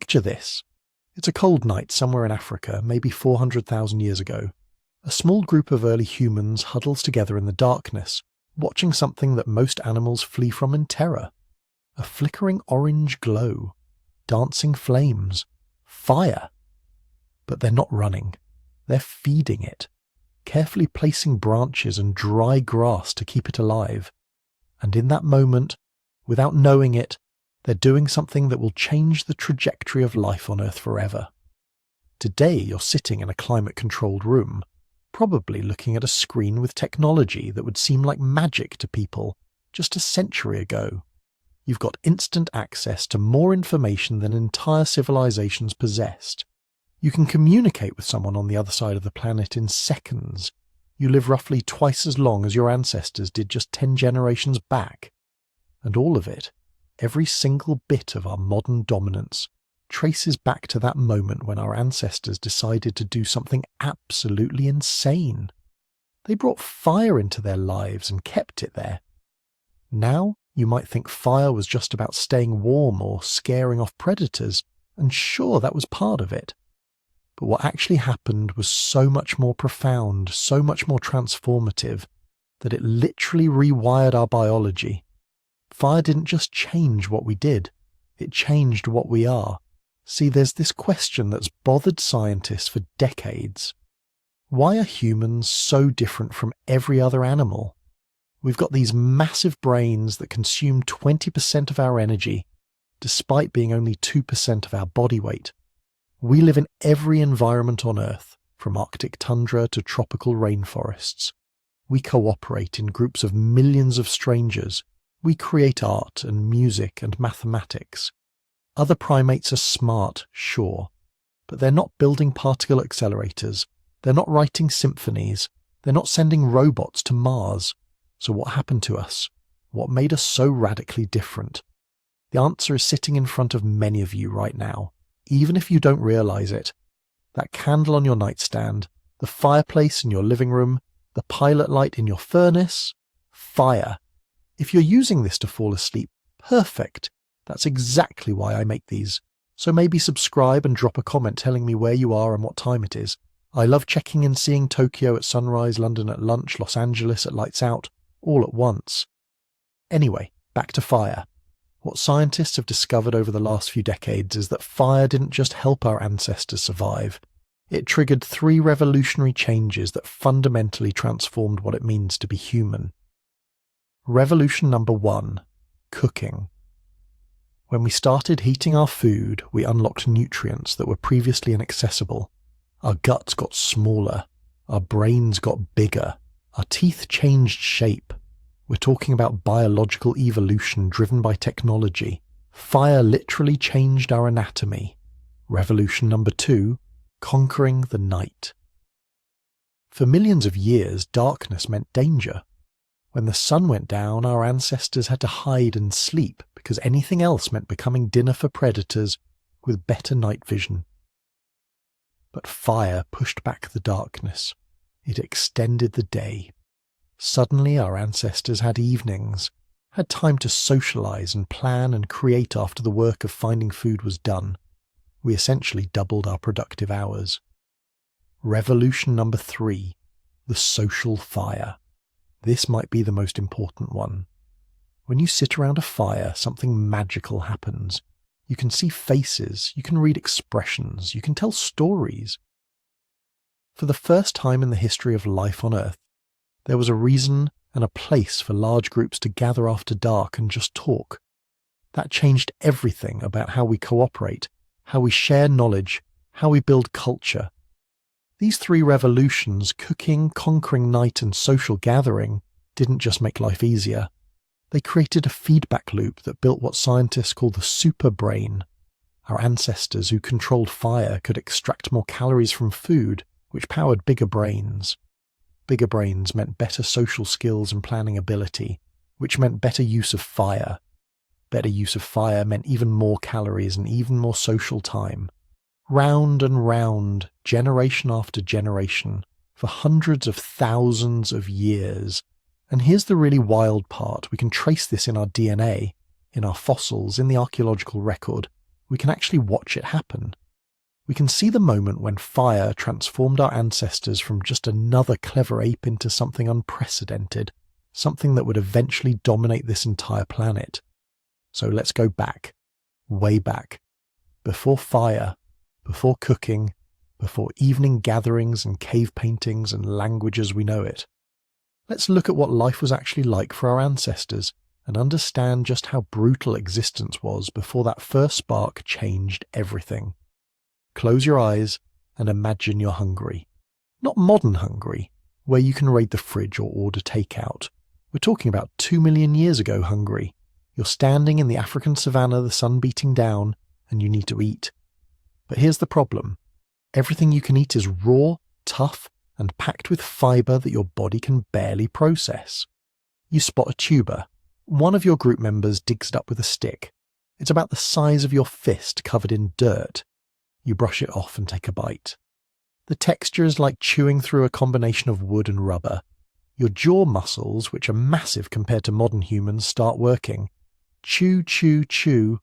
Picture this. It's a cold night somewhere in Africa, maybe 400,000 years ago. A small group of early humans huddles together in the darkness, watching something that most animals flee from in terror. A flickering orange glow, dancing flames, fire. But they're not running. They're feeding it, carefully placing branches and dry grass to keep it alive. And in that moment, without knowing it, they're doing something that will change the trajectory of life on Earth forever. Today you're sitting in a climate-controlled room, probably looking at a screen with technology that would seem like magic to people just a century ago. You've got instant access to more information than entire civilizations possessed. You can communicate with someone on the other side of the planet in seconds. You live roughly twice as long as your ancestors did just 10 generations back. And all of it, every single bit of our modern dominance, traces back to that moment when our ancestors decided to do something absolutely insane. They brought fire into their lives and kept it there. Now, you might think fire was just about staying warm or scaring off predators, and sure, that was part of it. But what actually happened was so much more profound, so much more transformative, that it literally rewired our biology. Fire didn't just change what we did, it changed what we are. See, there's this question that's bothered scientists for decades. Why are humans so different from every other animal? We've got these massive brains that consume 20% of our energy, despite being only 2% of our body weight. We live in every environment on Earth, from Arctic tundra to tropical rainforests. We cooperate in groups of millions of strangers. We create art and music and mathematics. Other primates are smart, sure, but they're not building particle accelerators. They're not writing symphonies. They're not sending robots to Mars. So what happened to us? What made us so radically different? The answer is sitting in front of many of you right now, even if you don't realize it. That candle on your nightstand, the fireplace in your living room, the pilot light in your furnace, fire. If you're using this to fall asleep, perfect. That's exactly why I make these. So maybe subscribe and drop a comment telling me where you are and what time it is. I love checking and seeing Tokyo at sunrise, London at lunch, Los Angeles at lights out, all at once. Anyway, back to fire. What scientists have discovered over the last few decades is that fire didn't just help our ancestors survive. It triggered 3 revolutionary changes that fundamentally transformed what it means to be human. Revolution number 1, cooking. When we started heating our food, we unlocked nutrients that were previously inaccessible. Our guts got smaller, our brains got bigger, our teeth changed shape. We're talking about biological evolution driven by technology. Fire literally changed our anatomy. Revolution number 2, conquering the night. For millions of years, darkness meant danger. When the sun went down, our ancestors had to hide and sleep because anything else meant becoming dinner for predators with better night vision. But fire pushed back the darkness. It extended the day. Suddenly our ancestors had evenings, had time to socialize and plan and create after the work of finding food was done. We essentially doubled our productive hours. Revolution number 3, the social fire. This might be the most important one. When you sit around a fire, something magical happens. You can see faces, you can read expressions, you can tell stories. For the first time in the history of life on Earth, there was a reason and a place for large groups to gather after dark and just talk. That changed everything about how we cooperate, how we share knowledge, how we build culture. These 3 revolutions, cooking, conquering night, and social gathering, didn't just make life easier. They created a feedback loop that built what scientists call the Superbrain. Our ancestors who controlled fire could extract more calories from food, which powered bigger brains. Bigger brains meant better social skills and planning ability, which meant better use of fire. Better use of fire meant even more calories and even more social time. Round and round, generation after generation, for hundreds of thousands of years. And here's the really wild part. We can trace this in our DNA, in our fossils, in the archaeological record. We can actually watch it happen. We can see the moment when fire transformed our ancestors from just another clever ape into something unprecedented, something that would eventually dominate this entire planet. So let's go back, way back, before fire, before cooking, before evening gatherings and cave paintings and language as we know it. Let's look at what life was actually like for our ancestors and understand just how brutal existence was before that first spark changed everything. Close your eyes and imagine you're hungry. Not modern hungry, where you can raid the fridge or order takeout. We're talking about 2 million years ago hungry. You're standing in the African savannah, the sun beating down, and you need to eat. But here's the problem. Everything you can eat is raw, tough, and packed with fibre that your body can barely process. You spot a tuber. One of your group members digs it up with a stick. It's about the size of your fist covered in dirt. You brush it off and take a bite. The texture is like chewing through a combination of wood and rubber. Your jaw muscles, which are massive compared to modern humans, start working. Chew, chew, chew.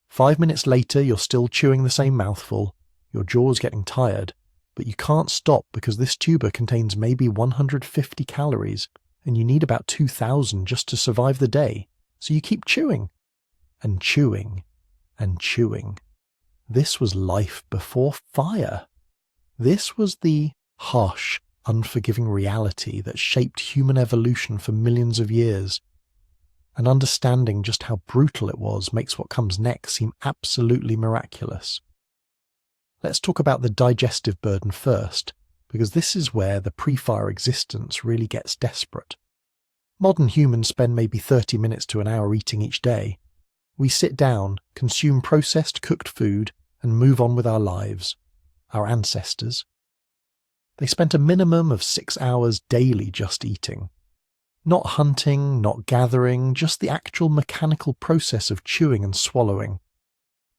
5 minutes later, you're still chewing the same mouthful. Your jaw's getting tired, but you can't stop because this tuber contains maybe 150 calories, and you need about 2,000 just to survive the day. So you keep chewing, and chewing, and chewing. This was life before fire. This was the harsh, unforgiving reality that shaped human evolution for millions of years. And understanding just how brutal it was makes what comes next seem absolutely miraculous. Let's talk about the digestive burden first, because this is where the pre-fire existence really gets desperate. Modern humans spend maybe 30 minutes to an hour eating each day. We sit down, consume processed cooked food, and move on with our lives. Our ancestors. They spent a minimum of 6 hours daily just eating. Not hunting, not gathering, just the actual mechanical process of chewing and swallowing.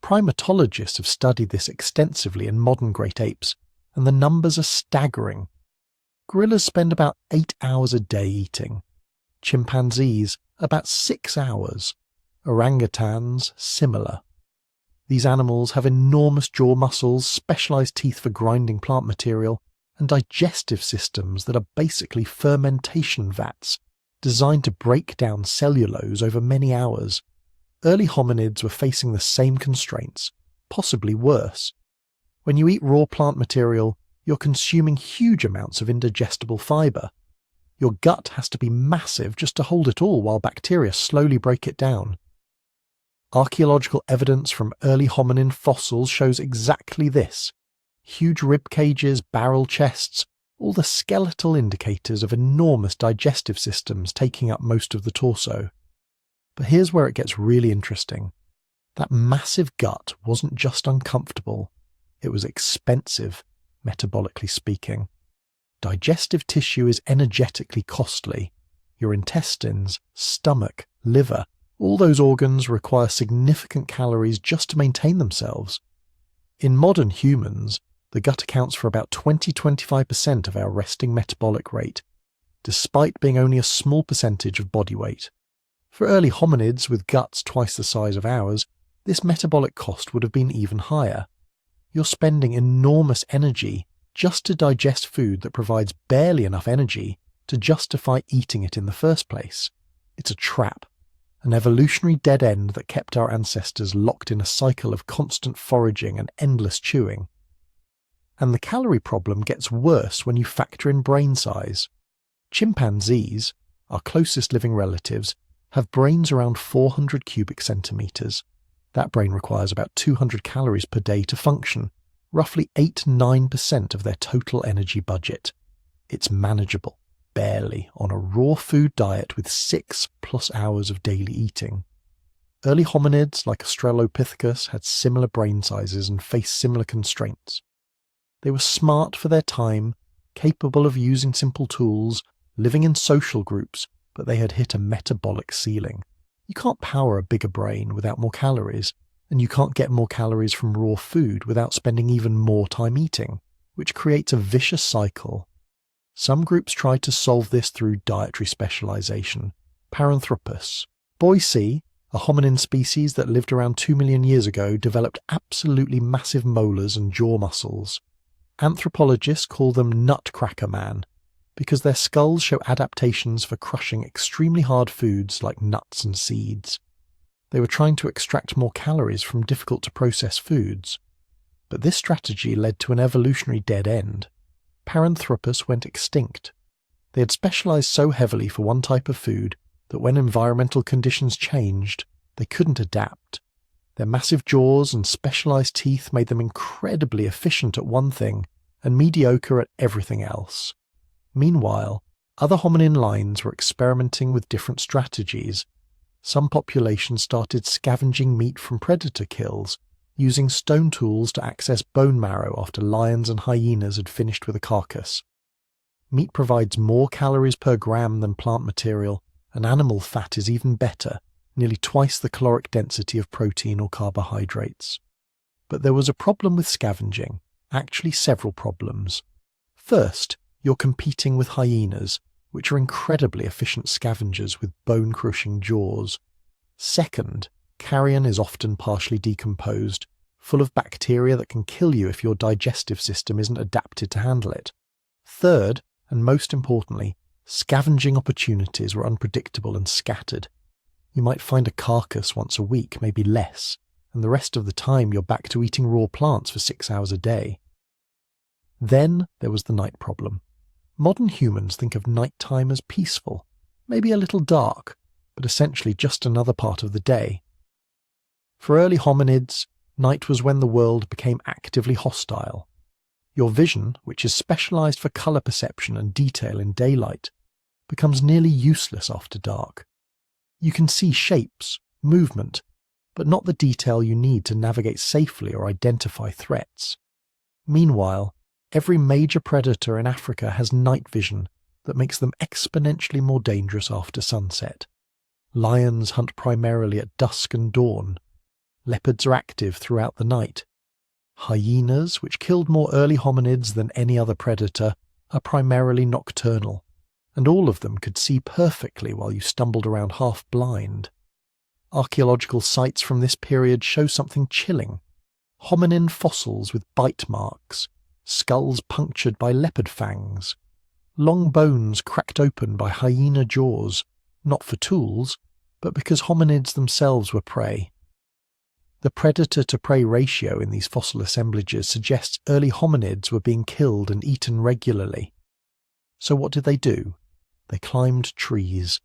Primatologists have studied this extensively in modern great apes, and the numbers are staggering. Gorillas spend about 8 hours a day eating. Chimpanzees, about 6 hours. Orangutans, similar. These animals have enormous jaw muscles, specialized teeth for grinding plant material, and digestive systems that are basically fermentation vats, designed to break down cellulose over many hours. Early hominids were facing the same constraints, possibly worse. When you eat raw plant material, you're consuming huge amounts of indigestible fibre. Your gut has to be massive just to hold it all while bacteria slowly break it down. Archaeological evidence from early hominin fossils shows exactly this. Huge rib cages, barrel chests, all the skeletal indicators of enormous digestive systems taking up most of the torso. But here's where it gets really interesting. That massive gut wasn't just uncomfortable, it was expensive, metabolically speaking. Digestive tissue is energetically costly. Your intestines, stomach, liver, all those organs require significant calories just to maintain themselves. In modern humans, the gut accounts for about 20-25% of our resting metabolic rate, despite being only a small percentage of body weight. For early hominids with guts twice the size of ours, this metabolic cost would have been even higher. You're spending enormous energy just to digest food that provides barely enough energy to justify eating it in the first place. It's a trap, an evolutionary dead end that kept our ancestors locked in a cycle of constant foraging and endless chewing. And the calorie problem gets worse when you factor in brain size. Chimpanzees, our closest living relatives, have brains around 400 cubic centimetres. That brain requires about 200 calories per day to function, roughly 8-9% of their total energy budget. It's manageable, barely, on a raw food diet with 6+ hours of daily eating. Early hominids like Australopithecus had similar brain sizes and faced similar constraints. They were smart for their time, capable of using simple tools, living in social groups, but they had hit a metabolic ceiling. You can't power a bigger brain without more calories, and you can't get more calories from raw food without spending even more time eating, which creates a vicious cycle. Some groups tried to solve this through dietary specialization. Paranthropus. Boise, A hominin species that lived around 2 million years ago developed absolutely massive molars and jaw muscles. Anthropologists call them nutcracker man because their skulls show adaptations for crushing extremely hard foods like nuts and seeds. They were trying to extract more calories from difficult-to-process foods. But this strategy led to an evolutionary dead end. Paranthropus went extinct. They had specialized so heavily for one type of food that when environmental conditions changed, they couldn't adapt. Their massive jaws and specialized teeth made them incredibly efficient at one thing and mediocre at everything else. Meanwhile, other hominin lines were experimenting with different strategies. Some populations started scavenging meat from predator kills, using stone tools to access bone marrow after lions and hyenas had finished with a carcass. Meat provides more calories per gram than plant material, and animal fat is even better, nearly twice the caloric density of protein or carbohydrates. But there was a problem with scavenging, actually several problems. First, you're competing with hyenas, which are incredibly efficient scavengers with bone-crushing jaws. Second, carrion is often partially decomposed, full of bacteria that can kill you if your digestive system isn't adapted to handle it. Third, and most importantly, scavenging opportunities were unpredictable and scattered. You might find a carcass once a week, maybe less, and the rest of the time you're back to eating raw plants for 6 hours a day. Then there was the night problem. Modern humans think of nighttime as peaceful, maybe a little dark, but essentially just another part of the day. For early hominids, night was when the world became actively hostile. Your vision, which is specialized for color perception and detail in daylight, becomes nearly useless after dark. You can see shapes, movement, but not the detail you need to navigate safely or identify threats. Meanwhile, every major predator in Africa has night vision that makes them exponentially more dangerous after sunset. Lions hunt primarily at dusk and dawn. Leopards are active throughout the night. Hyenas, which killed more early hominids than any other predator, are primarily nocturnal, and all of them could see perfectly while you stumbled around half blind. Archaeological sites from this period show something chilling. Hominin fossils with bite marks, skulls punctured by leopard fangs, long bones cracked open by hyena jaws, not for tools, but because hominids themselves were prey. The predator-to-prey ratio in these fossil assemblages suggests early hominids were being killed and eaten regularly. So what did they do? They climbed trees.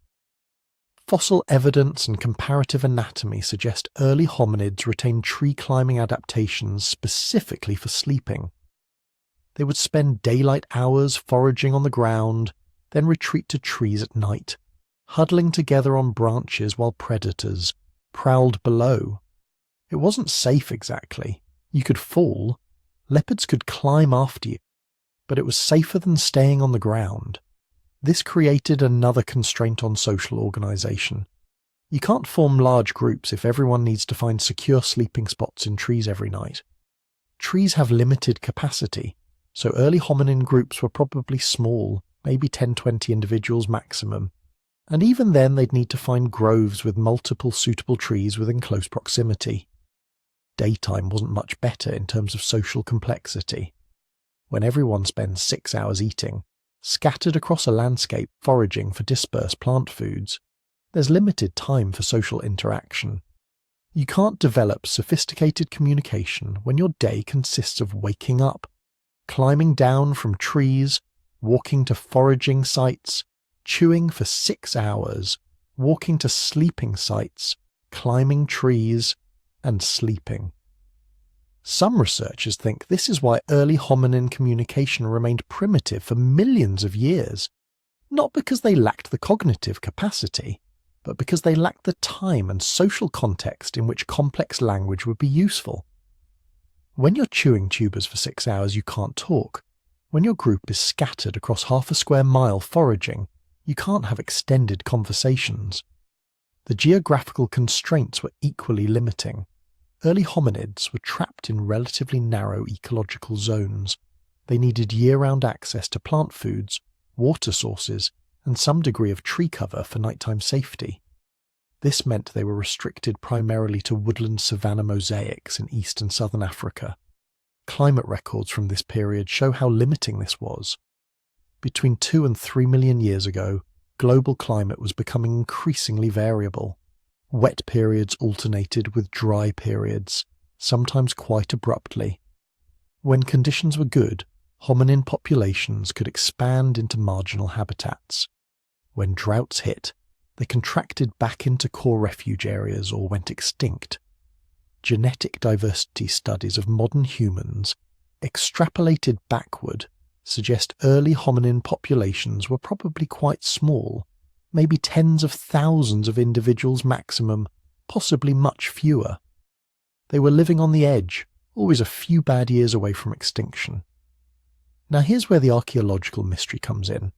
Fossil evidence and comparative anatomy suggest early hominids retained tree-climbing adaptations specifically for sleeping. They would spend daylight hours foraging on the ground, then retreat to trees at night, huddling together on branches while predators prowled below. It wasn't safe exactly. You could fall. Leopards could climb after you, but it was safer than staying on the ground. This created another constraint on social organization. You can't form large groups if everyone needs to find secure sleeping spots in trees every night. Trees have limited capacity, so early hominin groups were probably small, maybe 10-20 individuals maximum, and even then they'd need to find groves with multiple suitable trees within close proximity. Daytime wasn't much better in terms of social complexity. When everyone spends 6 hours eating, scattered across a landscape foraging for dispersed plant foods, there's limited time for social interaction. You can't develop sophisticated communication when your day consists of waking up, climbing down from trees, walking to foraging sites, chewing for 6 hours, walking to sleeping sites, climbing trees, and sleeping. Some researchers think this is why early hominin communication remained primitive for millions of years, not because they lacked the cognitive capacity, but because they lacked the time and social context in which complex language would be useful. When you're chewing tubers for 6 hours, you can't talk. When your group is scattered across half a square mile foraging, you can't have extended conversations. The geographical constraints were equally limiting. Early hominids were trapped in relatively narrow ecological zones. They needed year-round access to plant foods, water sources, and some degree of tree cover for nighttime safety. This meant they were restricted primarily to woodland savanna mosaics in east and southern Africa. Climate records from this period show how limiting this was. Between 2 and 3 million years ago, global climate was becoming increasingly variable. Wet periods alternated with dry periods, sometimes quite abruptly. When conditions were good, hominin populations could expand into marginal habitats. When droughts hit, they contracted back into core refuge areas or went extinct. Genetic diversity studies of modern humans, extrapolated backward, suggest early hominin populations were probably quite small, maybe tens of thousands of individuals maximum, possibly much fewer. They were living on the edge, always a few bad years away from extinction. Now here's where the archaeological mystery comes in,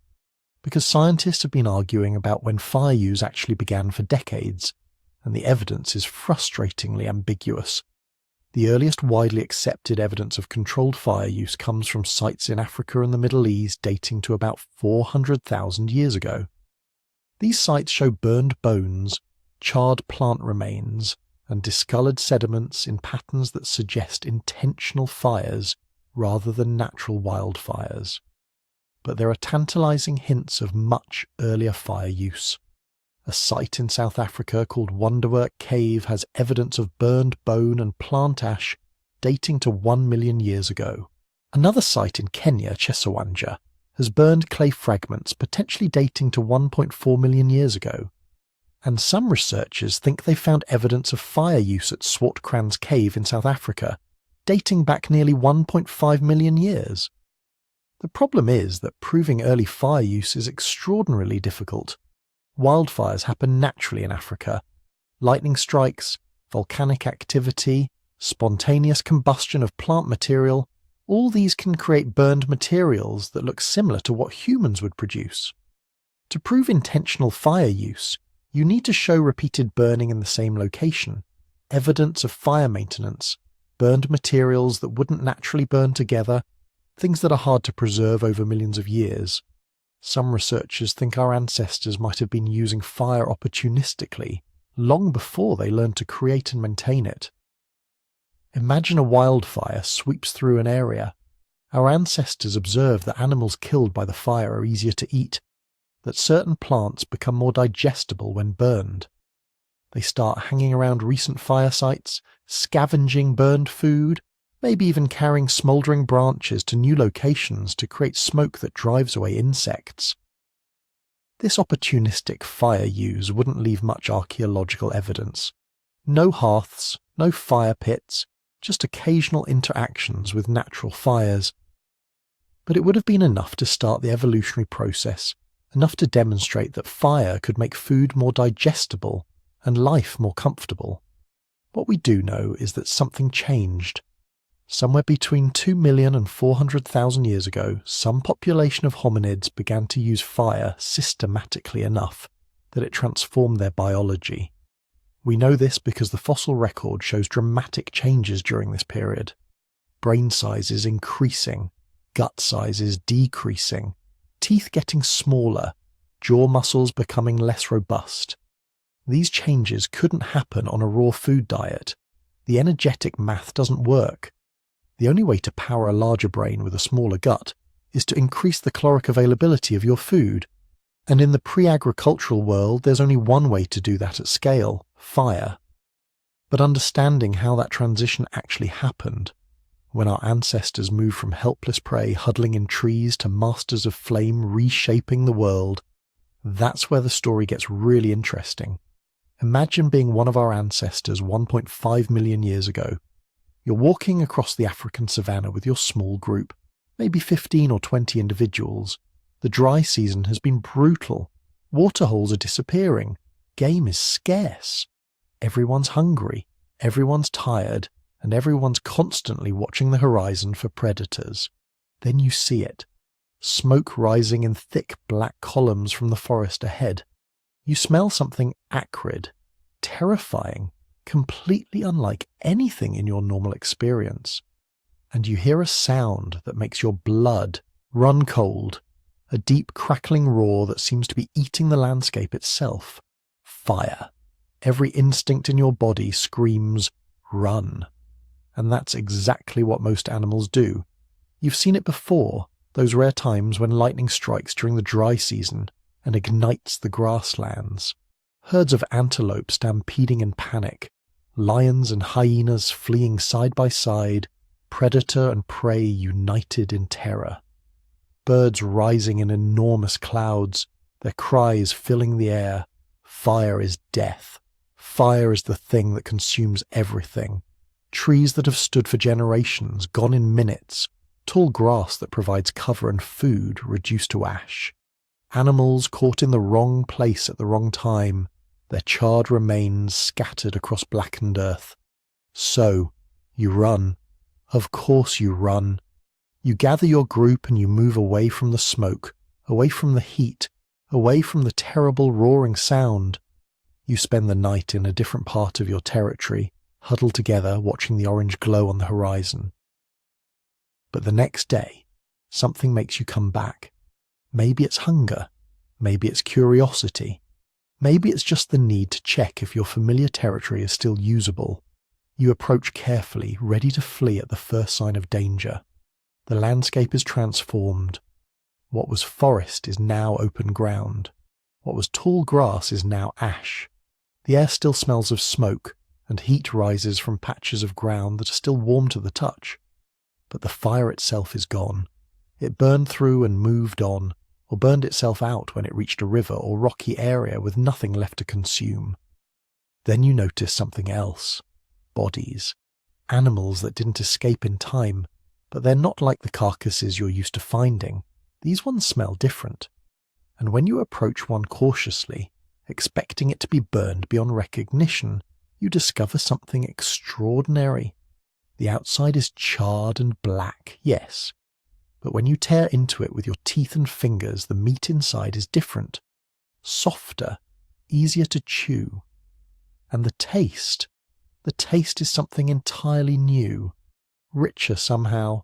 because scientists have been arguing about when fire use actually began for decades, and the evidence is frustratingly ambiguous. The earliest widely accepted evidence of controlled fire use comes from sites in Africa and the Middle East dating to about 400,000 years ago. These sites show burned bones, charred plant remains, and discoloured sediments in patterns that suggest intentional fires rather than natural wildfires. But there are tantalising hints of much earlier fire use. A site in South Africa called Wonderwerk Cave has evidence of burned bone and plant ash dating to 1 million years ago. Another site in Kenya, Chesawanja, has burned clay fragments potentially dating to 1.4 million years ago. And some researchers think they found evidence of fire use at Swartkrans Cave in South Africa, dating back nearly 1.5 million years. The problem is that proving early fire use is extraordinarily difficult. Wildfires happen naturally in Africa. Lightning strikes, volcanic activity, spontaneous combustion of plant material, all these can create burned materials that look similar to what humans would produce. To prove intentional fire use, you need to show repeated burning in the same location, evidence of fire maintenance, burned materials that wouldn't naturally burn together, things that are hard to preserve over millions of years. Some researchers think our ancestors might have been using fire opportunistically, long before they learned to create and maintain it. Imagine a wildfire sweeps through an area. Our ancestors observed that animals killed by the fire are easier to eat, that certain plants become more digestible when burned. They start hanging around recent fire sites, scavenging burned food, maybe even carrying smouldering branches to new locations to create smoke that drives away insects. This opportunistic fire use wouldn't leave much archaeological evidence. No hearths, no fire pits, just occasional interactions with natural fires. But it would have been enough to start the evolutionary process, enough to demonstrate that fire could make food more digestible and life more comfortable. What we do know is that something changed. Somewhere between 2 million and 400,000 years ago, some population of hominids began to use fire systematically enough that it transformed their biology. We know this because the fossil record shows dramatic changes during this period. Brain sizes increasing, gut sizes decreasing, teeth getting smaller, jaw muscles becoming less robust. These changes couldn't happen on a raw food diet. The energetic math doesn't work. The only way to power a larger brain with a smaller gut is to increase the caloric availability of your food. And in the pre-agricultural world, there's only one way to do that at scale: fire. But understanding how that transition actually happened, when our ancestors moved from helpless prey huddling in trees to masters of flame reshaping the world, that's where the story gets really interesting. Imagine being one of our ancestors 1.5 million years ago. You're walking across the African savannah with your small group, maybe 15 or 20 individuals. The dry season has been brutal. Waterholes are disappearing. Game is scarce. Everyone's hungry, everyone's tired, and everyone's constantly watching the horizon for predators. Then you see it. Smoke rising in thick black columns from the forest ahead. You smell something acrid, terrifying, completely unlike anything in your normal experience. And you hear a sound that makes your blood run cold, a deep crackling roar that seems to be eating the landscape itself. Fire. Every instinct in your body screams, run. And that's exactly what most animals do. You've seen it before, those rare times when lightning strikes during the dry season and ignites the grasslands. Herds of antelope stampeding in panic, lions and hyenas fleeing side by side, predator and prey united in terror. Birds rising in enormous clouds, their cries filling the air. Fire is death. Fire is the thing that consumes everything. Trees that have stood for generations, gone in minutes. Tall grass that provides cover and food reduced to ash. Animals caught in the wrong place at the wrong time, their charred remains scattered across blackened earth. So, you run. Of course you run. You gather your group and you move away from the smoke, away from the heat, away from the terrible roaring sound. You spend the night in a different part of your territory, huddled together watching the orange glow on the horizon. But the next day, something makes you come back. Maybe it's hunger. Maybe it's curiosity. Maybe it's just the need to check if your familiar territory is still usable. You approach carefully, ready to flee at the first sign of danger. The landscape is transformed. What was forest is now open ground. What was tall grass is now ash. The air still smells of smoke, and heat rises from patches of ground that are still warm to the touch. But the fire itself is gone. It burned through and moved on, or burned itself out when it reached a river or rocky area with nothing left to consume. Then you notice something else. Bodies. Animals that didn't escape in time, but they're not like the carcasses you're used to finding. These ones smell different. And when you approach one cautiously, expecting it to be burned beyond recognition, you discover something extraordinary. The outside is charred and black, yes, but when you tear into it with your teeth and fingers, the meat inside is different, softer, easier to chew. And the taste is something entirely new, richer somehow,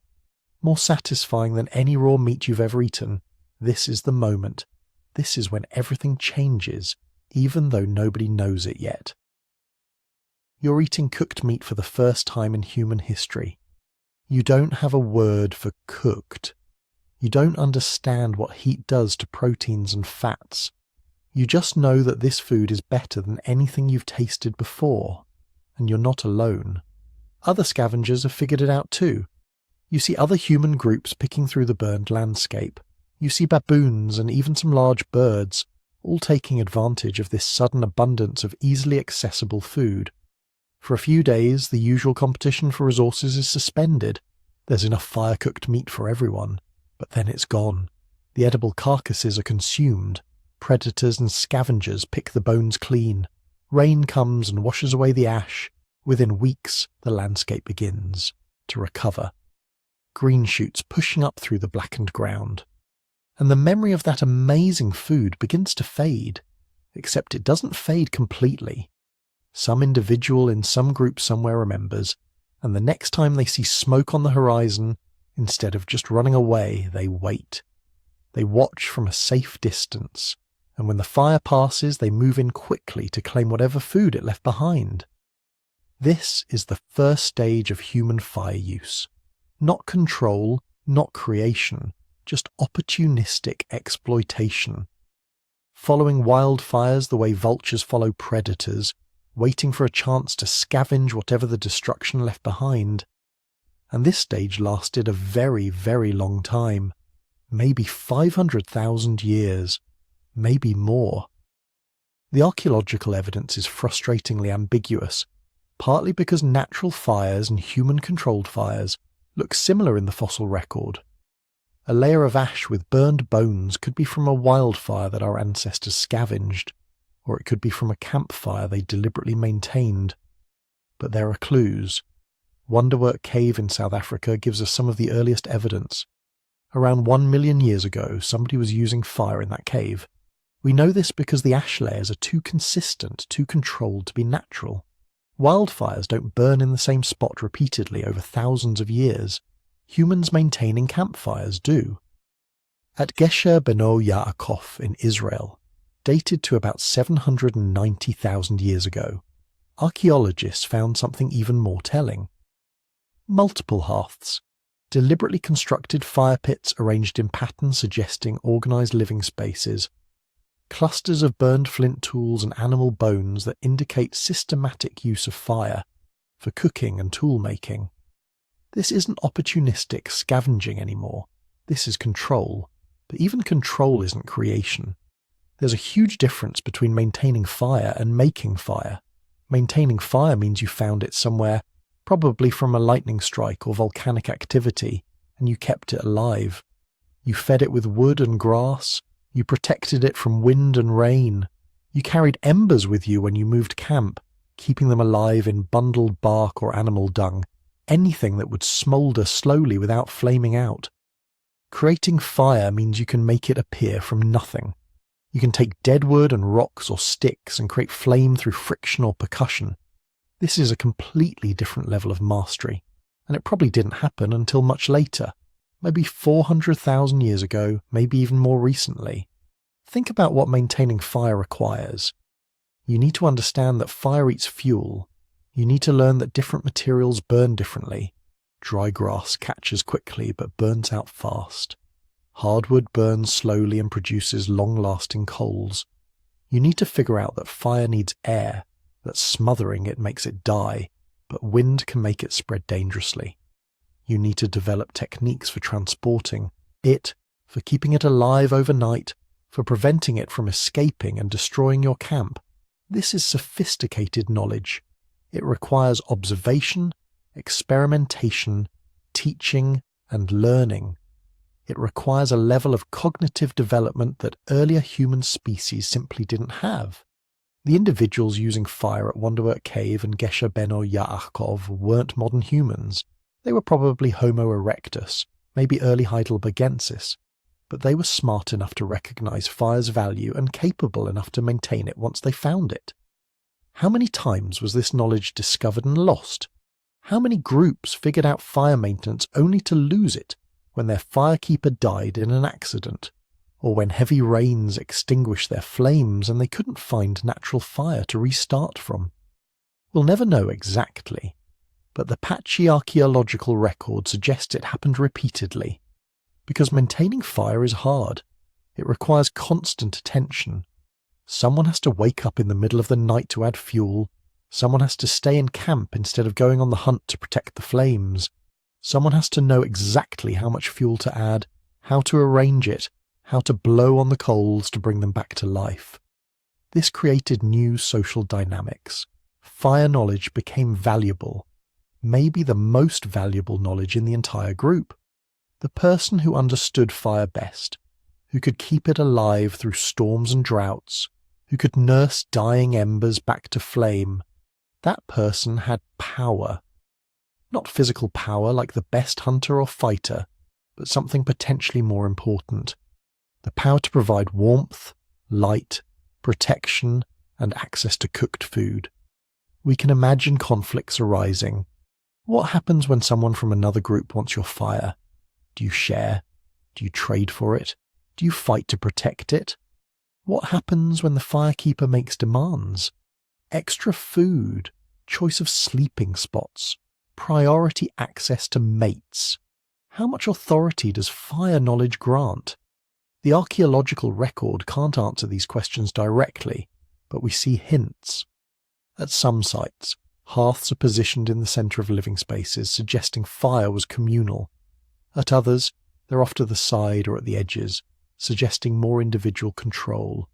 more satisfying than any raw meat you've ever eaten. This is the moment. This is when everything changes, even though nobody knows it yet. You're eating cooked meat for the first time in human history. You don't have a word for cooked. You don't understand what heat does to proteins and fats. You just know that this food is better than anything you've tasted before. And you're not alone. Other scavengers have figured it out too. You see other human groups picking through the burned landscape. You see baboons and even some large birds, all taking advantage of this sudden abundance of easily accessible food. For a few days, the usual competition for resources is suspended. There's enough fire-cooked meat for everyone, but then it's gone. The edible carcasses are consumed. Predators and scavengers pick the bones clean. Rain comes and washes away the ash. Within weeks, the landscape begins to recover. Green shoots pushing up through the blackened ground. And the memory of that amazing food begins to fade, except it doesn't fade completely. Some individual in some group somewhere remembers, and the next time they see smoke on the horizon, instead of just running away, they wait. They watch from a safe distance, and when the fire passes, they move in quickly to claim whatever food it left behind. This is the first stage of human fire use. Not control, not creation, just opportunistic exploitation. Following wildfires the way vultures follow predators, waiting for a chance to scavenge whatever the destruction left behind. And this stage lasted a very, very long time. Maybe 500,000 years. Maybe more. The archaeological evidence is frustratingly ambiguous, partly because natural fires and human-controlled fires look similar in the fossil record. A layer of ash with burned bones could be from a wildfire that our ancestors scavenged, or it could be from a campfire they deliberately maintained. But there are clues. Wonderwork Cave in South Africa gives us some of the earliest evidence. Around 1 million years ago, somebody was using fire in that cave. We know this because the ash layers are too consistent, too controlled to be natural. Wildfires don't burn in the same spot repeatedly over thousands of years. Humans maintaining campfires do. At Gesher Beno Yaakov in Israel, dated to about 790,000 years ago. Archaeologists found something even more telling. Multiple hearths, deliberately constructed fire pits arranged in patterns suggesting organized living spaces, clusters of burned flint tools and animal bones that indicate systematic use of fire for cooking and tool making. This isn't opportunistic scavenging anymore. This is control. But even control isn't creation. There's a huge difference between maintaining fire and making fire. Maintaining fire means you found it somewhere, probably from a lightning strike or volcanic activity, and you kept it alive. You fed it with wood and grass. You protected it from wind and rain. You carried embers with you when you moved camp, keeping them alive in bundled bark or animal dung, anything that would smoulder slowly without flaming out. Creating fire means you can make it appear from nothing. You can take dead wood and rocks or sticks and create flame through friction or percussion. This is a completely different level of mastery, and it probably didn't happen until much later, maybe 400,000 years ago, maybe even more recently. Think about what maintaining fire requires. You need to understand that fire eats fuel. You need to learn that different materials burn differently. Dry grass catches quickly but burns out fast. Hardwood burns slowly and produces long-lasting coals. You need to figure out that fire needs air, that smothering it makes it die, but wind can make it spread dangerously. You need to develop techniques for transporting it, for keeping it alive overnight, for preventing it from escaping and destroying your camp. This is sophisticated knowledge. It requires observation, experimentation, teaching, and learning. It requires a level of cognitive development that earlier human species simply didn't have. The individuals using fire at Wonderwork Cave and Gesher Beno Yaakov weren't modern humans. They were probably Homo erectus, maybe early Heidelbergensis, but they were smart enough to recognize fire's value and capable enough to maintain it once they found it. How many times was this knowledge discovered and lost? How many groups figured out fire maintenance only to lose it when their firekeeper died in an accident, or when heavy rains extinguished their flames and they couldn't find natural fire to restart from? We'll never know exactly, but the patchy archaeological record suggests it happened repeatedly. Because maintaining fire is hard. It requires constant attention. Someone has to wake up in the middle of the night to add fuel. Someone has to stay in camp instead of going on the hunt to protect the flames. Someone has to know exactly how much fuel to add, how to arrange it, how to blow on the coals to bring them back to life. This created new social dynamics. Fire knowledge became valuable, maybe the most valuable knowledge in the entire group. The person who understood fire best, who could keep it alive through storms and droughts, who could nurse dying embers back to flame, that person had power. Not physical power like the best hunter or fighter, but something potentially more important. The power to provide warmth, light, protection, and access to cooked food. We can imagine conflicts arising. What happens when someone from another group wants your fire? Do you share? Do you trade for it? Do you fight to protect it? What happens when the firekeeper makes demands? Extra food, choice of sleeping spots, priority access to mates. How much authority does fire knowledge grant? The archaeological record can't answer these questions directly, but we see hints. At some sites, hearths are positioned in the centre of living spaces, suggesting fire was communal. At others, they're off to the side or at the edges, suggesting more individual control.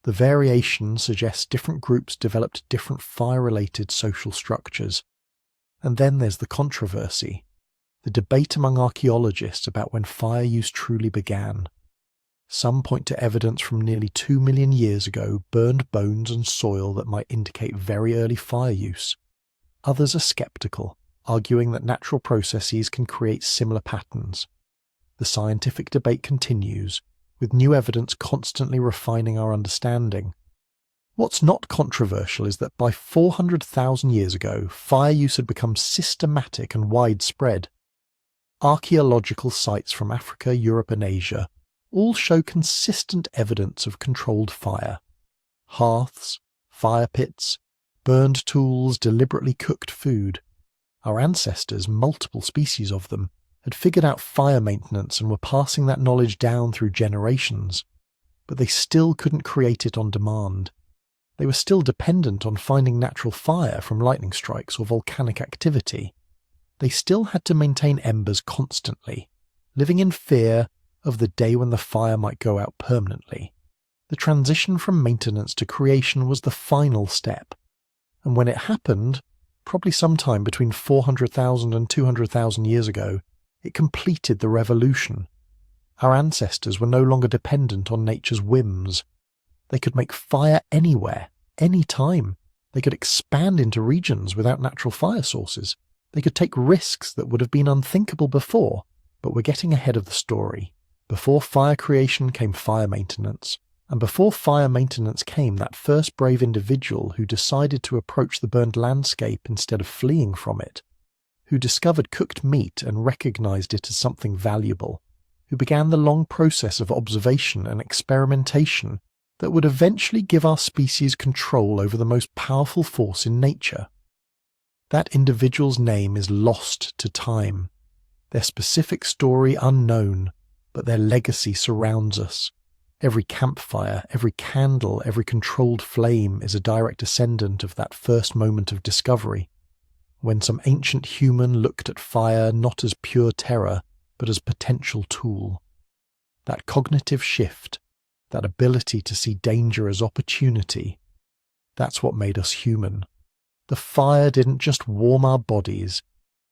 The variation suggests different groups developed different fire-related social structures. And then there's the controversy, the debate among archaeologists about when fire use truly began. Some point to evidence from nearly 2 million years ago, burned bones and soil that might indicate very early fire use. Others are skeptical, arguing that natural processes can create similar patterns. The scientific debate continues, with new evidence constantly refining our understanding. What's not controversial is that by 400,000 years ago, fire use had become systematic and widespread. Archaeological sites from Africa, Europe and Asia all show consistent evidence of controlled fire. Hearths, fire pits, burned tools, deliberately cooked food. Our ancestors, multiple species of them, had figured out fire maintenance and were passing that knowledge down through generations. But they still couldn't create it on demand. They were still dependent on finding natural fire from lightning strikes or volcanic activity. They still had to maintain embers constantly, living in fear of the day when the fire might go out permanently. The transition from maintenance to creation was the final step. And when it happened, probably sometime between 400,000 and 200,000 years ago, it completed the revolution. Our ancestors were no longer dependent on nature's whims. They could make fire anywhere, any time. They could expand into regions without natural fire sources. They could take risks that would have been unthinkable before, but we're getting ahead of the story. Before fire creation came fire maintenance. And before fire maintenance came that first brave individual who decided to approach the burned landscape instead of fleeing from it, who discovered cooked meat and recognized it as something valuable, who began the long process of observation and experimentation that would eventually give our species control over the most powerful force in nature. That individual's name is lost to time, their specific story unknown, but their legacy surrounds us. Every campfire, every candle, every controlled flame is a direct descendant of that first moment of discovery, when some ancient human looked at fire not as pure terror, but as potential tool. That cognitive shift, that ability to see danger as opportunity, that's what made us human. The fire didn't just warm our bodies,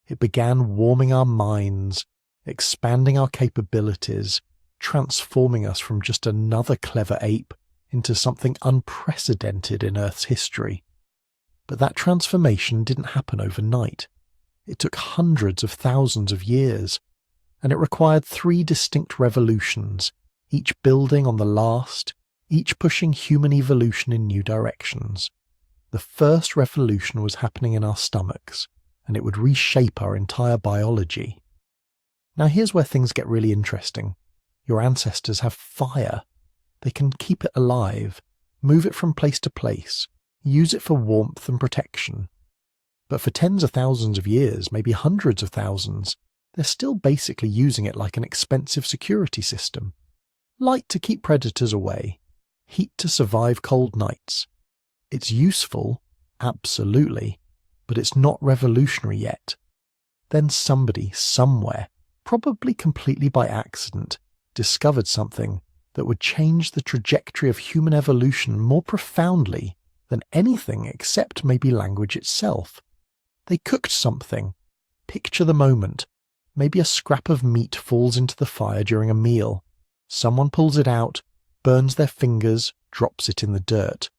it began warming our minds, expanding our capabilities, transforming us from just another clever ape into something unprecedented in Earth's history. But that transformation didn't happen overnight. It took hundreds of thousands of years, and it required 3 distinct revolutions, each building on the last, each pushing human evolution in new directions. The first revolution was happening in our stomachs, and it would reshape our entire biology. Now here's where things get really interesting. Your ancestors have fire. They can keep it alive, move it from place to place, use it for warmth and protection. But for tens of thousands of years, maybe hundreds of thousands, they're still basically using it like an expensive security system. Light to keep predators away, heat to survive cold nights. It's useful, absolutely, but it's not revolutionary yet. Then somebody, somewhere, probably completely by accident, discovered something that would change the trajectory of human evolution more profoundly than anything except maybe language itself. They cooked something. Picture the moment. Maybe a scrap of meat falls into the fire during a meal. Someone pulls it out, burns their fingers, drops it in the dirt.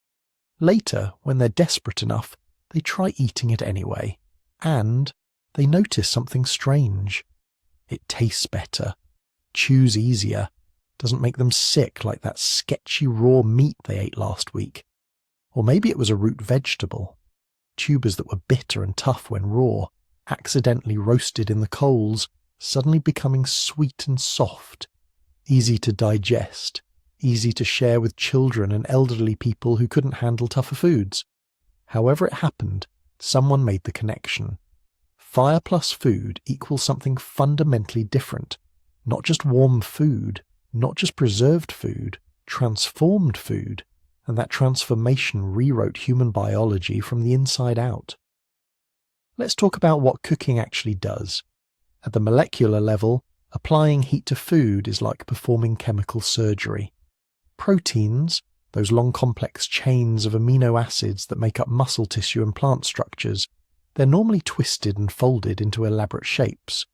Later, when they're desperate enough, they try eating it anyway. And they notice something strange. It tastes better. Chews easier, doesn't make them sick like that sketchy raw meat they ate last week. Or maybe it was a root vegetable. Tubers that were bitter and tough when raw, accidentally roasted in the coals, suddenly becoming sweet and soft, easy to digest, easy to share with children and elderly people who couldn't handle tougher foods. However it happened, someone made the connection. Fire plus food equals something fundamentally different. Not just warm food, not just preserved food, transformed food, and that transformation rewrote human biology from the inside out. Let's talk about what cooking actually does. At the molecular level, applying heat to food is like performing chemical surgery. Proteins, those long complex chains of amino acids that make up muscle tissue and plant structures, they're normally twisted and folded into elaborate shapes.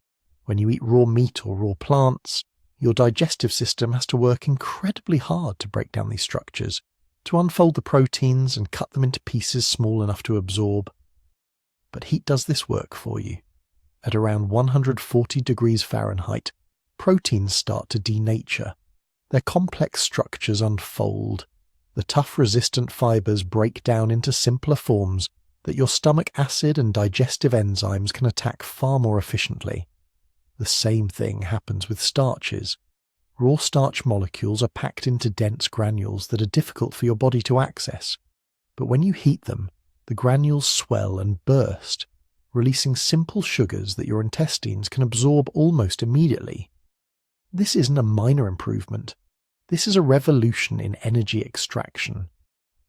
When you eat raw meat or raw plants, your digestive system has to work incredibly hard to break down these structures, to unfold the proteins and cut them into pieces small enough to absorb. But heat does this work for you. At around 140 degrees Fahrenheit, proteins start to denature. Their complex structures unfold. The tough resistant fibers break down into simpler forms that your stomach acid and digestive enzymes can attack far more efficiently. The same thing happens with starches. Raw starch molecules are packed into dense granules that are difficult for your body to access. But when you heat them, the granules swell and burst, releasing simple sugars that your intestines can absorb almost immediately. This isn't a minor improvement. This is a revolution in energy extraction.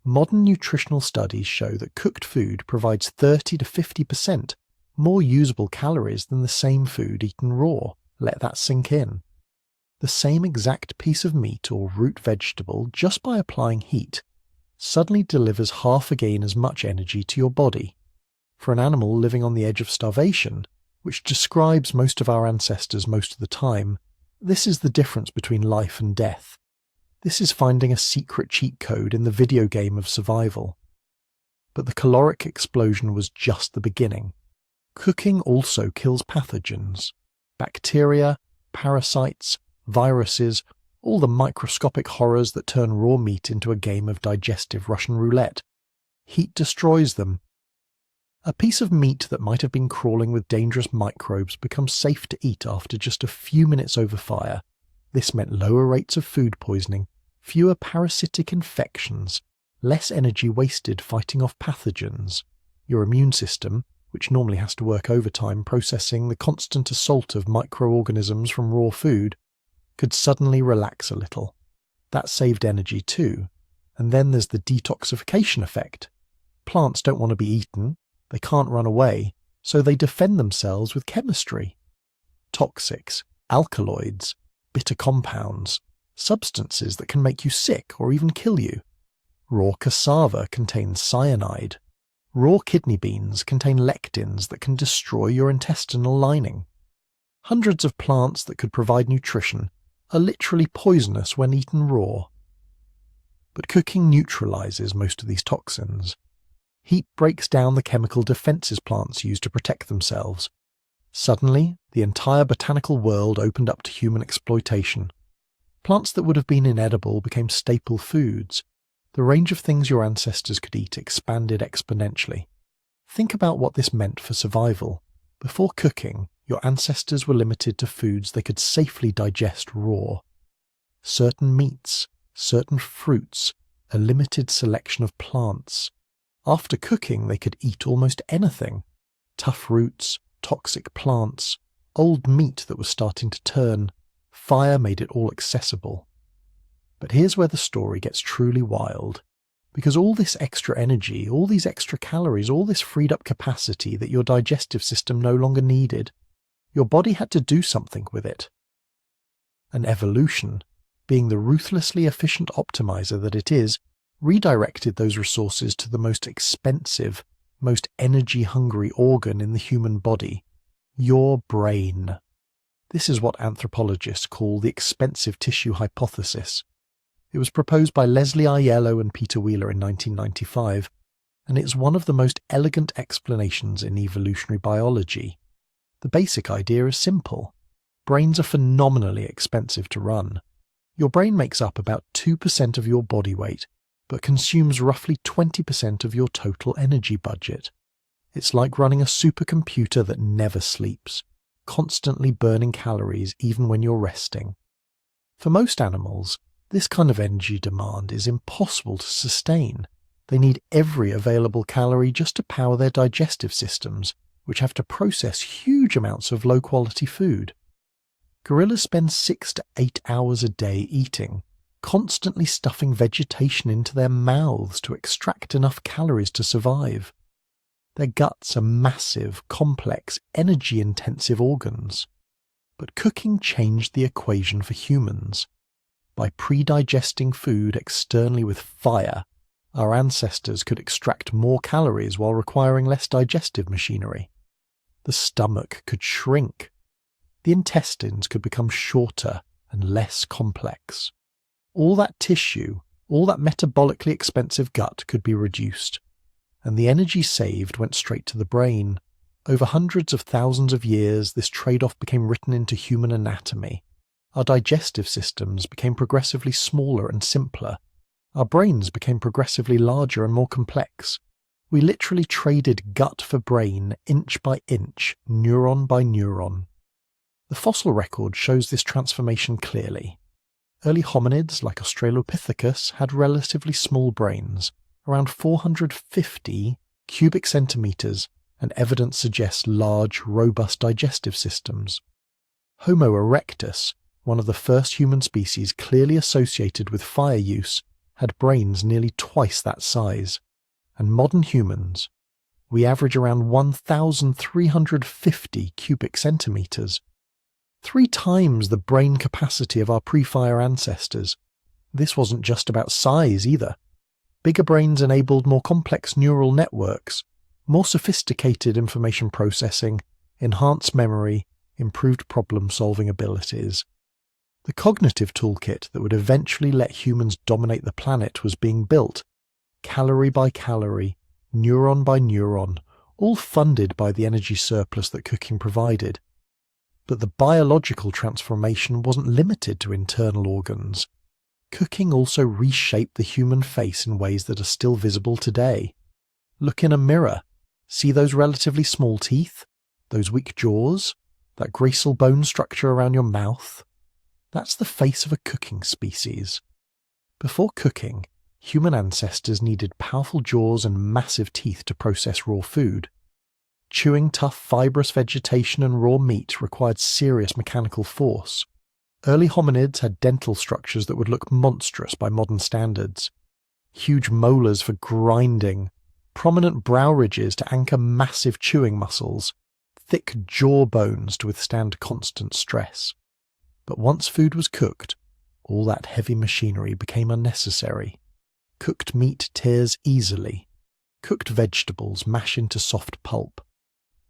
Modern nutritional studies show that cooked food provides 30 to 50% more usable calories than the same food eaten raw. Let that sink in. The same exact piece of meat or root vegetable, just by applying heat, suddenly delivers half again as much energy to your body. For an animal living on the edge of starvation, which describes most of our ancestors most of the time, this is the difference between life and death. This is finding a secret cheat code in the video game of survival. But the caloric explosion was just the beginning. Cooking also kills pathogens. Bacteria, parasites, viruses, all the microscopic horrors that turn raw meat into a game of digestive Russian roulette. Heat destroys them. A piece of meat that might have been crawling with dangerous microbes becomes safe to eat after just a few minutes over fire. This meant lower rates of food poisoning, fewer parasitic infections, less energy wasted fighting off pathogens. Your immune system, which normally has to work overtime processing the constant assault of microorganisms from raw food, could suddenly relax a little. That saved energy too. And then there's the detoxification effect. Plants don't want to be eaten, they can't run away, so they defend themselves with chemistry. Toxics, alkaloids, bitter compounds, substances that can make you sick or even kill you. Raw cassava contains cyanide. Raw kidney beans contain lectins that can destroy your intestinal lining. Hundreds of plants that could provide nutrition are literally poisonous when eaten raw. But cooking neutralizes most of these toxins. Heat breaks down the chemical defenses plants use to protect themselves. Suddenly, the entire botanical world opened up to human exploitation. Plants that would have been inedible became staple foods. The range of things your ancestors could eat expanded exponentially. Think about what this meant for survival. Before cooking, your ancestors were limited to foods they could safely digest raw. Certain meats, certain fruits, a limited selection of plants. After cooking, they could eat almost anything. Tough roots, toxic plants, old meat that was starting to turn. Fire made it all accessible. But here's where the story gets truly wild. Because all this extra energy, all these extra calories, all this freed up capacity that your digestive system no longer needed, your body had to do something with it. And evolution, being the ruthlessly efficient optimizer that it is, redirected those resources to the most expensive, most energy-hungry organ in the human body, your brain. This is what anthropologists call the expensive tissue hypothesis. It was proposed by Leslie Aiello and Peter Wheeler in 1995, and it's one of the most elegant explanations in evolutionary biology. The basic idea is simple. Brains are phenomenally expensive to run. Your brain makes up about 2% of your body weight, but consumes roughly 20% of your total energy budget. It's like running a supercomputer that never sleeps, constantly burning calories even when you're resting. For most animals, this kind of energy demand is impossible to sustain. They need every available calorie just to power their digestive systems, which have to process huge amounts of low-quality food. Gorillas spend 6 to 8 hours a day eating, constantly stuffing vegetation into their mouths to extract enough calories to survive. Their guts are massive, complex, energy-intensive organs. But cooking changed the equation for humans. By pre-digesting food externally with fire, our ancestors could extract more calories while requiring less digestive machinery. The stomach could shrink. The intestines could become shorter and less complex. All that tissue, all that metabolically expensive gut could be reduced, and the energy saved went straight to the brain. Over hundreds of thousands of years, this trade-off became written into human anatomy. Our digestive systems became progressively smaller and simpler. Our brains became progressively larger and more complex. We literally traded gut for brain, inch by inch, neuron by neuron. The fossil record shows this transformation clearly. Early hominids like Australopithecus had relatively small brains, around 450 cubic centimeters, and evidence suggests large, robust digestive systems. Homo erectus, one of the first human species clearly associated with fire use, had brains nearly twice that size. And modern humans, we average around 1,350 cubic centimeters, 3 times the brain capacity of our pre-fire ancestors. This wasn't just about size either. Bigger brains enabled more complex neural networks, more sophisticated information processing, enhanced memory, improved problem-solving abilities. The cognitive toolkit that would eventually let humans dominate the planet was being built, calorie by calorie, neuron by neuron, all funded by the energy surplus that cooking provided. But the biological transformation wasn't limited to internal organs. Cooking also reshaped the human face in ways that are still visible today. Look in a mirror. See those relatively small teeth? Those weak jaws? That graceful bone structure around your mouth? That's the face of a cooking species. Before cooking, human ancestors needed powerful jaws and massive teeth to process raw food. Chewing tough, fibrous vegetation and raw meat required serious mechanical force. Early hominids had dental structures that would look monstrous by modern standards. Huge molars for grinding, prominent brow ridges to anchor massive chewing muscles, thick jaw bones to withstand constant stress. But once food was cooked, all that heavy machinery became unnecessary. Cooked meat tears easily. Cooked vegetables mash into soft pulp.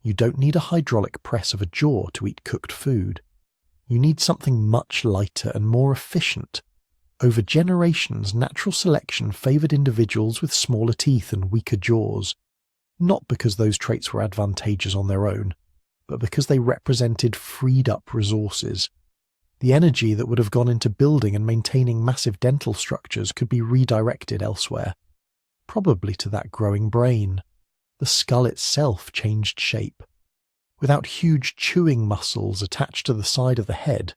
You don't need a hydraulic press of a jaw to eat cooked food. You need something much lighter and more efficient. Over generations, natural selection favoured individuals with smaller teeth and weaker jaws, not because those traits were advantageous on their own, but because they represented freed-up resources. The energy that would have gone into building and maintaining massive dental structures could be redirected elsewhere, probably to that growing brain. The skull itself changed shape. Without huge chewing muscles attached to the side of the head,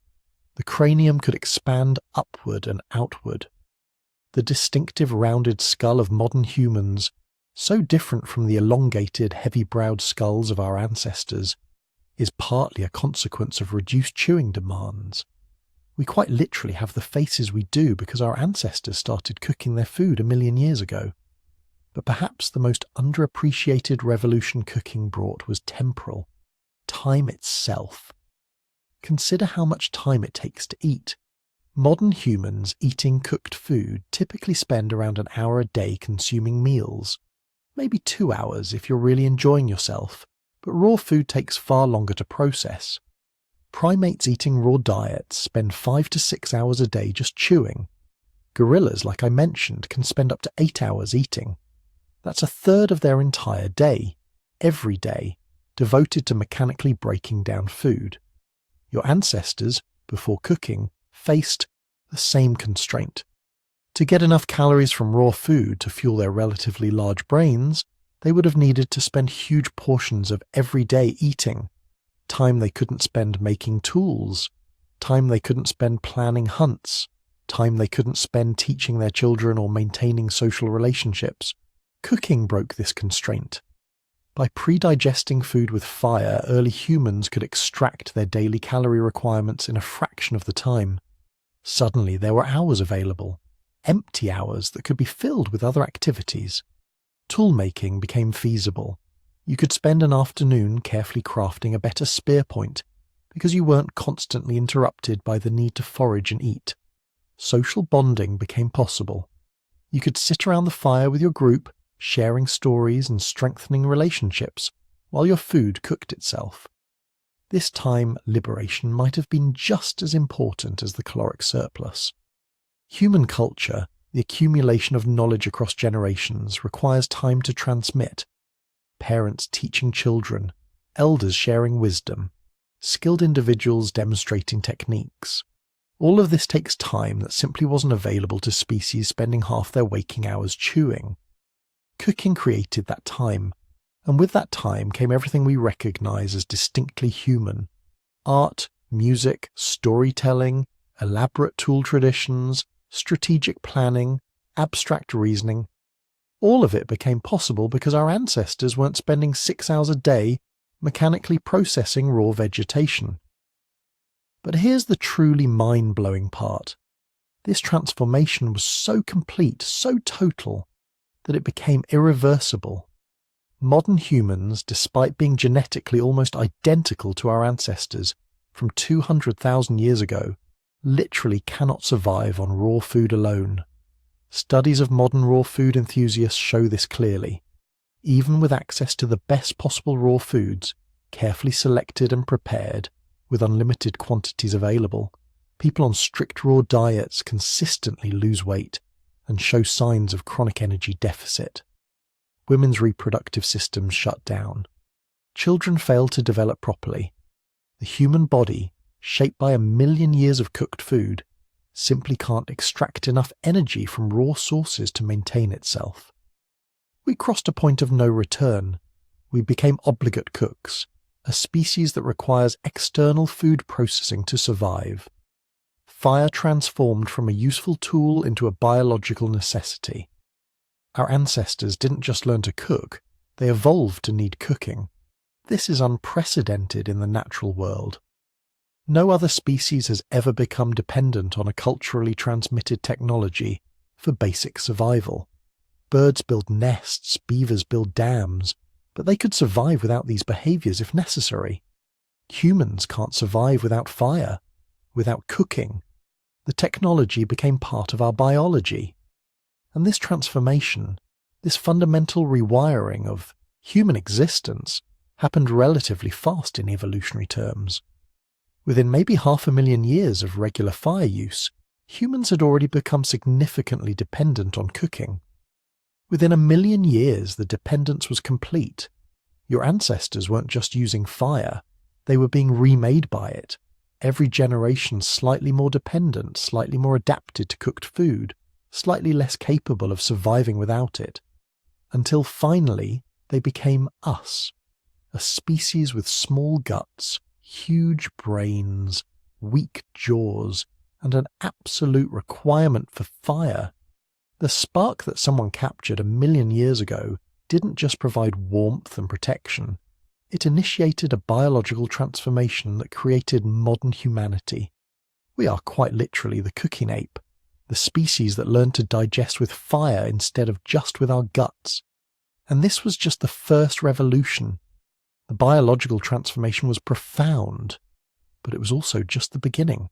the cranium could expand upward and outward. The distinctive rounded skull of modern humans, so different from the elongated, heavy-browed skulls of our ancestors, is partly a consequence of reduced chewing demands. We quite literally have the faces we do because our ancestors started cooking their food 1 million years ago. But perhaps the most underappreciated revolution cooking brought was temporal, time itself. Consider how much time it takes to eat. Modern humans eating cooked food typically spend around an hour a day consuming meals. Maybe 2 hours if you're really enjoying yourself, but raw food takes far longer to process. Primates eating raw diets spend 5 to 6 hours a day just chewing. Gorillas, like I mentioned, can spend up to 8 hours eating. That's 1/3 of their entire day, every day, devoted to mechanically breaking down food. Your ancestors, before cooking, faced the same constraint. To get enough calories from raw food to fuel their relatively large brains, they would have needed to spend huge portions of every day eating, time they couldn't spend making tools, time they couldn't spend planning hunts, time they couldn't spend teaching their children or maintaining social relationships. Cooking broke this constraint. By pre-digesting food with fire, early humans could extract their daily calorie requirements in a fraction of the time. Suddenly there were hours available, empty hours that could be filled with other activities. Tool-making became feasible. You could spend an afternoon carefully crafting a better spear point because you weren't constantly interrupted by the need to forage and eat. Social bonding became possible. You could sit around the fire with your group, sharing stories and strengthening relationships while your food cooked itself. This time, liberation might have been just as important as the caloric surplus. Human culture, the accumulation of knowledge across generations, requires time to transmit. Parents teaching children, elders sharing wisdom, skilled individuals demonstrating techniques. All of this takes time that simply wasn't available to species spending half their waking hours chewing. Cooking created that time, and with that time came everything we recognize as distinctly human. Art, music, storytelling, elaborate tool traditions, strategic planning, abstract reasoning. All of it became possible because our ancestors weren't spending 6 hours a day mechanically processing raw vegetation. But here's the truly mind-blowing part. This transformation was so complete, so total, that it became irreversible. Modern humans, despite being genetically almost identical to our ancestors from 200,000 years ago, literally cannot survive on raw food alone. Studies of modern raw food enthusiasts show this clearly. Even with access to the best possible raw foods, carefully selected and prepared, with unlimited quantities available, people on strict raw diets consistently lose weight and show signs of chronic energy deficit. Women's reproductive systems shut down. Children fail to develop properly. The human body, shaped by 1 million years of cooked food, simply can't extract enough energy from raw sources to maintain itself. We crossed a point of no return. We became obligate cooks, a species that requires external food processing to survive. Fire transformed from a useful tool into a biological necessity. Our ancestors didn't just learn to cook, they evolved to need cooking. This is unprecedented in the natural world. No other species has ever become dependent on a culturally transmitted technology for basic survival. Birds build nests, beavers build dams, but they could survive without these behaviors if necessary. Humans can't survive without fire, without cooking. The technology became part of our biology. And this transformation, this fundamental rewiring of human existence, happened relatively fast in evolutionary terms. Within maybe 500,000 years of regular fire use, humans had already become significantly dependent on cooking. Within 1 million years, the dependence was complete. Your ancestors weren't just using fire, they were being remade by it. Every generation slightly more dependent, slightly more adapted to cooked food, slightly less capable of surviving without it, until finally they became us, a species with small guts, huge brains, weak jaws, and an absolute requirement for fire. The spark that someone captured 1 million years ago didn't just provide warmth and protection, it initiated a biological transformation that created modern humanity. We are quite literally the cooking ape, the species that learned to digest with fire instead of just with our guts. And this was just the first revolution. The biological transformation was profound, but it was also just the beginning.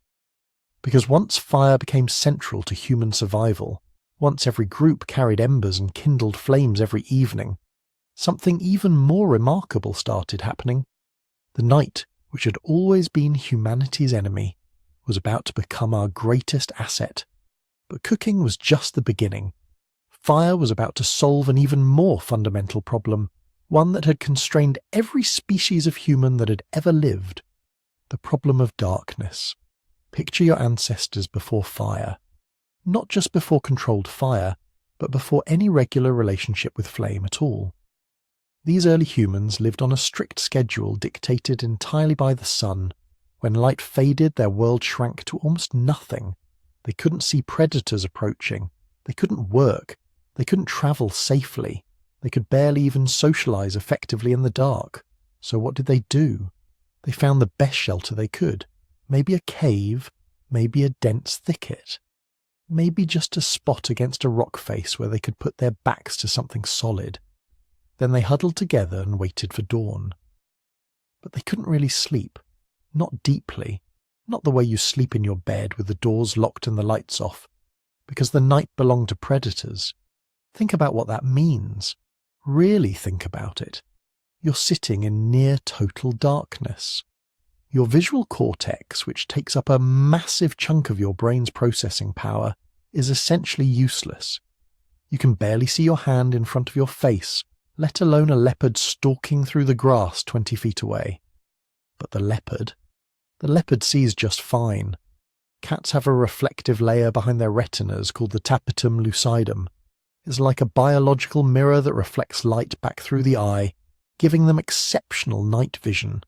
Because once fire became central to human survival, once every group carried embers and kindled flames every evening, something even more remarkable started happening. The night, which had always been humanity's enemy, was about to become our greatest asset. But cooking was just the beginning. Fire was about to solve an even more fundamental problem, one that had constrained every species of human that had ever lived. The problem of darkness. Picture your ancestors before fire. Not just before controlled fire, but before any regular relationship with flame at all. These early humans lived on a strict schedule dictated entirely by the sun. When light faded, their world shrank to almost nothing. They couldn't see predators approaching. They couldn't work. They couldn't travel safely. They could barely even socialize effectively in the dark. So what did they do? They found the best shelter they could. Maybe a cave, maybe a dense thicket. Maybe just a spot against a rock face where they could put their backs to something solid. Then they huddled together and waited for dawn. But they couldn't really sleep. Not deeply. Not the way you sleep in your bed with the doors locked and the lights off. Because the night belonged to predators. Think about what that means. Really think about it. You're sitting in near total darkness. Your visual cortex, which takes up a massive chunk of your brain's processing power, is essentially useless. You can barely see your hand in front of your face, let alone a leopard stalking through the grass 20 feet away. But the leopard sees just fine. Cats have a reflective layer behind their retinas called the tapetum lucidum. It's like a biological mirror that reflects light back through the eye, giving them exceptional night vision.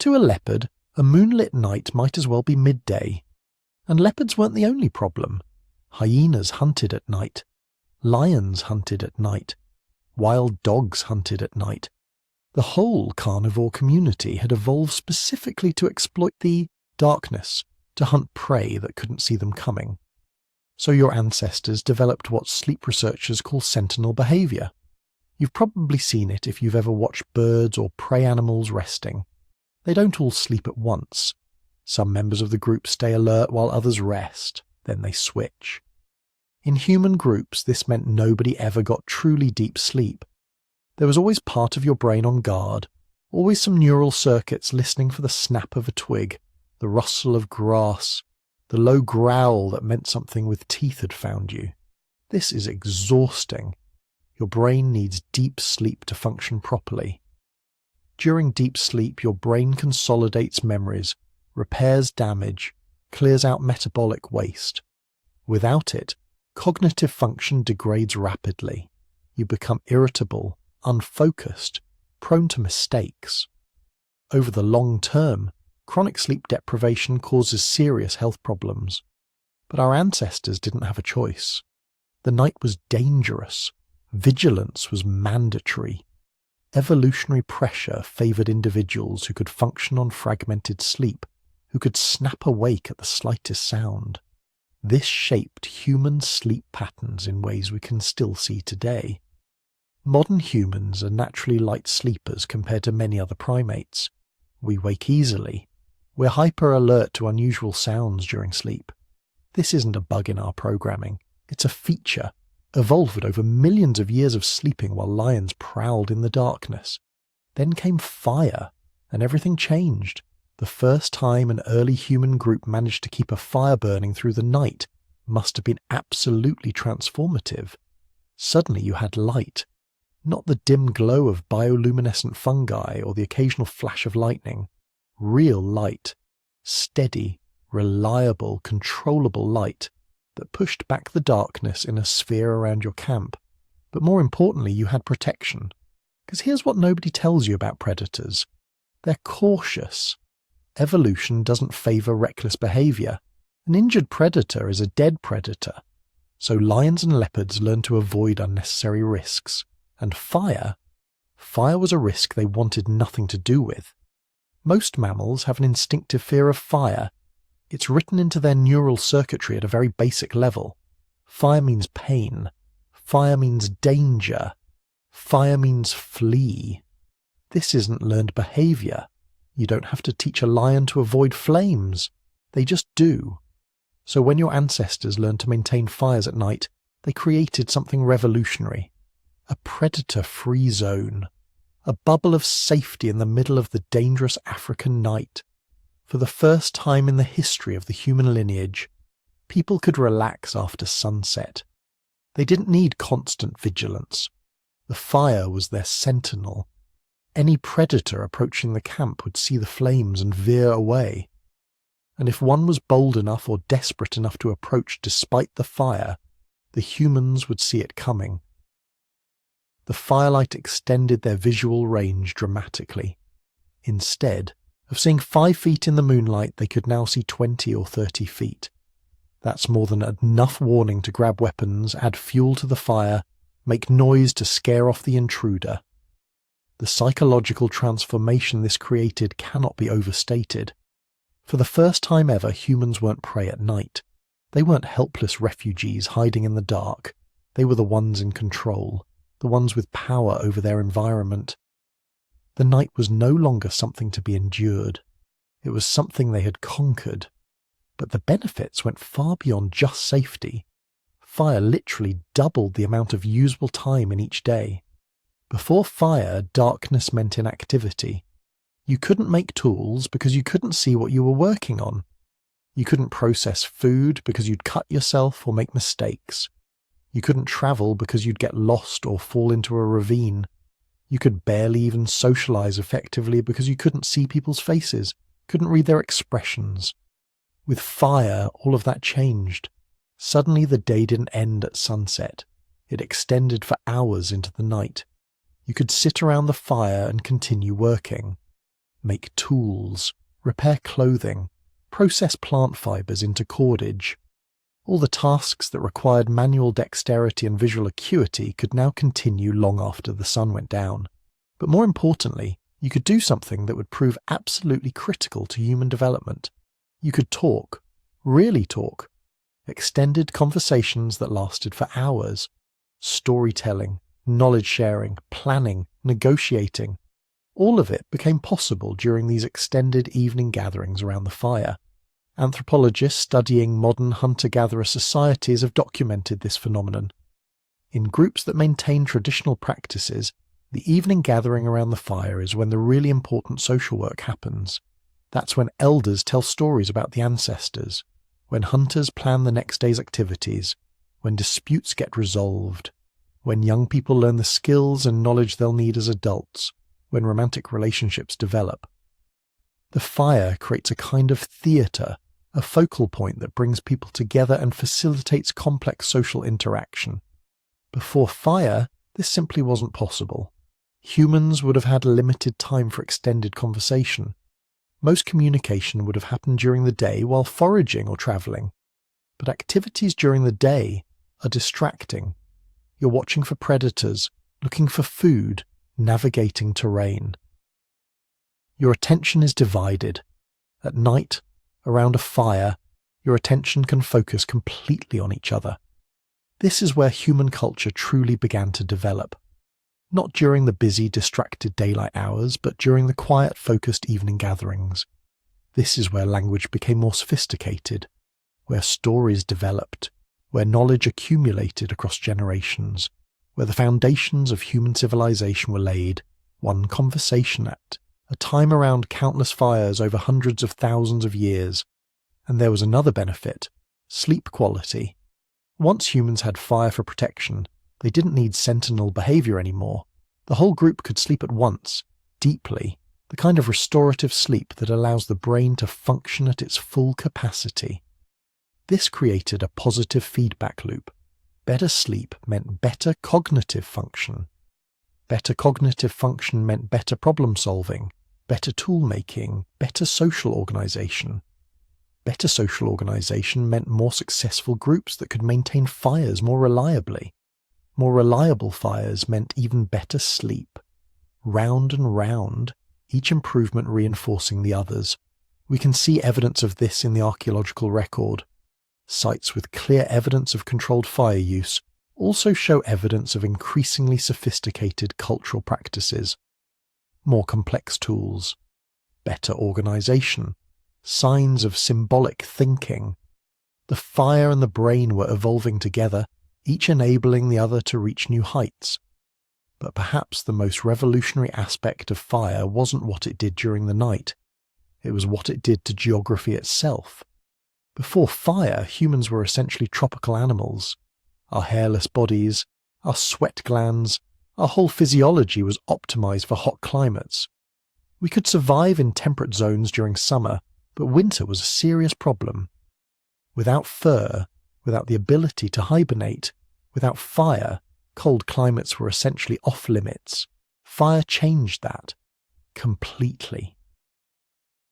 To a leopard, a moonlit night might as well be midday. And leopards weren't the only problem. Hyenas hunted at night. Lions hunted at night. Wild dogs hunted at night. The whole carnivore community had evolved specifically to exploit the darkness, to hunt prey that couldn't see them coming. So your ancestors developed what sleep researchers call sentinel behavior. You've probably seen it if you've ever watched birds or prey animals resting. They don't all sleep at once. Some members of the group stay alert while others rest, then they switch. In human groups, this meant nobody ever got truly deep sleep. There was always part of your brain on guard, always some neural circuits listening for the snap of a twig, the rustle of grass, the low growl that meant something with teeth had found you. This is exhausting. Your brain needs deep sleep to function properly. During deep sleep, your brain consolidates memories, repairs damage, clears out metabolic waste. Without it, cognitive function degrades rapidly. You become irritable, unfocused, prone to mistakes. Over the long term, chronic sleep deprivation causes serious health problems. But our ancestors didn't have a choice. The night was dangerous. Vigilance was mandatory. Evolutionary pressure favoured individuals who could function on fragmented sleep, who could snap awake at the slightest sound. This shaped human sleep patterns in ways we can still see today. Modern humans are naturally light sleepers compared to many other primates. We wake easily. We're hyper-alert to unusual sounds during sleep. This isn't a bug in our programming. It's a feature, evolved over millions of years of sleeping while lions prowled in the darkness. Then came fire, and everything changed. The first time an early human group managed to keep a fire burning through the night must have been absolutely transformative. Suddenly you had light. Not the dim glow of bioluminescent fungi or the occasional flash of lightning. Real light. Steady, reliable, controllable light that pushed back the darkness in a sphere around your camp. But more importantly, you had protection. Because here's what nobody tells you about predators. They're cautious. Evolution doesn't favour reckless behaviour. An injured predator is a dead predator. So lions and leopards learned to avoid unnecessary risks. And fire was a risk they wanted nothing to do with. Most mammals have an instinctive fear of fire. It's written into their neural circuitry at a very basic level. Fire means pain. Fire means danger. Fire means flee. This isn't learned behaviour. You don't have to teach a lion to avoid flames. They just do. So when your ancestors learned to maintain fires at night, they created something revolutionary. A predator-free zone. A bubble of safety in the middle of the dangerous African night. For the first time in the history of the human lineage, people could relax after sunset. They didn't need constant vigilance. The fire was their sentinel. Any predator approaching the camp would see the flames and veer away. And if one was bold enough or desperate enough to approach despite the fire, the humans would see it coming. The firelight extended their visual range dramatically. Instead of seeing 5 feet in the moonlight, they could now see 20 or 30 feet. That's more than enough warning to grab weapons, add fuel to the fire, make noise to scare off the intruder. The psychological transformation this created cannot be overstated. For the first time ever, humans weren't prey at night. They weren't helpless refugees hiding in the dark. They were the ones in control, the ones with power over their environment. The night was no longer something to be endured. It was something they had conquered. But the benefits went far beyond just safety. Fire literally doubled the amount of usable time in each day. Before fire, darkness meant inactivity. You couldn't make tools because you couldn't see what you were working on. You couldn't process food because you'd cut yourself or make mistakes. You couldn't travel because you'd get lost or fall into a ravine. You could barely even socialize effectively because you couldn't see people's faces, couldn't read their expressions. With fire, all of that changed. Suddenly the day didn't end at sunset. It extended for hours into the night. You could sit around the fire and continue working. Make tools, repair clothing, process plant fibers into cordage. All the tasks that required manual dexterity and visual acuity could now continue long after the sun went down. But more importantly, you could do something that would prove absolutely critical to human development. You could talk, really talk, extended conversations that lasted for hours, storytelling, knowledge sharing, planning, negotiating. All of it became possible during these extended evening gatherings around the fire. Anthropologists studying modern hunter-gatherer societies have documented this phenomenon. In groups that maintain traditional practices, the evening gathering around the fire is when the really important social work happens. That's when elders tell stories about the ancestors, when hunters plan the next day's activities, when disputes get resolved, when young people learn the skills and knowledge they'll need as adults, when romantic relationships develop. The fire creates a kind of theatre, a focal point that brings people together and facilitates complex social interaction. Before fire, this simply wasn't possible. Humans would have had limited time for extended conversation. Most communication would have happened during the day while foraging or travelling. But activities during the day are distracting. You're watching for predators, looking for food, navigating terrain. Your attention is divided. At night, around a fire, your attention can focus completely on each other. This is where human culture truly began to develop. Not during the busy, distracted daylight hours, but during the quiet, focused evening gatherings. This is where language became more sophisticated, where stories developed, where knowledge accumulated across generations, where the foundations of human civilization were laid, one conversation at a time around countless fires over hundreds of thousands of years. And there was another benefit: sleep quality. Once humans had fire for protection, they didn't need sentinel behavior anymore. The whole group could sleep at once, deeply, the kind of restorative sleep that allows the brain to function at its full capacity. This created a positive feedback loop. Better sleep meant better cognitive function. Better cognitive function meant better problem solving, better tool making, better social organization. Better social organization meant more successful groups that could maintain fires more reliably. More reliable fires meant even better sleep. Round and round, each improvement reinforcing the others. We can see evidence of this in the archaeological record. Sites with clear evidence of controlled fire use also show evidence of increasingly sophisticated cultural practices. More complex tools, better organization, signs of symbolic thinking. The fire and the brain were evolving together, each enabling the other to reach new heights. But perhaps the most revolutionary aspect of fire wasn't what it did during the night. It was what it did to geography itself. Before fire, humans were essentially tropical animals. Our hairless bodies, our sweat glands, our whole physiology was optimized for hot climates. We could survive in temperate zones during summer, but winter was a serious problem. Without fur, without the ability to hibernate, without fire, cold climates were essentially off limits. Fire changed that completely.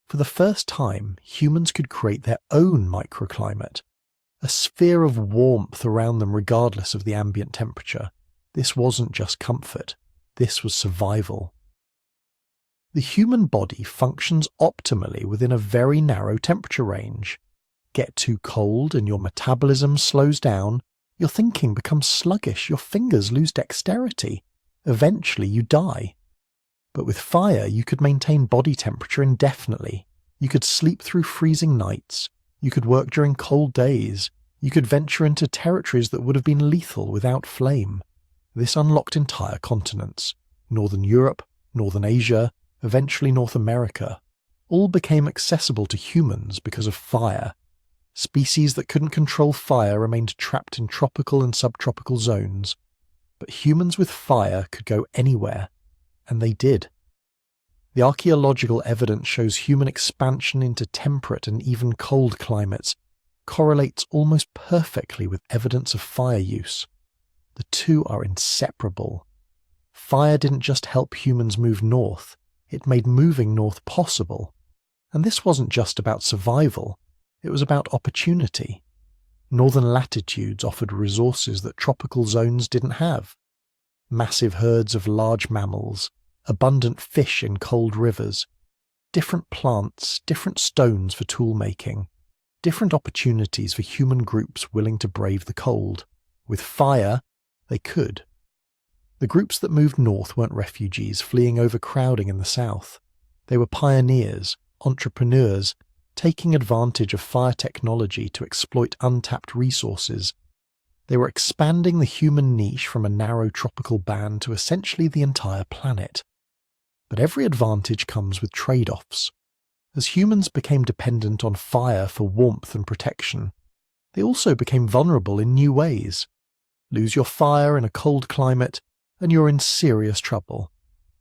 For the first time, humans could create their own microclimate, a sphere of warmth around them regardless of the ambient temperature. This wasn't just comfort, this was survival. The human body functions optimally within a very narrow temperature range. Get too cold and your metabolism slows down, your thinking becomes sluggish, your fingers lose dexterity. Eventually you die. But with fire you could maintain body temperature indefinitely. You could sleep through freezing nights. You could work during cold days. You could venture into territories that would have been lethal without flame. This unlocked entire continents. Northern Europe, Northern Asia, eventually North America. All became accessible to humans because of fire. Species that couldn't control fire remained trapped in tropical and subtropical zones. But humans with fire could go anywhere. And they did. The archaeological evidence shows human expansion into temperate and even cold climates correlates almost perfectly with evidence of fire use. The two are inseparable. Fire didn't just help humans move north, it made moving north possible. And this wasn't just about survival, it was about opportunity. Northern latitudes offered resources that tropical zones didn't have. Massive herds of large mammals, abundant fish in cold rivers, different plants, different stones for tool making, different opportunities for human groups willing to brave the cold. With fire, they could. The groups that moved north weren't refugees fleeing overcrowding in the south. They were pioneers, entrepreneurs, taking advantage of fire technology to exploit untapped resources. They were expanding the human niche from a narrow tropical band to essentially the entire planet. But every advantage comes with trade-offs. As humans became dependent on fire for warmth and protection, they also became vulnerable in new ways. Lose your fire in a cold climate, and you're in serious trouble.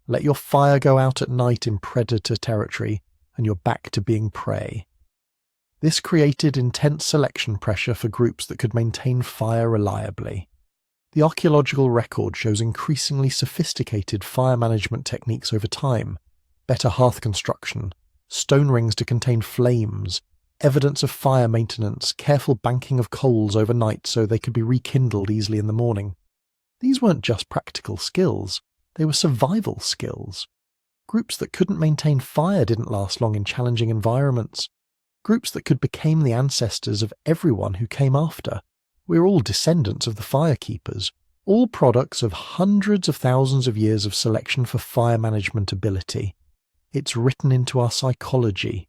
Let your fire go out at night in predator territory, and you're back to being prey. This created intense selection pressure for groups that could maintain fire reliably. The archaeological record shows increasingly sophisticated fire management techniques over time, better hearth construction, stone rings to contain flames, evidence of fire maintenance, careful banking of coals overnight so they could be rekindled easily in the morning. These weren't just practical skills, they were survival skills. Groups that couldn't maintain fire didn't last long in challenging environments. Groups that could become the ancestors of everyone who came after. We're all descendants of the firekeepers, all products of hundreds of thousands of years of selection for fire management ability. It's written into our psychology,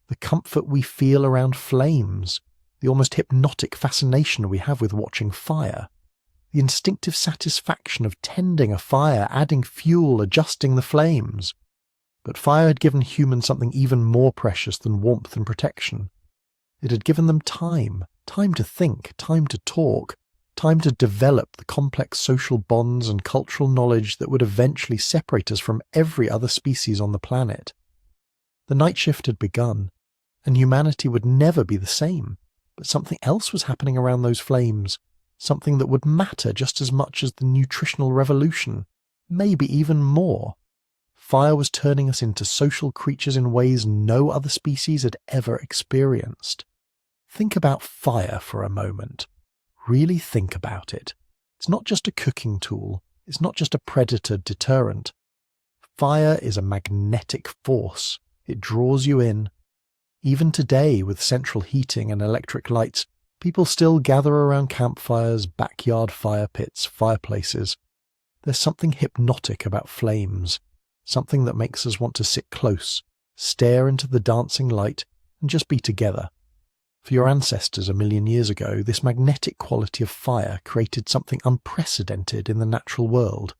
the comfort we feel around flames, the almost hypnotic fascination we have with watching fire, the instinctive satisfaction of tending a fire, adding fuel, adjusting the flames. But fire had given humans something even more precious than warmth and protection. It had given them time to think, time to talk, time to develop the complex social bonds and cultural knowledge that would eventually separate us from every other species on the planet. The night shift had begun, and humanity would never be the same, but something else was happening around those flames, something that would matter just as much as the nutritional revolution, maybe even more. Fire was turning us into social creatures in ways no other species had ever experienced. Think about fire for a moment. Really think about it. It's not just a cooking tool. It's not just a predator deterrent. Fire is a magnetic force. It draws you in. Even today, with central heating and electric lights, people still gather around campfires, backyard fire pits, fireplaces. There's something hypnotic about flames, something that makes us want to sit close, stare into the dancing light, and just be together. For your ancestors a million years ago, this magnetic quality of fire created something unprecedented in the natural world.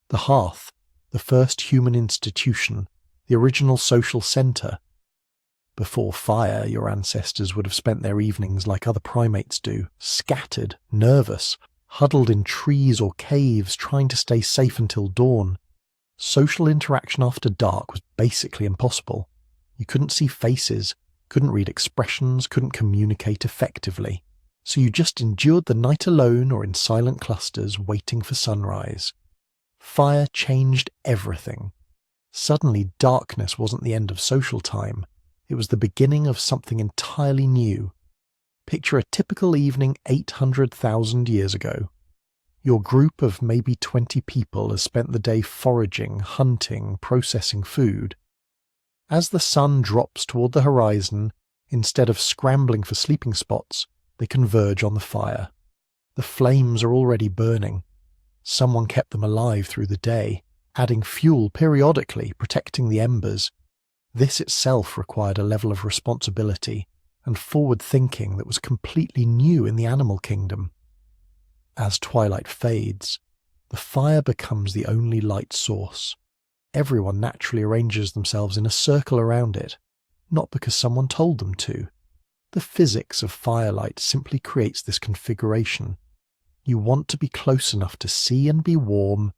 The hearth, the first human institution, the original social centre. Before fire, your ancestors would have spent their evenings like other primates do, scattered, nervous, huddled in trees or caves trying to stay safe until dawn. Social interaction after dark was basically impossible. You couldn't see faces, couldn't read expressions, couldn't communicate effectively. So you just endured the night alone or in silent clusters waiting for sunrise. Fire changed everything. Suddenly darkness wasn't the end of social time. It was the beginning of something entirely new. Picture a typical evening 800,000 years ago. Your group of maybe 20 people has spent the day foraging, hunting, processing food. As the sun drops toward the horizon, instead of scrambling for sleeping spots, they converge on the fire. The flames are already burning. Someone kept them alive through the day, adding fuel periodically, protecting the embers. This itself required a level of responsibility and forward thinking that was completely new in the animal kingdom. As twilight fades, the fire becomes the only light source. Everyone naturally arranges themselves in a circle around it, not because someone told them to. The physics of firelight simply creates this configuration. You want to be close enough to see and be warm,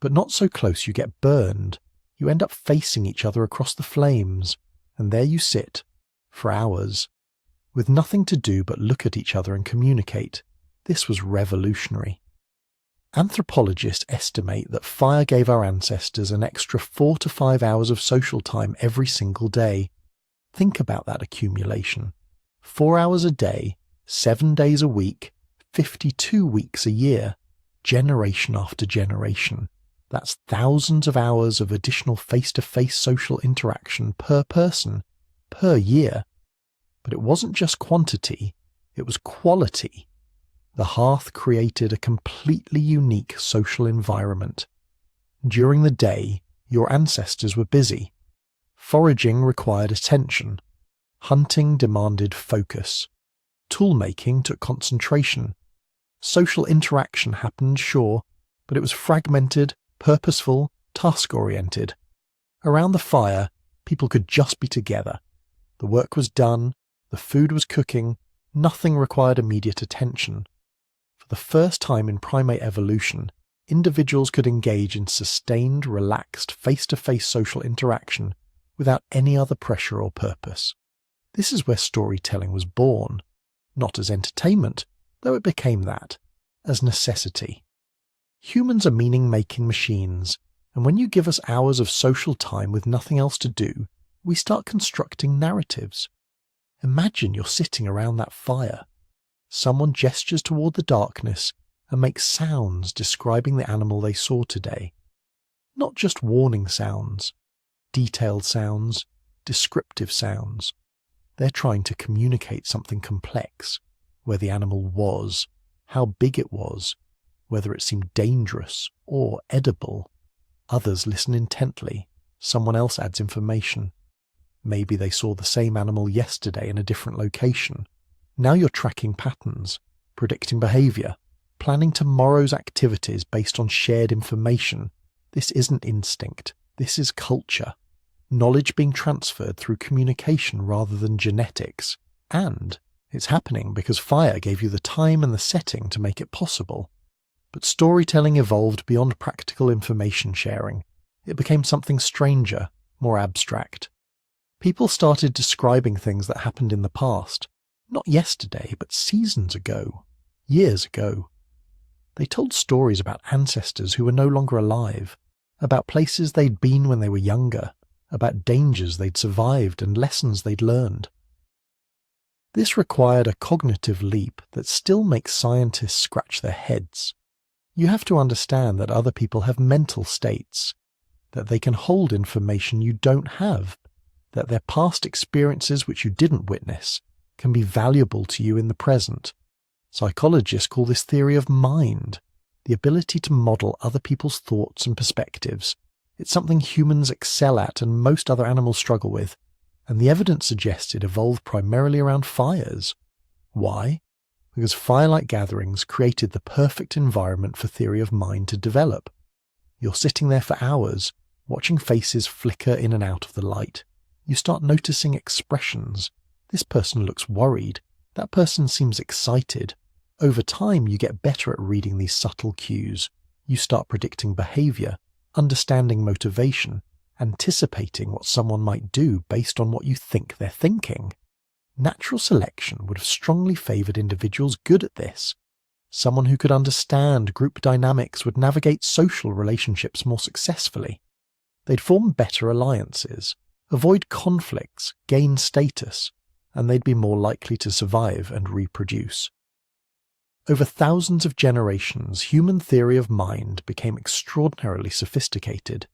but not so close you get burned. You end up facing each other across the flames, and there you sit, for hours, with nothing to do but look at each other and communicate. This was revolutionary. Anthropologists estimate that fire gave our ancestors an extra 4 to 5 hours of social time every single day. Think about that accumulation. 4 hours a day, 7 days a week, 52 weeks a year, generation after generation. That's thousands of hours of additional face-to-face social interaction per person, per year. But it wasn't just quantity, it was quality. The hearth created a completely unique social environment. During the day, your ancestors were busy. Foraging required attention. Hunting demanded focus. Tool-making took concentration. Social interaction happened, sure, but it was fragmented, purposeful, task-oriented. Around the fire, people could just be together. The work was done, the food was cooking, nothing required immediate attention. For the first time in primate evolution, individuals could engage in sustained, relaxed, face-to-face social interaction without any other pressure or purpose. This is where storytelling was born, not as entertainment, though it became that, as necessity. Humans are meaning-making machines, and when you give us hours of social time with nothing else to do, we start constructing narratives. Imagine you're sitting around that fire. Someone gestures toward the darkness and makes sounds describing the animal they saw today. Not just warning sounds, detailed sounds, descriptive sounds. They're trying to communicate something complex, where the animal was, how big it was, whether it seemed dangerous or edible. Others listen intently. Someone else adds information. Maybe they saw the same animal yesterday in a different location. Now you're tracking patterns, predicting behavior, planning tomorrow's activities based on shared information. This isn't instinct. This is culture. Knowledge being transferred through communication rather than genetics. And it's happening because fire gave you the time and the setting to make it possible. But storytelling evolved beyond practical information sharing. It became something stranger, more abstract. People started describing things that happened in the past, not yesterday, but seasons ago, years ago. They told stories about ancestors who were no longer alive, about places they'd been when they were younger, about dangers they'd survived and lessons they'd learned. This required a cognitive leap that still makes scientists scratch their heads. You have to understand that other people have mental states, that they can hold information you don't have, that their past experiences which you didn't witness can be valuable to you in the present. Psychologists call this theory of mind, the ability to model other people's thoughts and perspectives. It's something humans excel at and most other animals struggle with, and the evidence suggests it evolved primarily around fires. Why? Because firelight gatherings created the perfect environment for theory of mind to develop. You're sitting there for hours, watching faces flicker in and out of the light. You start noticing expressions. This person looks worried. That person seems excited. Over time, you get better at reading these subtle cues. You start predicting behavior, understanding motivation, anticipating what someone might do based on what you think they're thinking. Natural selection would have strongly favored individuals good at this. Someone who could understand group dynamics would navigate social relationships more successfully. They'd form better alliances, avoid conflicts, gain status, and they'd be more likely to survive and reproduce. Over thousands of generations, human theory of mind became extraordinarily sophisticated.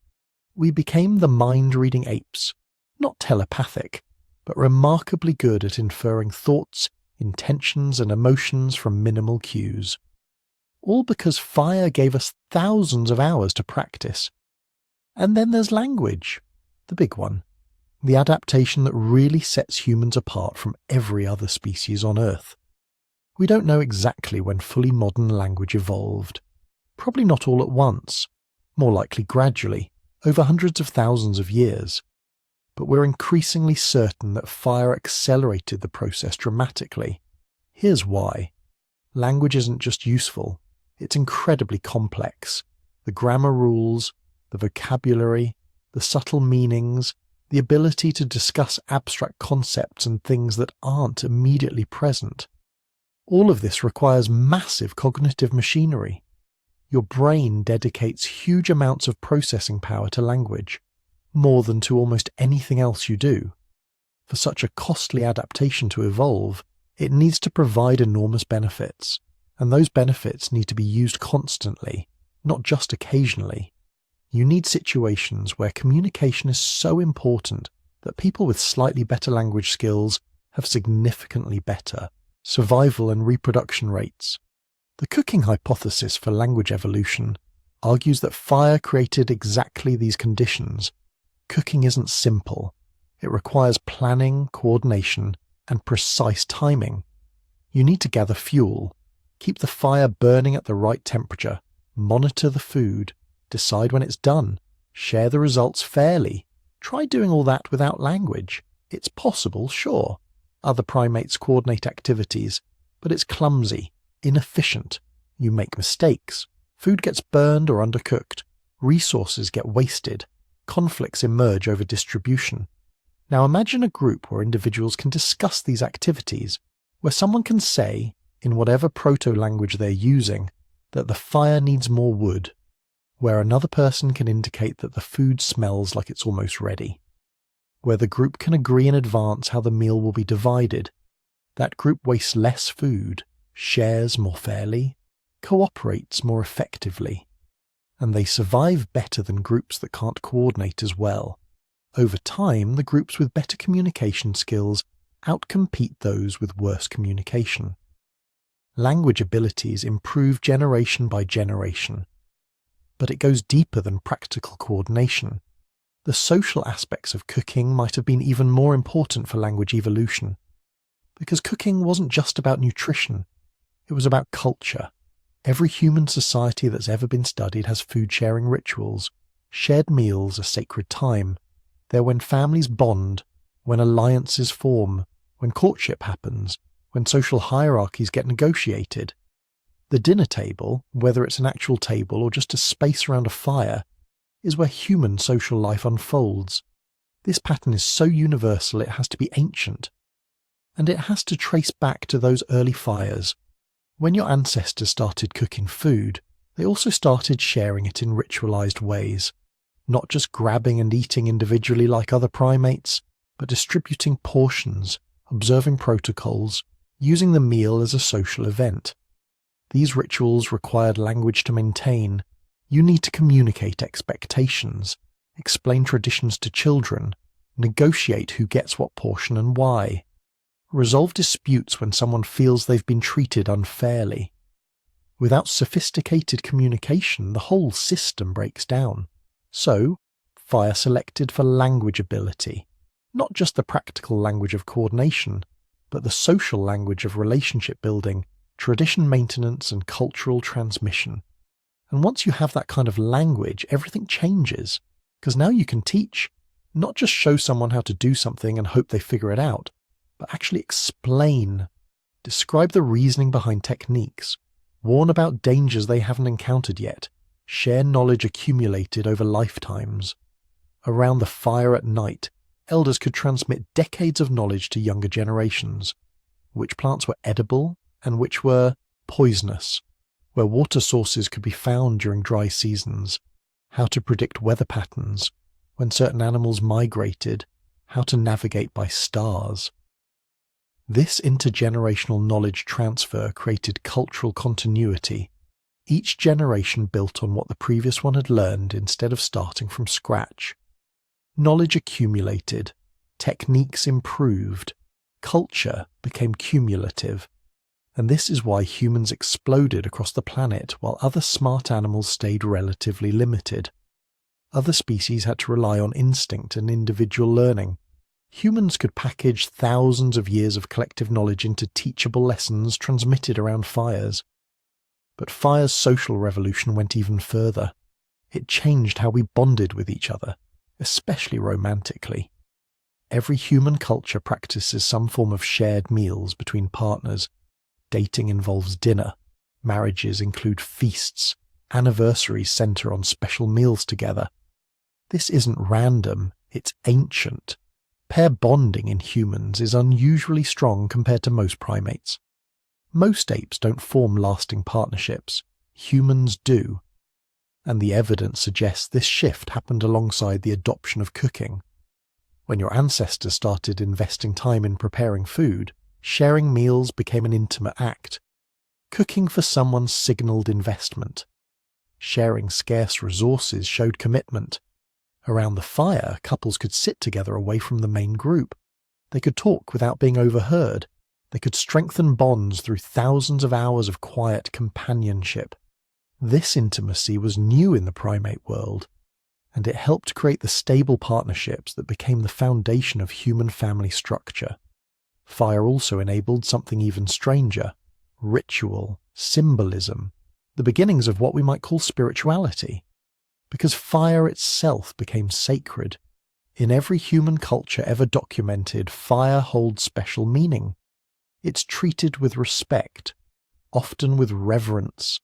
We became the mind-reading apes, not telepathic, but remarkably good at inferring thoughts, intentions, and emotions from minimal cues. All because fire gave us thousands of hours to practice. And then there's language, the big one. The adaptation that really sets humans apart from every other species on Earth. We don't know exactly when fully modern language evolved. Probably not all at once, more likely gradually, over hundreds of thousands of years. But we're increasingly certain that fire accelerated the process dramatically. Here's why. Language isn't just useful, it's incredibly complex. The grammar rules, the vocabulary, the subtle meanings, the ability to discuss abstract concepts and things that aren't immediately present. All of this requires massive cognitive machinery. Your brain dedicates huge amounts of processing power to language, more than to almost anything else you do. For such a costly adaptation to evolve, it needs to provide enormous benefits, and those benefits need to be used constantly, not just occasionally. You need situations where communication is so important that people with slightly better language skills have significantly better survival and reproduction rates. The cooking hypothesis for language evolution argues that fire created exactly these conditions. Cooking isn't simple. It requires planning, coordination, and precise timing. You need to gather fuel, keep the fire burning at the right temperature, monitor the food, decide when it's done, share the results fairly. Try doing all that without language. It's possible, sure. Other primates coordinate activities, but it's clumsy, inefficient. You make mistakes. Food gets burned or undercooked. Resources get wasted. Conflicts emerge over distribution. Now imagine a group where individuals can discuss these activities, where someone can say, in whatever proto-language they're using, that the fire needs more wood, where another person can indicate that the food smells like it's almost ready, where the group can agree in advance how the meal will be divided. That group wastes less food, shares more fairly, cooperates more effectively, and they survive better than groups that can't coordinate as well. Over time, the groups with better communication skills outcompete those with worse communication. Language abilities improve generation by generation, but it goes deeper than practical coordination. The social aspects of cooking might have been even more important for language evolution, because cooking wasn't just about nutrition, it was about culture. Every human society that's ever been studied has food-sharing rituals. Shared meals are sacred time. They're when families bond, when alliances form, when courtship happens, when social hierarchies get negotiated. The dinner table, whether it's an actual table or just a space around a fire, is where human social life unfolds. This pattern is so universal it has to be ancient. And it has to trace back to those early fires. When your ancestors started cooking food, they also started sharing it in ritualized ways, not just grabbing and eating individually like other primates, but distributing portions, observing protocols, using the meal as a social event. These rituals required language to maintain. You need to communicate expectations, explain traditions to children, negotiate who gets what portion and why. Resolve disputes when someone feels they've been treated unfairly. Without sophisticated communication, the whole system breaks down. So, fire selected for language ability, not just the practical language of coordination, but the social language of relationship building, tradition maintenance, and cultural transmission. And once you have that kind of language, everything changes, because now you can teach, not just show someone how to do something and hope they figure it out, but actually explain, describe the reasoning behind techniques, warn about dangers they haven't encountered yet, share knowledge accumulated over lifetimes. Around the fire at night, elders could transmit decades of knowledge to younger generations, which plants were edible and which were poisonous, where water sources could be found during dry seasons, how to predict weather patterns, when certain animals migrated, how to navigate by stars. This intergenerational knowledge transfer created cultural continuity. Each generation built on what the previous one had learned instead of starting from scratch. Knowledge accumulated, techniques improved, culture became cumulative, and this is why humans exploded across the planet while other smart animals stayed relatively limited. Other species had to rely on instinct and individual learning. Humans could package thousands of years of collective knowledge into teachable lessons transmitted around fires. But fire's social revolution went even further. It changed how we bonded with each other, especially romantically. Every human culture practices some form of shared meals between partners. Dating involves dinner. Marriages include feasts. Anniversaries center on special meals together. This isn't random, it's ancient. Pair bonding in humans is unusually strong compared to most primates. Most apes don't form lasting partnerships. Humans do. And the evidence suggests this shift happened alongside the adoption of cooking. When your ancestors started investing time in preparing food, sharing meals became an intimate act. Cooking for someone signaled investment. Sharing scarce resources showed commitment. Around the fire, couples could sit together away from the main group. They could talk without being overheard. They could strengthen bonds through thousands of hours of quiet companionship. This intimacy was new in the primate world, and it helped create the stable partnerships that became the foundation of human family structure. Fire also enabled something even stranger: ritual, symbolism, the beginnings of what we might call spirituality. Because fire itself became sacred. In every human culture ever documented, fire holds special meaning. It's treated with respect, often with reverence.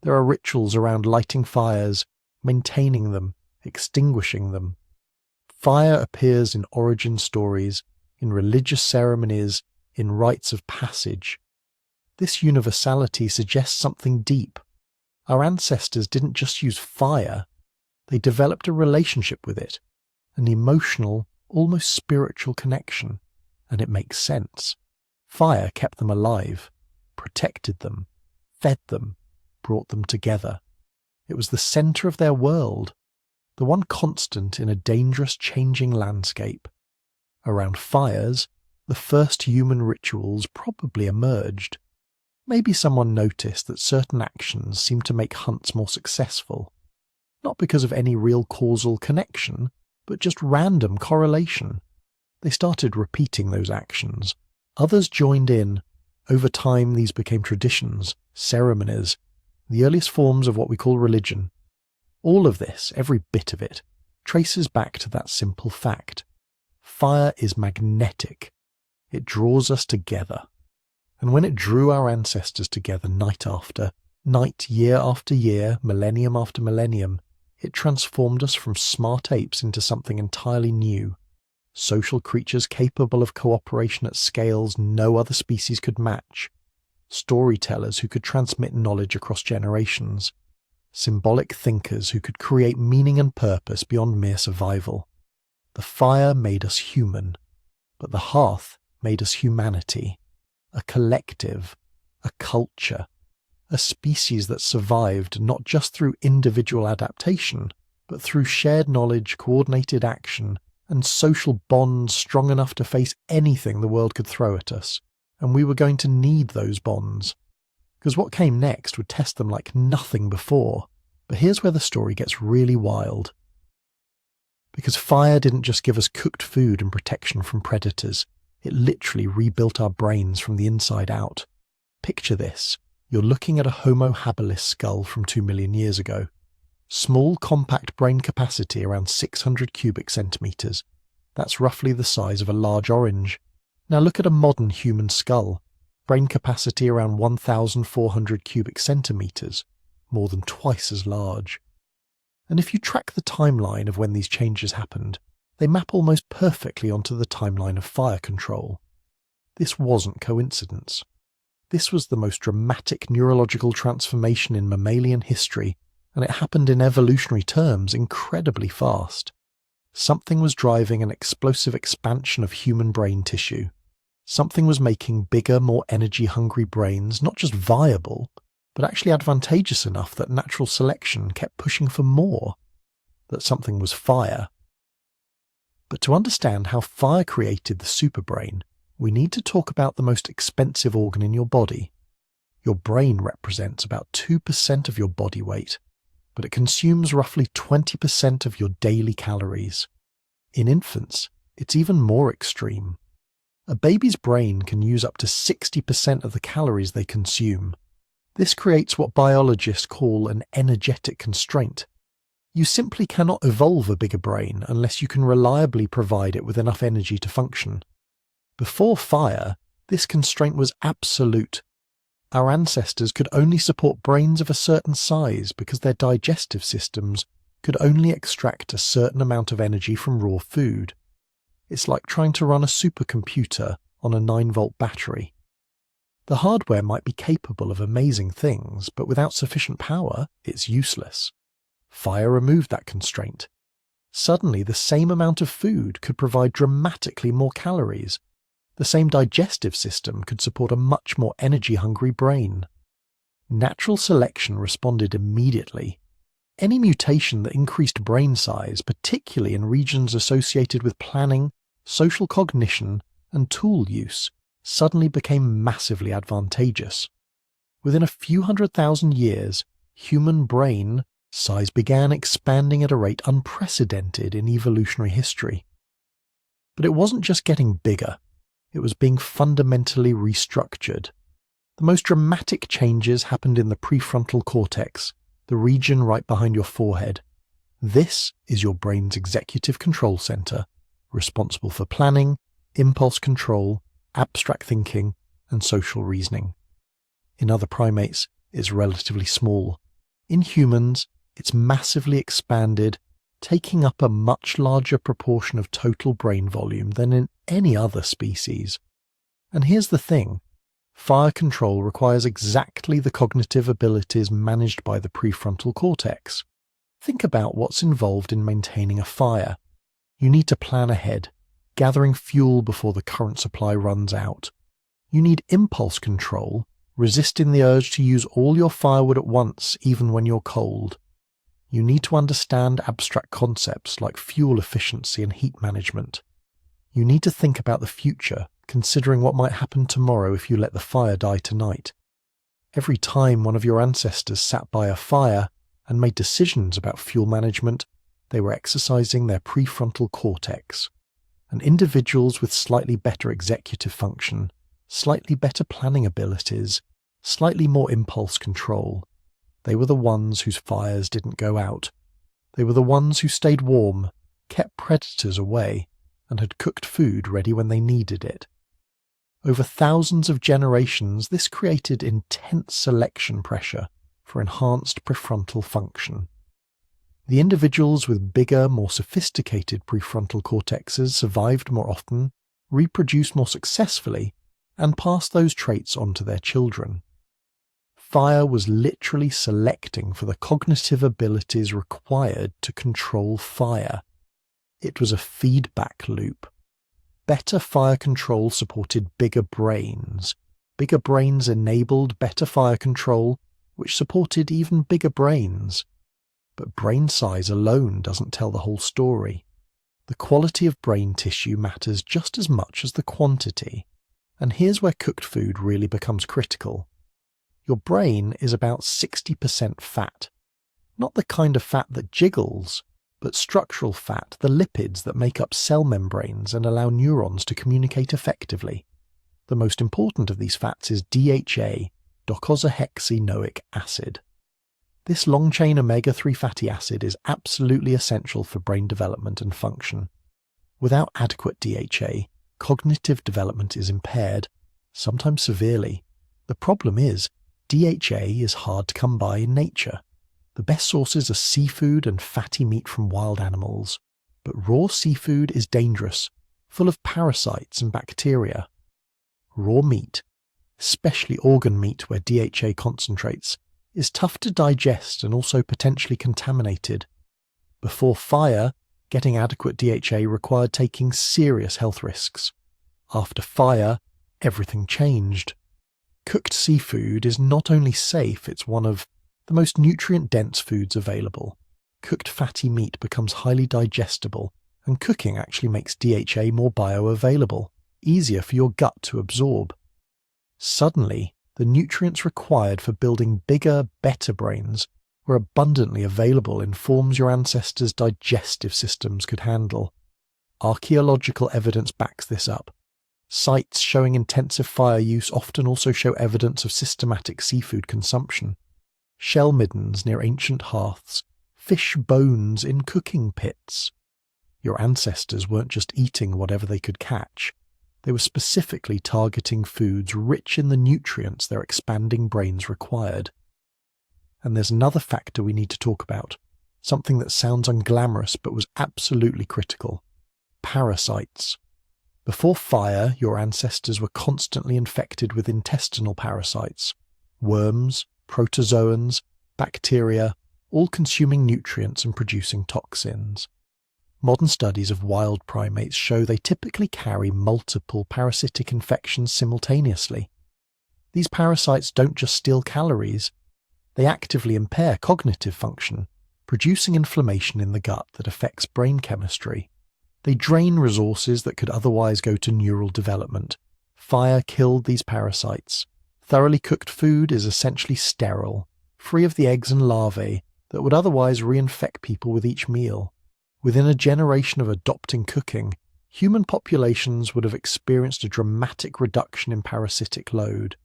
There are rituals around lighting fires, maintaining them, extinguishing them. Fire appears in origin stories, in religious ceremonies, in rites of passage. This universality suggests something deep. Our ancestors didn't just use fire, they developed a relationship with it, an emotional, almost spiritual connection, and it makes sense. Fire kept them alive, protected them, fed them, brought them together. It was the centre of their world, the one constant in a dangerous, changing landscape. Around fires, the first human rituals probably emerged. Maybe someone noticed that certain actions seemed to make hunts more successful, not because of any real causal connection, but just random correlation. They started repeating those actions. Others joined in. Over time, these became traditions, ceremonies, the earliest forms of what we call religion. All of this, every bit of it, traces back to that simple fact. Fire is magnetic. It draws us together. And when it drew our ancestors together night after night, year after year, millennium after millennium, it transformed us from smart apes into something entirely new. Social creatures capable of cooperation at scales no other species could match. Storytellers who could transmit knowledge across generations. Symbolic thinkers who could create meaning and purpose beyond mere survival. The fire made us human, but the hearth made us humanity. A collective, a culture, a species that survived not just through individual adaptation, but through shared knowledge, coordinated action, and social bonds strong enough to face anything the world could throw at us. And we were going to need those bonds, because what came next would test them like nothing before. But here's where the story gets really wild. Because fire didn't just give us cooked food and protection from predators, it literally rebuilt our brains from the inside out. Picture this. You're looking at a Homo habilis skull from 2 million years ago. Small, compact brain capacity around 600 cubic centimetres. That's roughly the size of a large orange. Now look at a modern human skull. Brain capacity around 1,400 cubic centimetres, more than twice as large. And if you track the timeline of when these changes happened, they map almost perfectly onto the timeline of fire control. This wasn't coincidence. This was the most dramatic neurological transformation in mammalian history, and it happened in evolutionary terms incredibly fast. Something was driving an explosive expansion of human brain tissue. Something was making bigger, more energy-hungry brains not just viable, but actually advantageous enough that natural selection kept pushing for more. That something was fire. But to understand how fire created the superbrain, we need to talk about the most expensive organ in your body. Your brain represents about 2% of your body weight, but it consumes roughly 20% of your daily calories. In infants, it's even more extreme. A baby's brain can use up to 60% of the calories they consume. This creates what biologists call an energetic constraint. You simply cannot evolve a bigger brain unless you can reliably provide it with enough energy to function. Before fire, this constraint was absolute. Our ancestors could only support brains of a certain size because their digestive systems could only extract a certain amount of energy from raw food. It's like trying to run a supercomputer on a 9-volt battery. The hardware might be capable of amazing things, but without sufficient power, it's useless. Fire removed that constraint. Suddenly, the same amount of food could provide dramatically more calories. The same digestive system could support a much more energy-hungry brain. Natural selection responded immediately. Any mutation that increased brain size, particularly in regions associated with planning, social cognition, and tool use, suddenly became massively advantageous. Within a few 100,000 years, human brain size began expanding at a rate unprecedented in evolutionary history. But it wasn't just getting bigger, it was being fundamentally restructured. The most dramatic changes happened in the prefrontal cortex, the region right behind your forehead. This is your brain's executive control center, responsible for planning, impulse control, abstract thinking, and social reasoning. In other primates, it's relatively small. In humans, it's massively expanded, taking up a much larger proportion of total brain volume than in any other species. And here's the thing. Fire control requires exactly the cognitive abilities managed by the prefrontal cortex. Think about what's involved in maintaining a fire. You need to plan ahead, gathering fuel before the current supply runs out. You need impulse control, resisting the urge to use all your firewood at once, even when you're cold. You need to understand abstract concepts like fuel efficiency and heat management. You need to think about the future, considering what might happen tomorrow if you let the fire die tonight. Every time one of your ancestors sat by a fire and made decisions about fuel management, they were exercising their prefrontal cortex. And individuals with slightly better executive function, slightly better planning abilities, slightly more impulse control, they were the ones whose fires didn't go out. They were the ones who stayed warm, kept predators away, and had cooked food ready when they needed it. Over thousands of generations, this created intense selection pressure for enhanced prefrontal function. The individuals with bigger, more sophisticated prefrontal cortexes survived more often, reproduced more successfully, and passed those traits on to their children. Fire was literally selecting for the cognitive abilities required to control fire. It was a feedback loop. Better fire control supported bigger brains. Bigger brains enabled better fire control, which supported even bigger brains. But brain size alone doesn't tell the whole story. The quality of brain tissue matters just as much as the quantity. And here's where cooked food really becomes critical. Your brain is about 60% fat. Not the kind of fat that jiggles, but structural fat, the lipids that make up cell membranes and allow neurons to communicate effectively. The most important of these fats is DHA, docosahexaenoic acid. This long-chain omega-3 fatty acid is absolutely essential for brain development and function. Without adequate DHA, cognitive development is impaired, sometimes severely. The problem is, DHA is hard to come by in nature. The best sources are seafood and fatty meat from wild animals, but raw seafood is dangerous, full of parasites and bacteria. Raw meat, especially organ meat where DHA concentrates, is tough to digest and also potentially contaminated. Before fire, getting adequate DHA required taking serious health risks. After fire, everything changed. Cooked seafood is not only safe, it's one of the most nutrient-dense foods available. Cooked fatty meat becomes highly digestible, and cooking actually makes DHA more bioavailable, easier for your gut to absorb. Suddenly, the nutrients required for building bigger, better brains were abundantly available in forms your ancestors' digestive systems could handle. Archaeological evidence backs this up. Sites showing intensive fire use often also show evidence of systematic seafood consumption. Shell middens near ancient hearths, fish bones in cooking pits. Your ancestors weren't just eating whatever they could catch. They were specifically targeting foods rich in the nutrients their expanding brains required. And there's another factor we need to talk about, something that sounds unglamorous but was absolutely critical. Parasites. Before fire, your ancestors were constantly infected with intestinal parasites, worms, protozoans, bacteria, all consuming nutrients and producing toxins. Modern studies of wild primates show they typically carry multiple parasitic infections simultaneously. These parasites don't just steal calories, they actively impair cognitive function, producing inflammation in the gut that affects brain chemistry. They drain resources that could otherwise go to neural development. Fire killed these parasites. Thoroughly cooked food is essentially sterile, free of the eggs and larvae that would otherwise reinfect people with each meal. Within a generation of adopting cooking, human populations would have experienced a dramatic reduction in parasitic load.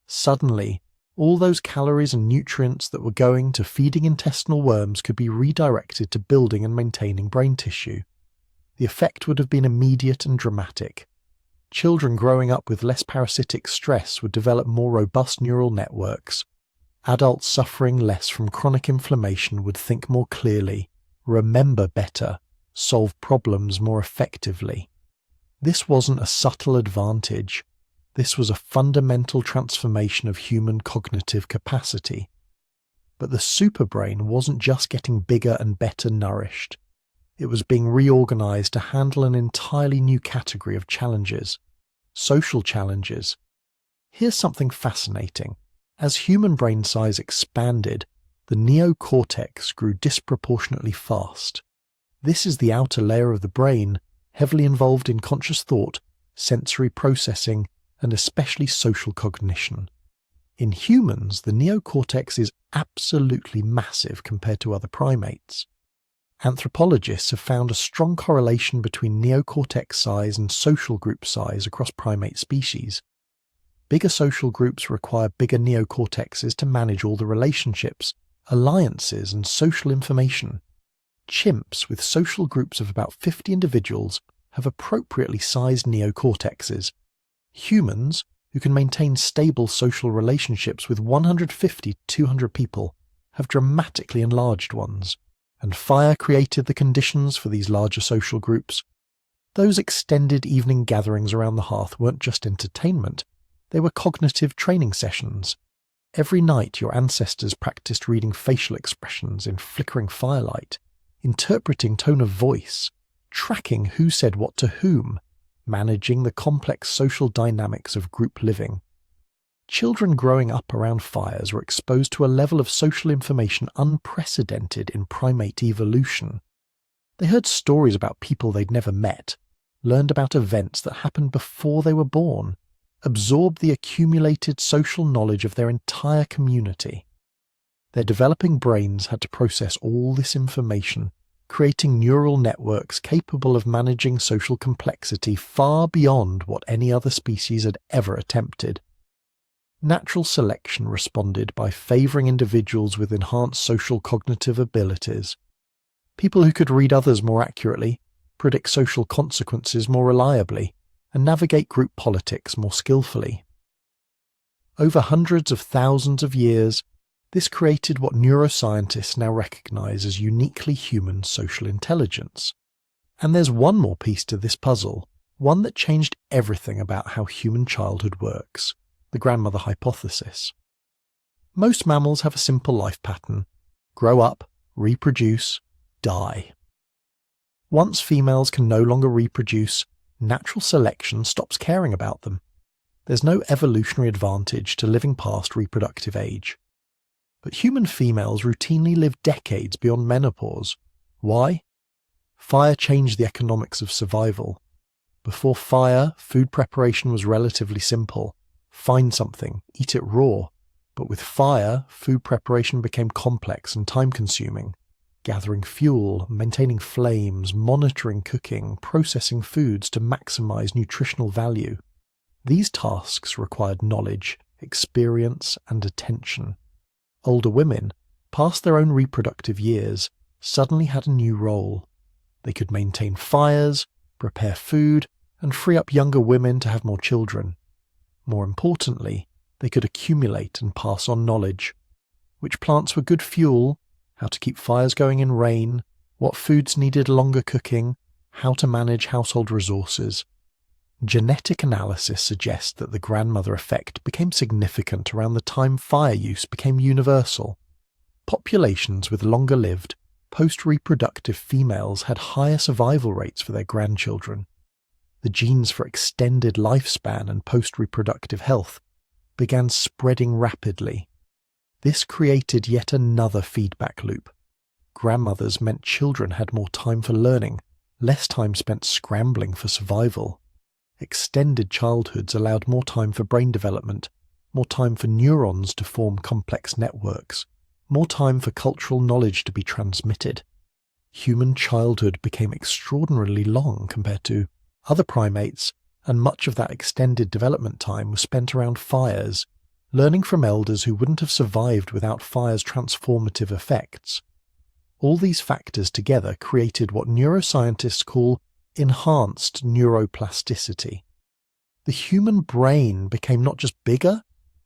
Suddenly, all those calories and nutrients that were going to feeding intestinal worms could be redirected to building and maintaining brain tissue. The effect would have been immediate and dramatic. Children growing up with less parasitic stress would develop more robust neural networks. Adults suffering less from chronic inflammation would think more clearly, remember better, solve problems more effectively. This wasn't a subtle advantage. This was a fundamental transformation of human cognitive capacity. But the superbrain wasn't just getting bigger and better nourished. It was being reorganized to handle an entirely new category of challenges. Social challenges. Here's something fascinating. As human brain size expanded, the neocortex grew disproportionately fast. This is the outer layer of the brain, heavily involved in conscious thought, sensory processing, and especially social cognition. In humans, the neocortex is absolutely massive compared to other primates. Anthropologists have found a strong correlation between neocortex size and social group size across primate species. Bigger social groups require bigger neocortexes to manage all the relationships, alliances, and social information. Chimps with social groups of about 50 individuals have appropriately sized neocortexes. Humans, who can maintain stable social relationships with 150 to 200 people, have dramatically enlarged ones. And fire created the conditions for these larger social groups. Those extended evening gatherings around the hearth weren't just entertainment, they were cognitive training sessions. Every night your ancestors practiced reading facial expressions in flickering firelight, interpreting tone of voice, tracking who said what to whom, managing the complex social dynamics of group living. Children growing up around fires were exposed to a level of social information unprecedented in primate evolution. They heard stories about people they'd never met, learned about events that happened before they were born, absorbed the accumulated social knowledge of their entire community. Their developing brains had to process all this information, creating neural networks capable of managing social complexity far beyond what any other species had ever attempted. Natural selection responded by favouring individuals with enhanced social cognitive abilities. People who could read others more accurately, predict social consequences more reliably, and navigate group politics more skillfully. Over hundreds of thousands of years, this created what neuroscientists now recognise as uniquely human social intelligence. And there's one more piece to this puzzle, one that changed everything about how human childhood works. The grandmother hypothesis. Most mammals have a simple life pattern: grow up, reproduce, die. Once females can no longer reproduce, natural selection stops caring about them. There's no evolutionary advantage to living past reproductive age. But human females routinely live decades beyond menopause. Why? Fire changed the economics of survival. Before fire, food preparation was relatively simple. Find something, eat it raw. But with fire, food preparation became complex and time-consuming. Gathering fuel, maintaining flames, monitoring cooking, processing foods to maximize nutritional value. These tasks required knowledge, experience, and attention. Older women, past their own reproductive years, suddenly had a new role. They could maintain fires, prepare food, and free up younger women to have more children. More importantly, they could accumulate and pass on knowledge. Which plants were good fuel, how to keep fires going in rain, what foods needed longer cooking, how to manage household resources. Genetic analysis suggests that the grandmother effect became significant around the time fire use became universal. Populations with longer lived, post-reproductive females had higher survival rates for their grandchildren. The genes for extended lifespan and post-reproductive health began spreading rapidly. This created yet another feedback loop. Grandmothers meant children had more time for learning, less time spent scrambling for survival. Extended childhoods allowed more time for brain development, more time for neurons to form complex networks, more time for cultural knowledge to be transmitted. Human childhood became extraordinarily long compared to other primates, and much of that extended development time was spent around fires, learning from elders who wouldn't have survived without fire's transformative effects. All these factors together created what neuroscientists call enhanced neuroplasticity. The human brain became not just bigger,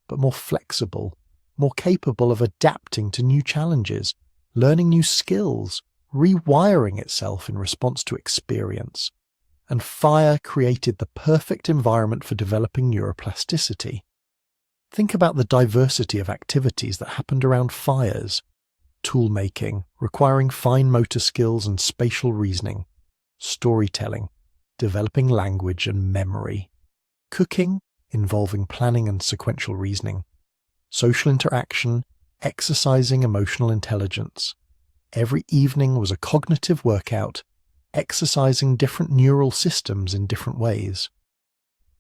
but more flexible, more capable of adapting to new challenges, learning new skills, rewiring itself in response to experience. And fire created the perfect environment for developing neuroplasticity. Think about the diversity of activities that happened around fires. Tool making, requiring fine motor skills and spatial reasoning. Storytelling, developing language and memory. Cooking, involving planning and sequential reasoning. Social interaction, exercising emotional intelligence. Every evening was a cognitive workout, exercising different neural systems in different ways.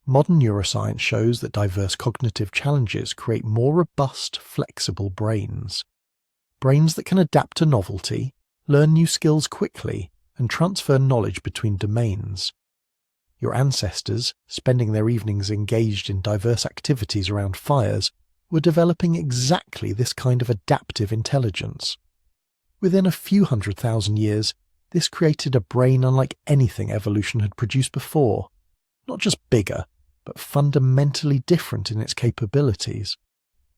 Modern neuroscience shows that diverse cognitive challenges create more robust, flexible brains. Brains that can adapt to novelty, learn new skills quickly, and transfer knowledge between domains. Your ancestors, spending their evenings engaged in diverse activities around fires, were developing exactly this kind of adaptive intelligence. Within a few 100,000 years, this created a brain unlike anything evolution had produced before. Not just bigger, but fundamentally different in its capabilities.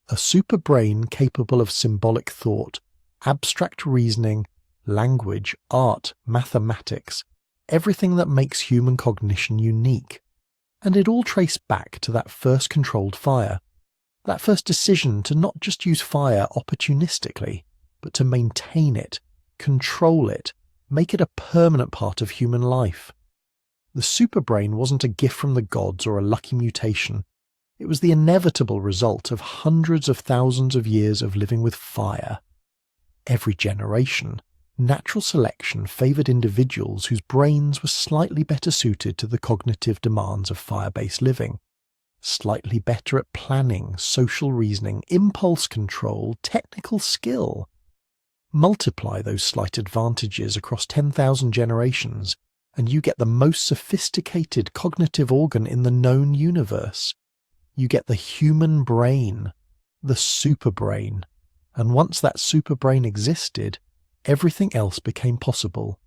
A superbrain capable of symbolic thought, abstract reasoning, language, art, mathematics, everything that makes human cognition unique. And it all traced back to that first controlled fire. That first decision to not just use fire opportunistically, but to maintain it, control it, make it a permanent part of human life. The superbrain wasn't a gift from the gods or a lucky mutation. It was the inevitable result of hundreds of thousands of years of living with fire. Every generation, natural selection favoured individuals whose brains were slightly better suited to the cognitive demands of fire-based living. Slightly better at planning, social reasoning, impulse control, technical skill. Multiply those slight advantages across 10,000 generations, and you get the most sophisticated cognitive organ in the known universe. You get the human brain, the superbrain. And once that superbrain existed, everything else became possible.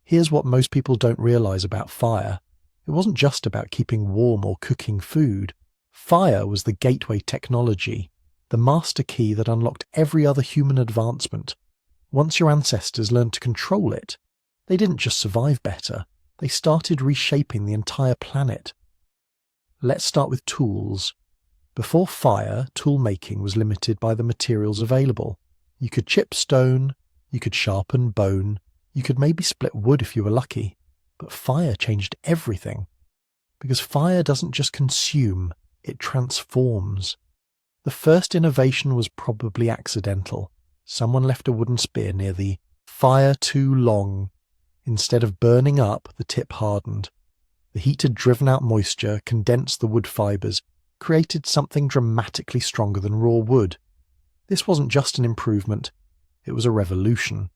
Here's what most people don't realize about fire. It wasn't just about keeping warm or cooking food. Fire was the gateway technology, the master key that unlocked every other human advancement. Once your ancestors learned to control it, they didn't just survive better, they started reshaping the entire planet. Let's start with tools. Before fire, tool making was limited by the materials available. You could chip stone, you could sharpen bone, you could maybe split wood if you were lucky. But fire changed everything. Because fire doesn't just consume, it transforms. The first innovation was probably accidental. Someone left a wooden spear near the fire too long. Instead of burning up, the tip hardened. The heat had driven out moisture, condensed the wood fibres, created something dramatically stronger than raw wood. This wasn't just an improvement, it was a revolution.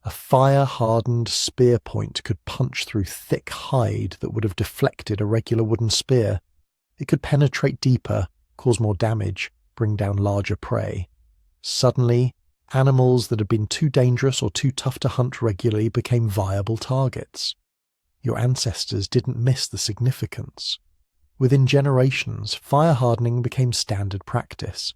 A fire-hardened spear point could punch through thick hide that would have deflected a regular wooden spear. It could penetrate deeper, cause more damage, bring down larger prey. Suddenly, animals that had been too dangerous or too tough to hunt regularly became viable targets. Your ancestors didn't miss the significance. Within generations, fire hardening became standard practice.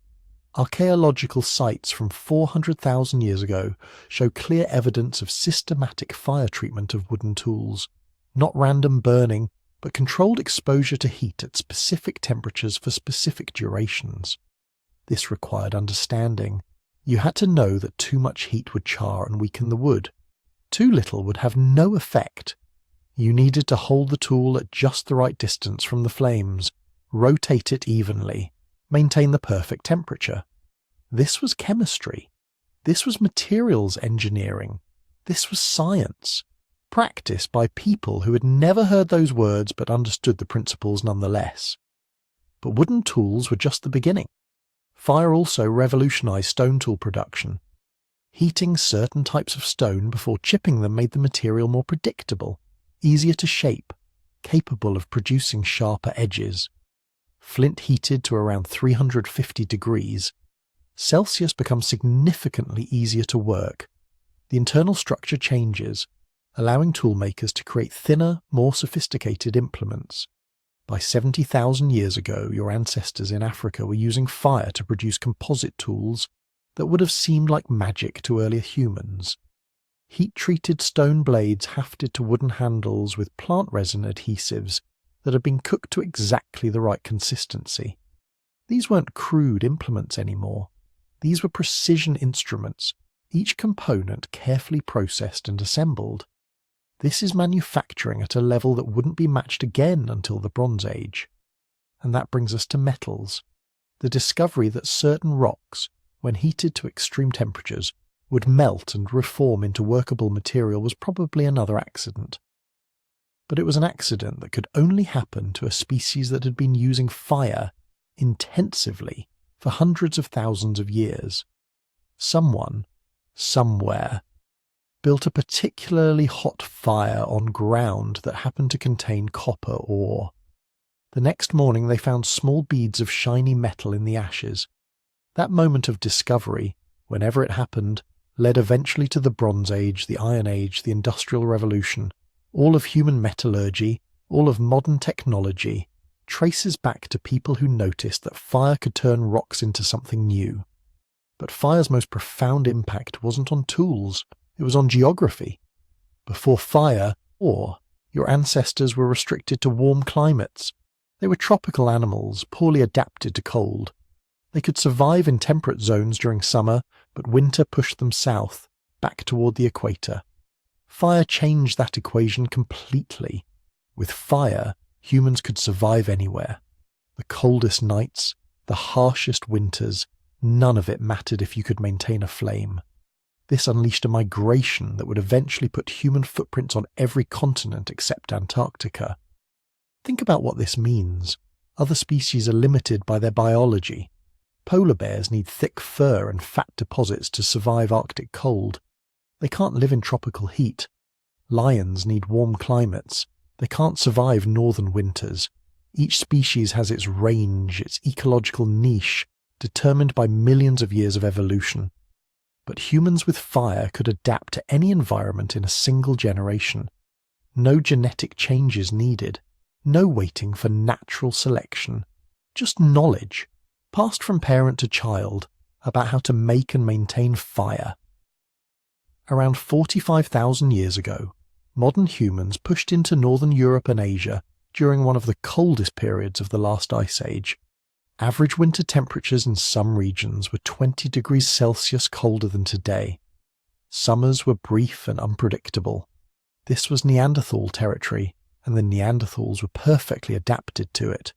Archaeological sites from 400,000 years ago show clear evidence of systematic fire treatment of wooden tools. Not random burning, but controlled exposure to heat at specific temperatures for specific durations. This required understanding. You had to know that too much heat would char and weaken the wood, Too little would have no effect. You needed to hold the tool at just the right distance from the flames, rotate it evenly, maintain the perfect temperature. This was chemistry. This was materials engineering. This was science, practiced by people who had never heard those words but understood the principles nonetheless. But wooden tools were just the beginning. Fire also revolutionized stone tool production. Heating certain types of stone before chipping them made the material more predictable, easier to shape, capable of producing sharper edges. Flint heated to around 350 degrees. Celsius becomes significantly easier to work. The internal structure changes, allowing toolmakers to create thinner, more sophisticated implements. By 70,000 years ago, your ancestors in Africa were using fire to produce composite tools that would have seemed like magic to earlier humans. Heat-treated stone blades hafted to wooden handles with plant resin adhesives that had been cooked to exactly the right consistency. These weren't crude implements anymore. These were precision instruments, each component carefully processed and assembled. This is manufacturing at a level that wouldn't be matched again until the Bronze Age. And that brings us to metals. The discovery that certain rocks, when heated to extreme temperatures, would melt and reform into workable material was probably another accident. But it was an accident that could only happen to a species that had been using fire intensively for hundreds of thousands of years. Someone, somewhere, built a particularly hot fire on ground that happened to contain copper ore. The next morning they found small beads of shiny metal in the ashes. That moment of discovery, whenever it happened, led eventually to the Bronze Age, the Iron Age, the Industrial Revolution. All of human metallurgy, all of modern technology, traces back to people who noticed that fire could turn rocks into something new. But fire's most profound impact wasn't on tools, it was on geography. Before fire, your ancestors were restricted to warm climates. They were tropical animals, poorly adapted to cold. They could survive in temperate zones during summer, but winter pushed them south, back toward the equator. Fire changed that equation completely. With fire, humans could survive anywhere. The coldest nights, the harshest winters, none of it mattered if you could maintain a flame. This unleashed a migration that would eventually put human footprints on every continent except Antarctica. Think about what this means. Other species are limited by their biology. Polar bears need thick fur and fat deposits to survive Arctic cold. They can't live in tropical heat. Lions need warm climates. They can't survive northern winters. Each species has its range, its ecological niche, determined by millions of years of evolution. But humans with fire could adapt to any environment in a single generation. No genetic changes needed. No waiting for natural selection. Just knowledge, passed from parent to child, about how to make and maintain fire. Around 45,000 years ago, modern humans pushed into northern Europe and Asia during one of the coldest periods of the last ice age. Average winter temperatures in some regions were 20 degrees Celsius colder than today. Summers were brief and unpredictable. This was Neanderthal territory, and the Neanderthals were perfectly adapted to it.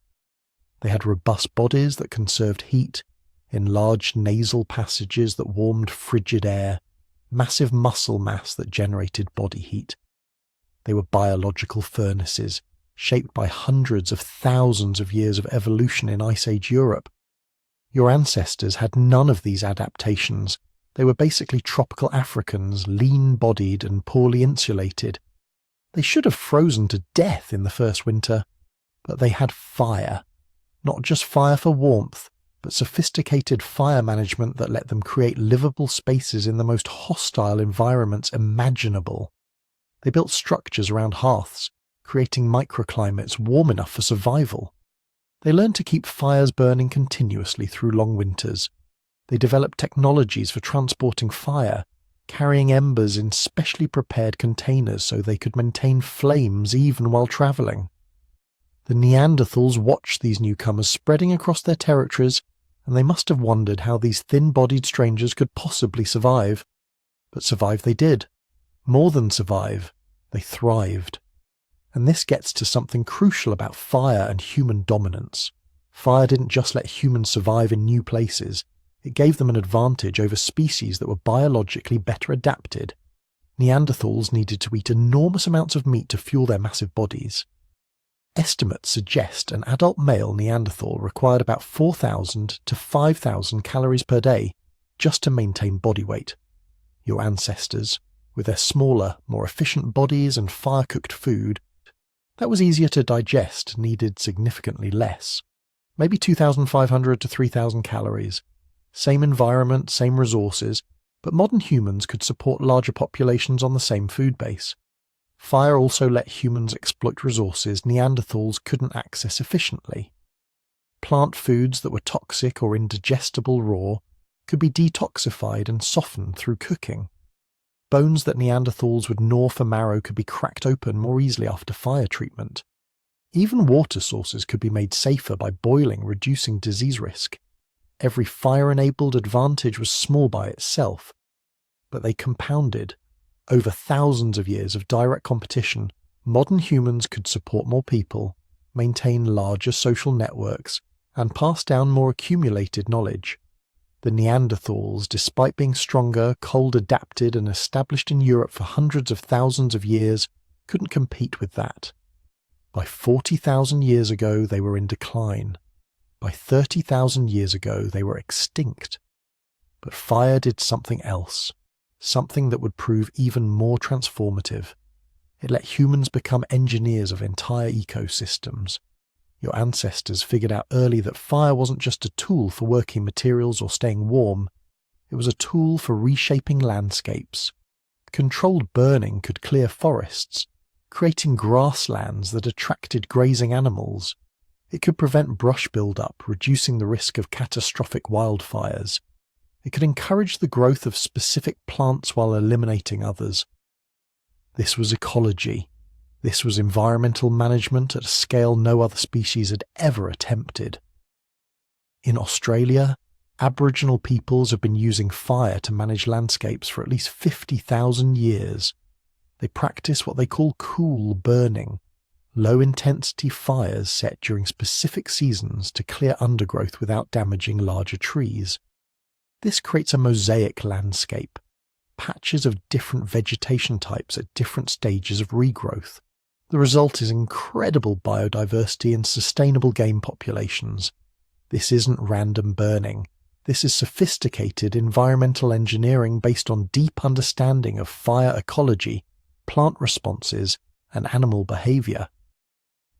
They had robust bodies that conserved heat, enlarged nasal passages that warmed frigid air, massive muscle mass that generated body heat. They were biological furnaces, shaped by hundreds of thousands of years of evolution in Ice Age Europe. Your ancestors had none of these adaptations. They were basically tropical Africans, lean-bodied and poorly insulated. They should have frozen to death in the first winter, but they had fire. Not just fire for warmth, but sophisticated fire management that let them create livable spaces in the most hostile environments imaginable. They built structures around hearths, creating microclimates warm enough for survival. They learned to keep fires burning continuously through long winters. They developed technologies for transporting fire, carrying embers in specially prepared containers so they could maintain flames even while travelling. The Neanderthals watched these newcomers spreading across their territories, and they must have wondered how these thin-bodied strangers could possibly survive. But survive they did. More than survive, they thrived. And this gets to something crucial about fire and human dominance. Fire didn't just let humans survive in new places, it gave them an advantage over species that were biologically better adapted. Neanderthals needed to eat enormous amounts of meat to fuel their massive bodies. Estimates suggest an adult male Neanderthal required about 4,000 to 5,000 calories per day just to maintain body weight. Your ancestors, with their smaller, more efficient bodies and fire-cooked food, that was easier to digest, needed significantly less. Maybe 2,500 to 3,000 calories. Same environment, same resources, but modern humans could support larger populations on the same food base. Fire also let humans exploit resources Neanderthals couldn't access efficiently. Plant foods that were toxic or indigestible raw could be detoxified and softened through cooking. Bones that Neanderthals would gnaw for marrow could be cracked open more easily after fire treatment. Even water sources could be made safer by boiling, reducing disease risk. Every fire-enabled advantage was small by itself, but they compounded. Over thousands of years of direct competition, modern humans could support more people, maintain larger social networks, and pass down more accumulated knowledge. The Neanderthals, despite being stronger, cold-adapted and established in Europe for hundreds of thousands of years, couldn't compete with that. By 40,000 years ago, they were in decline. By 30,000 years ago, they were extinct. But fire did something else, something that would prove even more transformative. It let humans become engineers of entire ecosystems. Your ancestors figured out early that fire wasn't just a tool for working materials or staying warm, it was a tool for reshaping landscapes. Controlled burning could clear forests, creating grasslands that attracted grazing animals. It could prevent brush buildup, reducing the risk of catastrophic wildfires. It could encourage the growth of specific plants while eliminating others. This was ecology. This was environmental management at a scale no other species had ever attempted. In Australia, Aboriginal peoples have been using fire to manage landscapes for at least 50,000 years. They practice what they call cool burning, low-intensity fires set during specific seasons to clear undergrowth without damaging larger trees. This creates a mosaic landscape, patches of different vegetation types at different stages of regrowth. The result is incredible biodiversity and sustainable game populations. This isn't random burning. This is sophisticated environmental engineering based on deep understanding of fire ecology, plant responses, and animal behavior.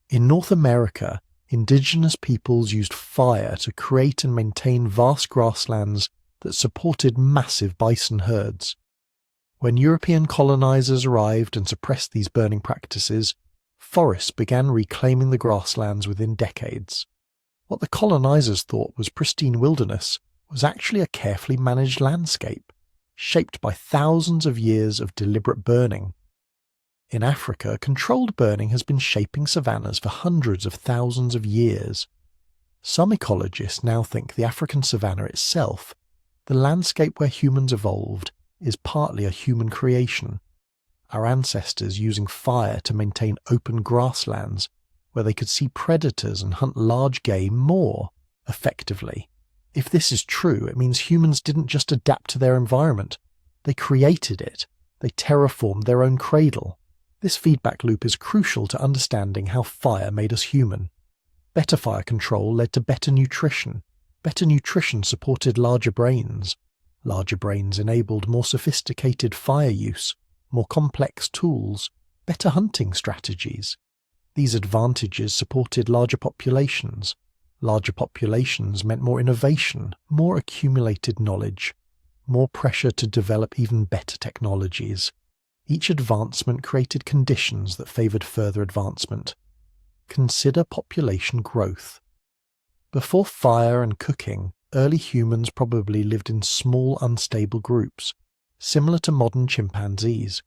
In North America, indigenous peoples used fire to create and maintain vast grasslands that supported massive bison herds. When European colonizers arrived and suppressed these burning practices, forests began reclaiming the grasslands within decades. What the colonizers thought was pristine wilderness was actually a carefully managed landscape, shaped by thousands of years of deliberate burning. In Africa, controlled burning has been shaping savannas for hundreds of thousands of years. Some ecologists now think the African savanna itself, the landscape where humans evolved, is partly a human creation. Our ancestors using fire to maintain open grasslands where they could see predators and hunt large game more effectively. If this is true, it means humans didn't just adapt to their environment, they created it. They terraformed their own cradle. This feedback loop is crucial to understanding how fire made us human. Better fire control led to better nutrition. Better nutrition supported larger brains. Larger brains enabled more sophisticated fire use, more complex tools, better hunting strategies. These advantages supported larger populations. Larger populations meant more innovation, more accumulated knowledge, more pressure to develop even better technologies. Each advancement created conditions that favoured further advancement. Consider population growth. Before fire and cooking, early humans probably lived in small, unstable groups, similar to modern chimpanzees.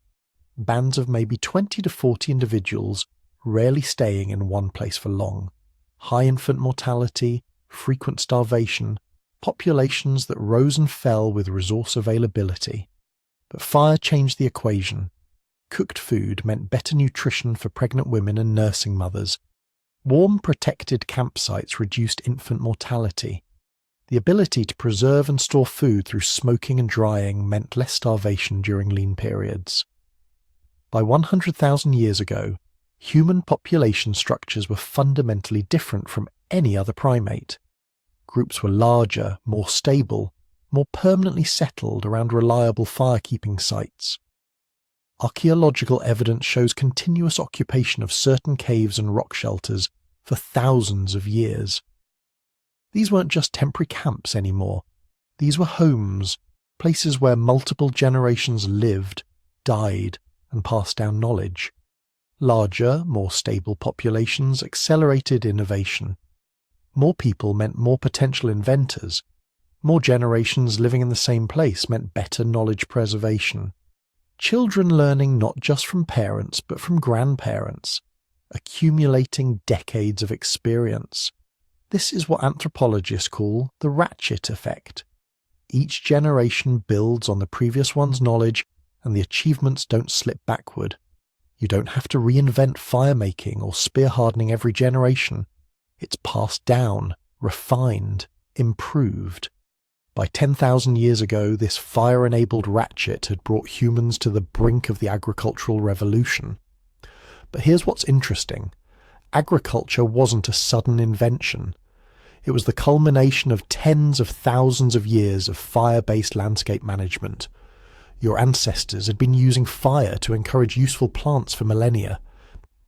Bands of maybe 20 to 40 individuals, rarely staying in one place for long. High infant mortality, frequent starvation, populations that rose and fell with resource availability. But fire changed the equation. Cooked food meant better nutrition for pregnant women and nursing mothers. Warm, protected campsites reduced infant mortality. The ability to preserve and store food through smoking and drying meant less starvation during lean periods. By 100,000 years ago, human population structures were fundamentally different from any other primate. Groups were larger, more stable, more permanently settled around reliable fire-keeping sites. Archaeological evidence shows continuous occupation of certain caves and rock shelters for thousands of years. These weren't just temporary camps anymore. These were homes, places where multiple generations lived, died, and passed down knowledge. Larger, more stable populations accelerated innovation. More people meant more potential inventors. More generations living in the same place meant better knowledge preservation. Children learning not just from parents but from grandparents, accumulating decades of experience. This is what anthropologists call the ratchet effect. Each generation builds on the previous one's knowledge, and the achievements don't slip backward. You don't have to reinvent fire-making or spear hardening every generation. It's passed down, refined, improved. By 10,000 years ago, this fire-enabled ratchet had brought humans to the brink of the agricultural revolution. But here's what's interesting. Agriculture wasn't a sudden invention. It was the culmination of tens of thousands of years of fire-based landscape management. Your ancestors had been using fire to encourage useful plants for millennia.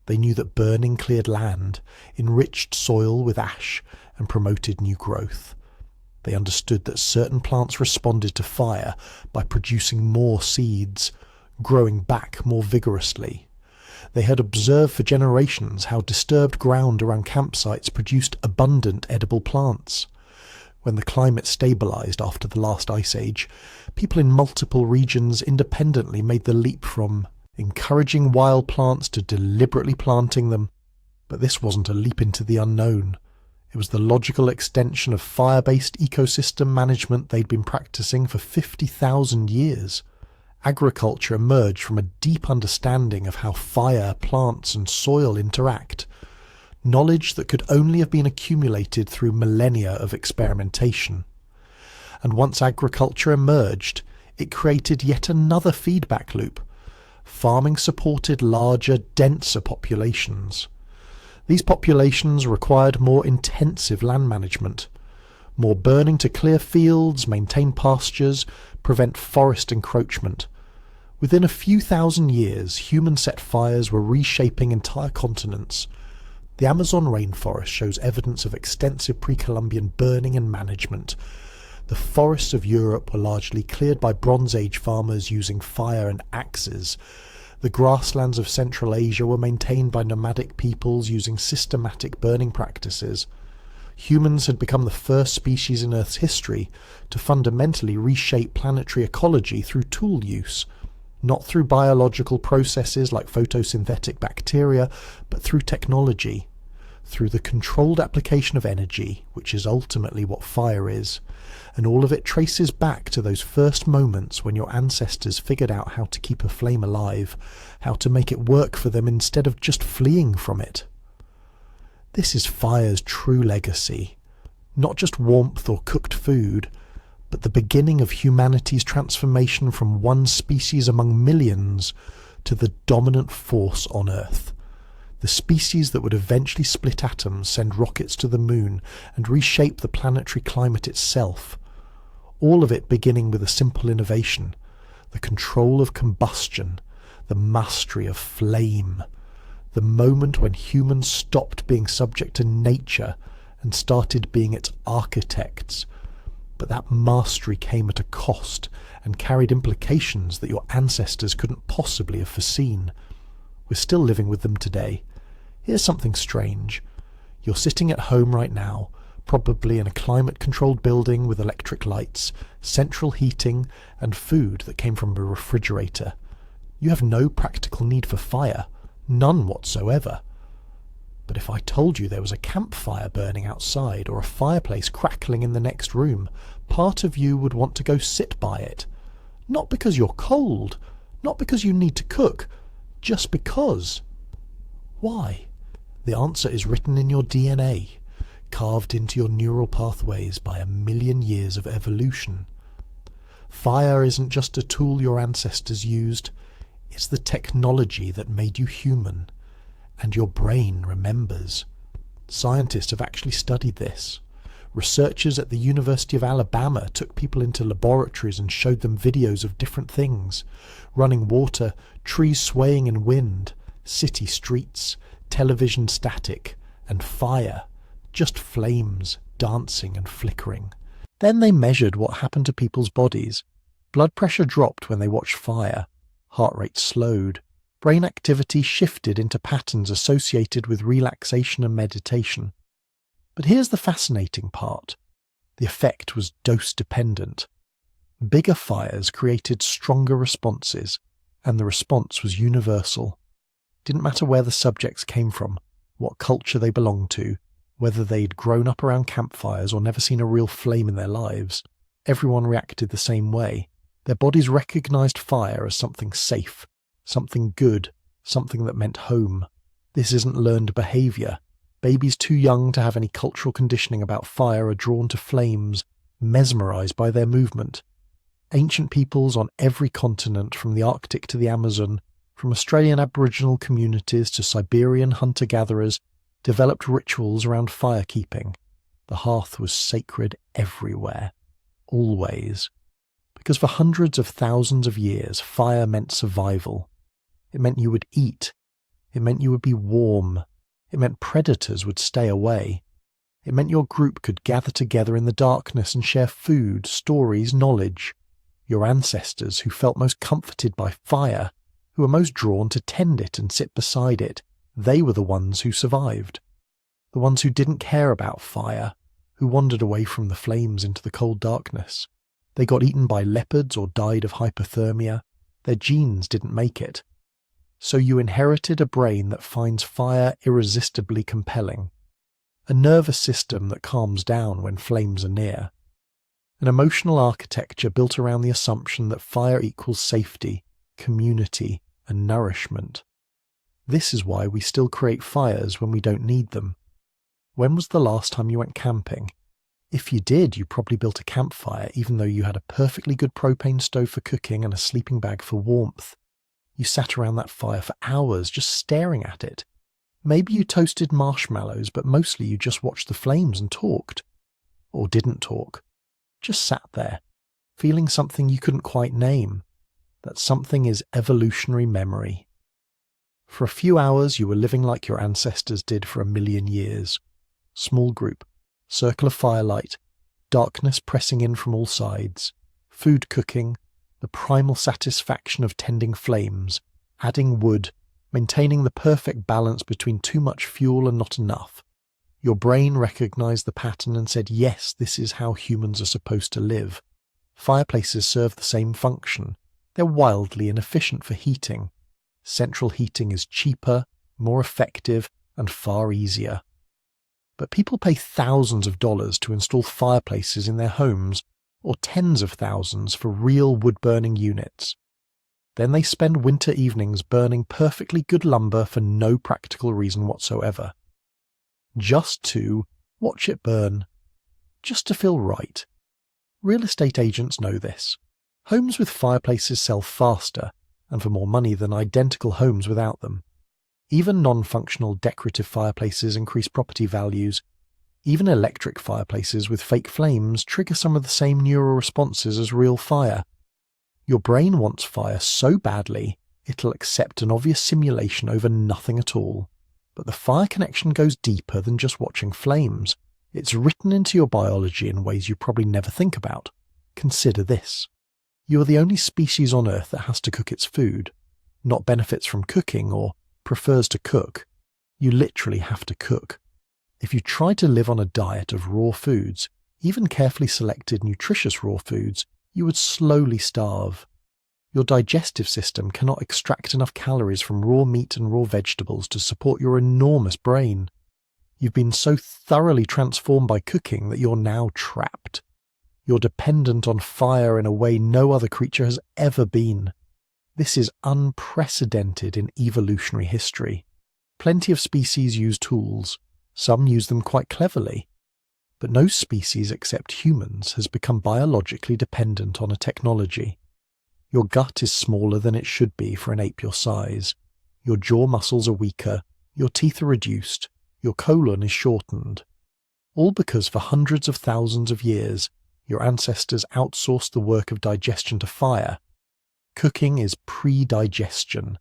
They knew that burning cleared land, enriched soil with ash, and promoted new growth. They understood that certain plants responded to fire by producing more seeds, growing back more vigorously. They had observed for generations how disturbed ground around campsites produced abundant edible plants. When the climate stabilized after the last ice age, people in multiple regions independently made the leap from encouraging wild plants to deliberately planting them. But this wasn't a leap into the unknown. It was the logical extension of fire-based ecosystem management they'd been practicing for 50,000 years. Agriculture emerged from a deep understanding of how fire, plants, and soil interact. Knowledge that could only have been accumulated through millennia of experimentation. And once agriculture emerged, it created yet another feedback loop. Farming supported larger, denser populations. These populations required more intensive land management, more burning to clear fields, maintain pastures, prevent forest encroachment. Within a few thousand years, human-set fires were reshaping entire continents. The Amazon rainforest shows evidence of extensive pre-Columbian burning and management. The forests of Europe were largely cleared by Bronze Age farmers using fire and axes. The grasslands of Central Asia were maintained by nomadic peoples using systematic burning practices. Humans had become the first species in Earth's history to fundamentally reshape planetary ecology through tool use, not through biological processes like photosynthetic bacteria, but through technology, through the controlled application of energy, which is ultimately what fire is. And all of it traces back to those first moments when your ancestors figured out how to keep a flame alive, how to make it work for them instead of just fleeing from it. This is fire's true legacy, not just warmth or cooked food, but the beginning of humanity's transformation from one species among millions to the dominant force on Earth. The species that would eventually split atoms, send rockets to the moon, and reshape the planetary climate itself. All of it beginning with a simple innovation, the control of combustion, the mastery of flame, the moment when humans stopped being subject to nature and started being its architects. But that mastery came at a cost and carried implications that your ancestors couldn't possibly have foreseen. We're still living with them today. Here's something strange. You're sitting at home right now, probably in a climate-controlled building with electric lights, central heating, and food that came from a refrigerator. You have no practical need for fire, none whatsoever. But if I told you there was a campfire burning outside or a fireplace crackling in the next room, part of you would want to go sit by it. Not because you're cold, not because you need to cook, Just because. Why? The answer is written in your DNA, carved into your neural pathways by 1,000,000 years of evolution. Fire isn't just a tool your ancestors used, it's the technology that made you human, and your brain remembers. Scientists have actually studied this. Researchers at the University of Alabama took people into laboratories and showed them videos of different things: running water, trees swaying in wind, city streets, television static, and fire, just flames, dancing and flickering. Then they measured what happened to people's bodies. Blood pressure dropped when they watched fire, heart rate slowed, brain activity shifted into patterns associated with relaxation and meditation. But here's the fascinating part. The effect was dose-dependent. Bigger fires created stronger responses, and the response was universal. Didn't matter where the subjects came from, what culture they belonged to, whether they'd grown up around campfires or never seen a real flame in their lives. Everyone reacted the same way. Their bodies recognized fire as something safe, something good, something that meant home. This isn't learned behavior. Babies too young to have any cultural conditioning about fire are drawn to flames, mesmerized by their movement. Ancient peoples on every continent, from the Arctic to the Amazon, from Australian Aboriginal communities to Siberian hunter-gatherers, developed rituals around firekeeping. The hearth was sacred everywhere, always. Because for hundreds of thousands of years, fire meant survival. It meant you would eat. It meant you would be warm. It meant predators would stay away. It meant your group could gather together in the darkness and share food, stories, knowledge. Your ancestors, who felt most comforted by fire, who were most drawn to tend it and sit beside it, they were the ones who survived. The ones who didn't care about fire, who wandered away from the flames into the cold darkness. They got eaten by leopards or died of hypothermia. Their genes didn't make it. So you inherited a brain that finds fire irresistibly compelling, a nervous system that calms down when flames are near, an emotional architecture built around the assumption that fire equals safety, community, and nourishment. This is why we still create fires when we don't need them. When was the last time you went camping? If you did, you probably built a campfire even though you had a perfectly good propane stove for cooking and a sleeping bag for warmth. You sat around that fire for hours just staring at it. Maybe you toasted marshmallows, but mostly you just watched the flames and talked. Or didn't talk. Just sat there, feeling something you couldn't quite name. That something is evolutionary memory. For a few hours you were living like your ancestors did for 1,000,000 years. Small group, circle of firelight, darkness pressing in from all sides, food cooking, the primal satisfaction of tending flames, adding wood, maintaining the perfect balance between too much fuel and not enough. Your brain recognized the pattern and said, yes, this is how humans are supposed to live. Fireplaces serve the same function. They're wildly inefficient for heating. Central heating is cheaper, more effective, and far easier. But people pay thousands of dollars to install fireplaces in their homes, or tens of thousands for real wood-burning units. Then they spend winter evenings burning perfectly good lumber for no practical reason whatsoever. Just to watch it burn. Just to feel right. Real estate agents know this. Homes with fireplaces sell faster, and for more money than identical homes without them. Even non-functional decorative fireplaces increase property values. Even electric fireplaces with fake flames trigger some of the same neural responses as real fire. Your brain wants fire so badly, it'll accept an obvious simulation over nothing at all. But the fire connection goes deeper than just watching flames. It's written into your biology in ways you probably never think about. Consider this. You are the only species on Earth that has to cook its food, not benefits from cooking or prefers to cook. You literally have to cook. If you try to live on a diet of raw foods, even carefully selected nutritious raw foods, you would slowly starve. Your digestive system cannot extract enough calories from raw meat and raw vegetables to support your enormous brain. You've been so thoroughly transformed by cooking that you're now trapped. You're dependent on fire in a way no other creature has ever been. This is unprecedented in evolutionary history. Plenty of species use tools. Some use them quite cleverly. But no species except humans has become biologically dependent on a technology. Your gut is smaller than it should be for an ape your size. Your jaw muscles are weaker. Your teeth are reduced. Your colon is shortened. All because for hundreds of thousands of years, your ancestors outsourced the work of digestion to fire. Cooking is pre-digestion,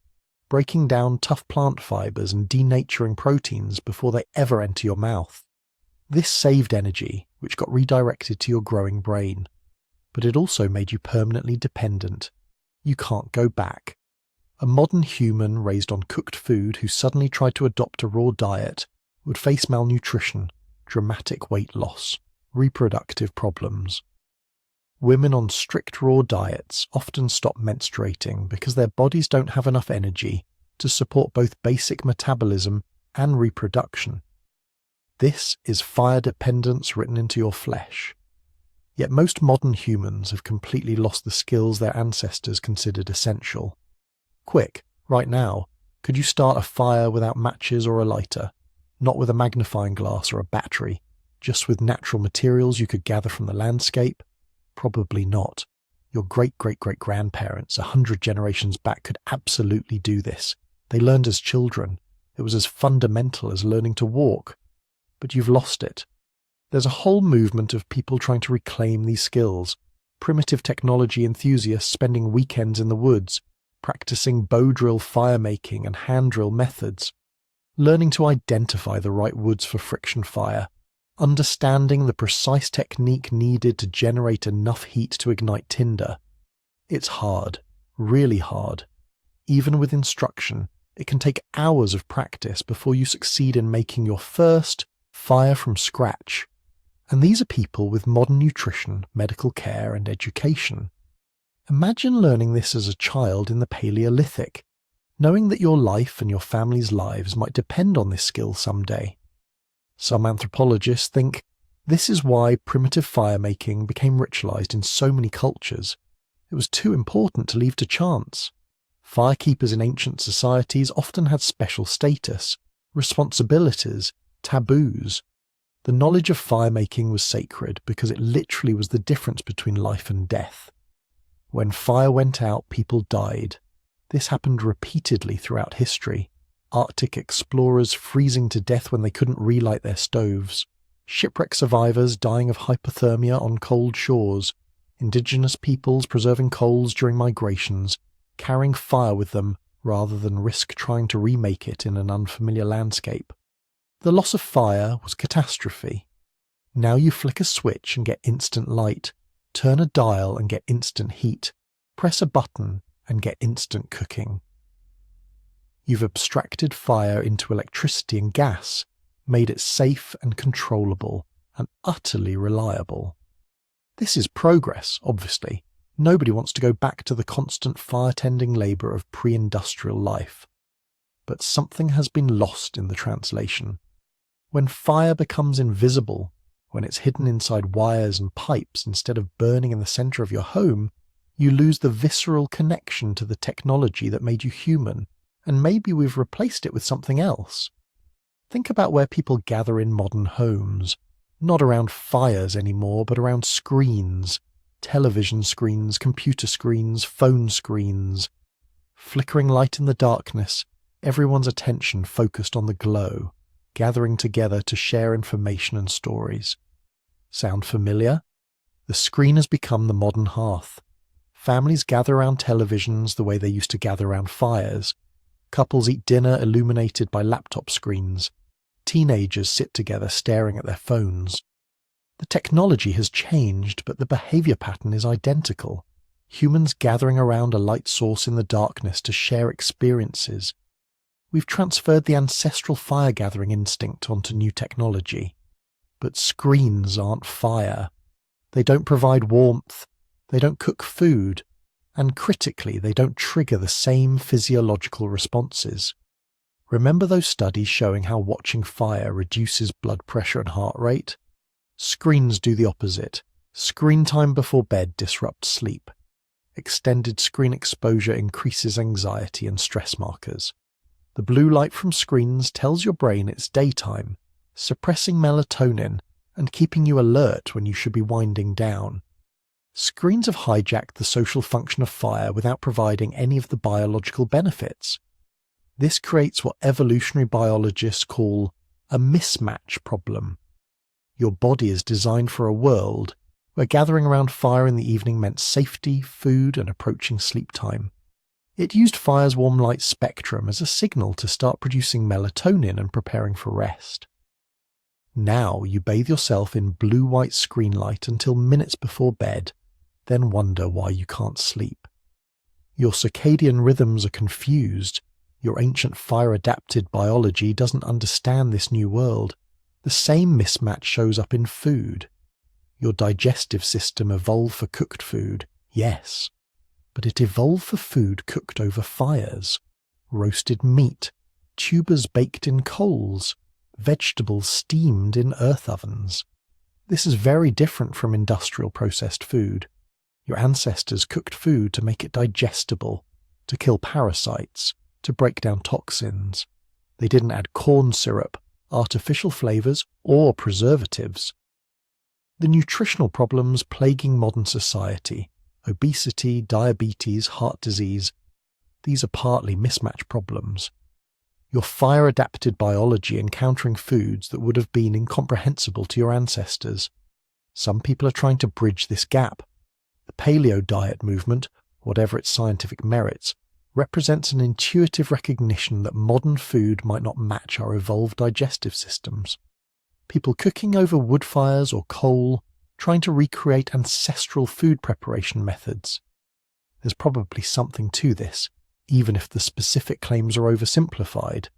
breaking down tough plant fibers and denaturing proteins before they ever enter your mouth. This saved energy, which got redirected to your growing brain. But it also made you permanently dependent. You can't go back. A modern human raised on cooked food who suddenly tried to adopt a raw diet would face malnutrition, dramatic weight loss, reproductive problems. Women on strict raw diets often stop menstruating because their bodies don't have enough energy to support both basic metabolism and reproduction. This is fire dependence written into your flesh. Yet most modern humans have completely lost the skills their ancestors considered essential. Quick, right now, could you start a fire without matches or a lighter? Not with a magnifying glass or a battery, just with natural materials you could gather from the landscape? Probably not. Your great-great-great-grandparents 100 generations back could absolutely do this. They learned as children. It was as fundamental as learning to walk. But you've lost it. There's a whole movement of people trying to reclaim these skills. Primitive technology enthusiasts spending weekends in the woods, practicing bow drill fire-making and hand drill methods. Learning to identify the right woods for friction fire. Understanding the precise technique needed to generate enough heat to ignite tinder. It's hard, really hard. Even with instruction, it can take hours of practice before you succeed in making your first fire from scratch. And these are people with modern nutrition, medical care, and education. Imagine learning this as a child in the Paleolithic, knowing that your life and your family's lives might depend on this skill someday. Some anthropologists think this is why primitive fire-making became ritualized in so many cultures. It was too important to leave to chance. Firekeepers in ancient societies often had special status, responsibilities, taboos. The knowledge of fire-making was sacred because it literally was the difference between life and death. When fire went out, people died. This happened repeatedly throughout history. Arctic explorers freezing to death when they couldn't relight their stoves, shipwreck survivors dying of hypothermia on cold shores, indigenous peoples preserving coals during migrations, carrying fire with them rather than risk trying to remake it in an unfamiliar landscape. The loss of fire was catastrophe. Now you flick a switch and get instant light, turn a dial and get instant heat, press a button and get instant cooking. You've abstracted fire into electricity and gas, made it safe and controllable, and utterly reliable. This is progress, obviously. Nobody wants to go back to the constant fire-tending labour of pre-industrial life. But something has been lost in the translation. When fire becomes invisible, when it's hidden inside wires and pipes instead of burning in the centre of your home, you lose the visceral connection to the technology that made you human. And maybe we've replaced it with something else. Think about where people gather in modern homes, not around fires anymore, but around screens, television screens, computer screens, phone screens. Flickering light in the darkness, everyone's attention focused on the glow, gathering together to share information and stories. Sound familiar? The screen has become the modern hearth. Families gather around televisions the way they used to gather around fires. Couples eat dinner illuminated by laptop screens. Teenagers sit together staring at their phones. The technology has changed, but the behaviour pattern is identical. Humans gathering around a light source in the darkness to share experiences. We've transferred the ancestral fire-gathering instinct onto new technology. But screens aren't fire. They don't provide warmth. They don't cook food. And critically, they don't trigger the same physiological responses. Remember those studies showing how watching fire reduces blood pressure and heart rate? Screens do the opposite. Screen time before bed disrupts sleep. extended screen exposure increases anxiety and stress markers. The blue light from screens tells your brain it's daytime, suppressing melatonin and keeping you alert when you should be winding down. Screens have hijacked the social function of fire without providing any of the biological benefits. This creates what evolutionary biologists call a mismatch problem. Your body is designed for a world where gathering around fire in the evening meant safety, food, and approaching sleep time. It used fire's warm light spectrum as a signal to start producing melatonin and preparing for rest. Now you bathe yourself in blue-white screen light until minutes before bed, then wonder why you can't sleep. Your circadian rhythms are confused. Your ancient fire-adapted biology doesn't understand this new world. The same mismatch shows up in food. Your digestive system evolved for cooked food, yes, but it evolved for food cooked over fires, roasted meat, tubers baked in coals, vegetables steamed in earth ovens. This is very different from industrial processed food. Your ancestors cooked food to make it digestible, to kill parasites, to break down toxins. They didn't add corn syrup, artificial flavors, or preservatives. The nutritional problems plaguing modern society, obesity, diabetes, heart disease, these are partly mismatch problems. Your fire-adapted biology encountering foods that would have been incomprehensible to your ancestors. Some people are trying to bridge this gap. The paleo diet movement, whatever its scientific merits, represents an intuitive recognition that modern food might not match our evolved digestive systems. People cooking over wood fires or coal, trying to recreate ancestral food preparation methods. There's probably something to this, even if the specific claims are oversimplified.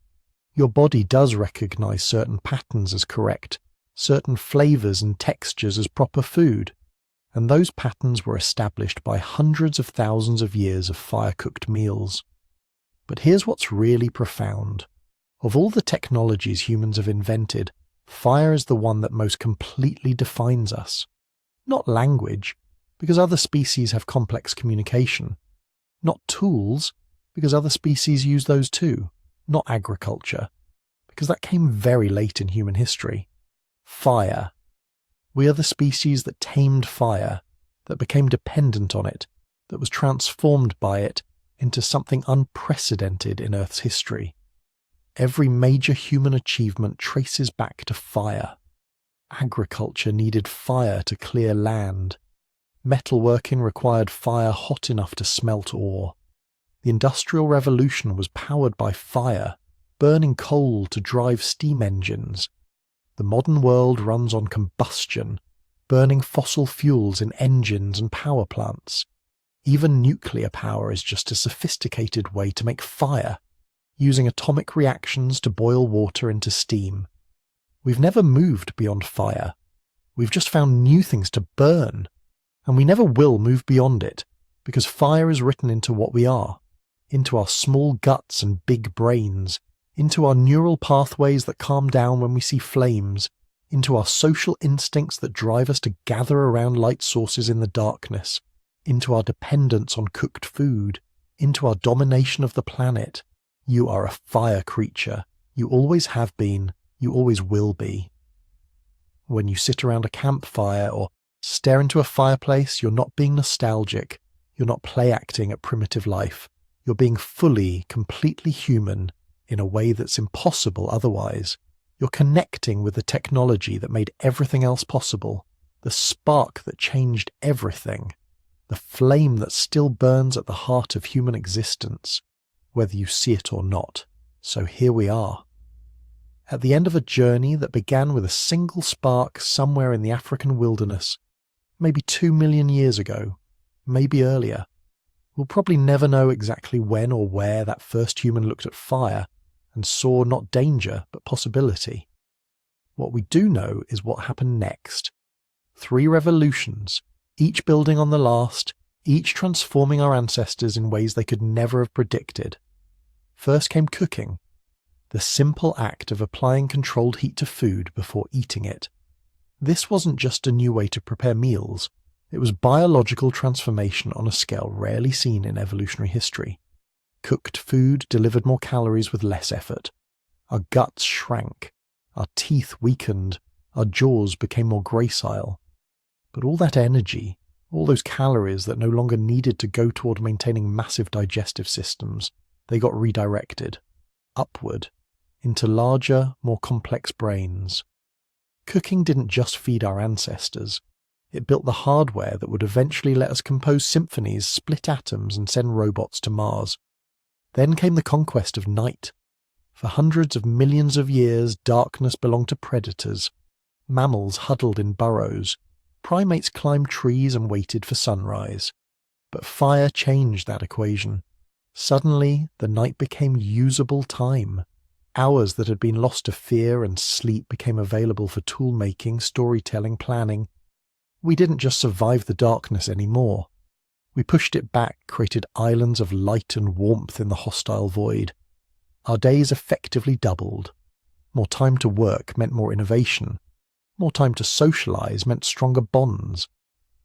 Your body does recognize certain patterns as correct, certain flavors and textures as proper food, and those patterns were established by hundreds of thousands of years of fire-cooked meals. But here's what's really profound. Of all the technologies humans have invented, fire is the one that most completely defines us. Not language, because other species have complex communication. Not tools, because other species use those too. Not agriculture, because that came very late in human history. Fire. We are the species that tamed fire, that became dependent on it, that was transformed by it into something unprecedented in Earth's history. Every major human achievement traces back to fire. Agriculture needed fire to clear land. Metalworking required fire hot enough to smelt ore. The Industrial Revolution was powered by fire, burning coal to drive steam engines. The modern world runs on combustion, burning fossil fuels in engines and power plants. Even nuclear power is just a sophisticated way to make fire, using atomic reactions to boil water into steam. We've never moved beyond fire. We've just found new things to burn, and we never will move beyond it, because fire is written into what we are, into our small guts and big brains, into our neural pathways that calm down when we see flames, into our social instincts that drive us to gather around light sources in the darkness, into our dependence on cooked food, into our domination of the planet. You are a fire creature. You always have been. You always will be. When you sit around a campfire or stare into a fireplace, you're not being nostalgic. You're not play-acting at primitive life. You're being fully, completely human in a way that's impossible otherwise. You're connecting with the technology that made everything else possible, the spark that changed everything, the flame that still burns at the heart of human existence, whether you see it or not. So here we are. At the end of a journey that began with a single spark somewhere in the African wilderness, maybe 2 million years ago, maybe earlier. We'll probably never know exactly when or where that first human looked at fire and saw not danger but possibility. What we do know is what happened next. 3 revolutions, each building on the last, each transforming our ancestors in ways they could never have predicted. First came cooking, the simple act of applying controlled heat to food before eating it. This wasn't just a new way to prepare meals, It was biological transformation on a scale rarely seen in evolutionary history. Cooked food delivered more calories with less effort. Our guts shrank, our teeth weakened, our jaws became more gracile. But all that energy, all those calories that no longer needed to go toward maintaining massive digestive systems, they got redirected, upward, into larger, more complex brains. Cooking didn't just feed our ancestors. It built the hardware that would eventually let us compose symphonies, split atoms, and send robots to Mars. Then came the conquest of night. For hundreds of millions of years, darkness belonged to predators. Mammals huddled in burrows. Primates climbed trees and waited for sunrise. But fire changed that equation. Suddenly, the night became usable time. Hours that had been lost to fear and sleep became available for tool-making, storytelling, planning. We didn't just survive the darkness anymore. We pushed it back, created islands of light and warmth in the hostile void. Our days effectively doubled. More time to work meant more innovation. More time to socialize meant stronger bonds.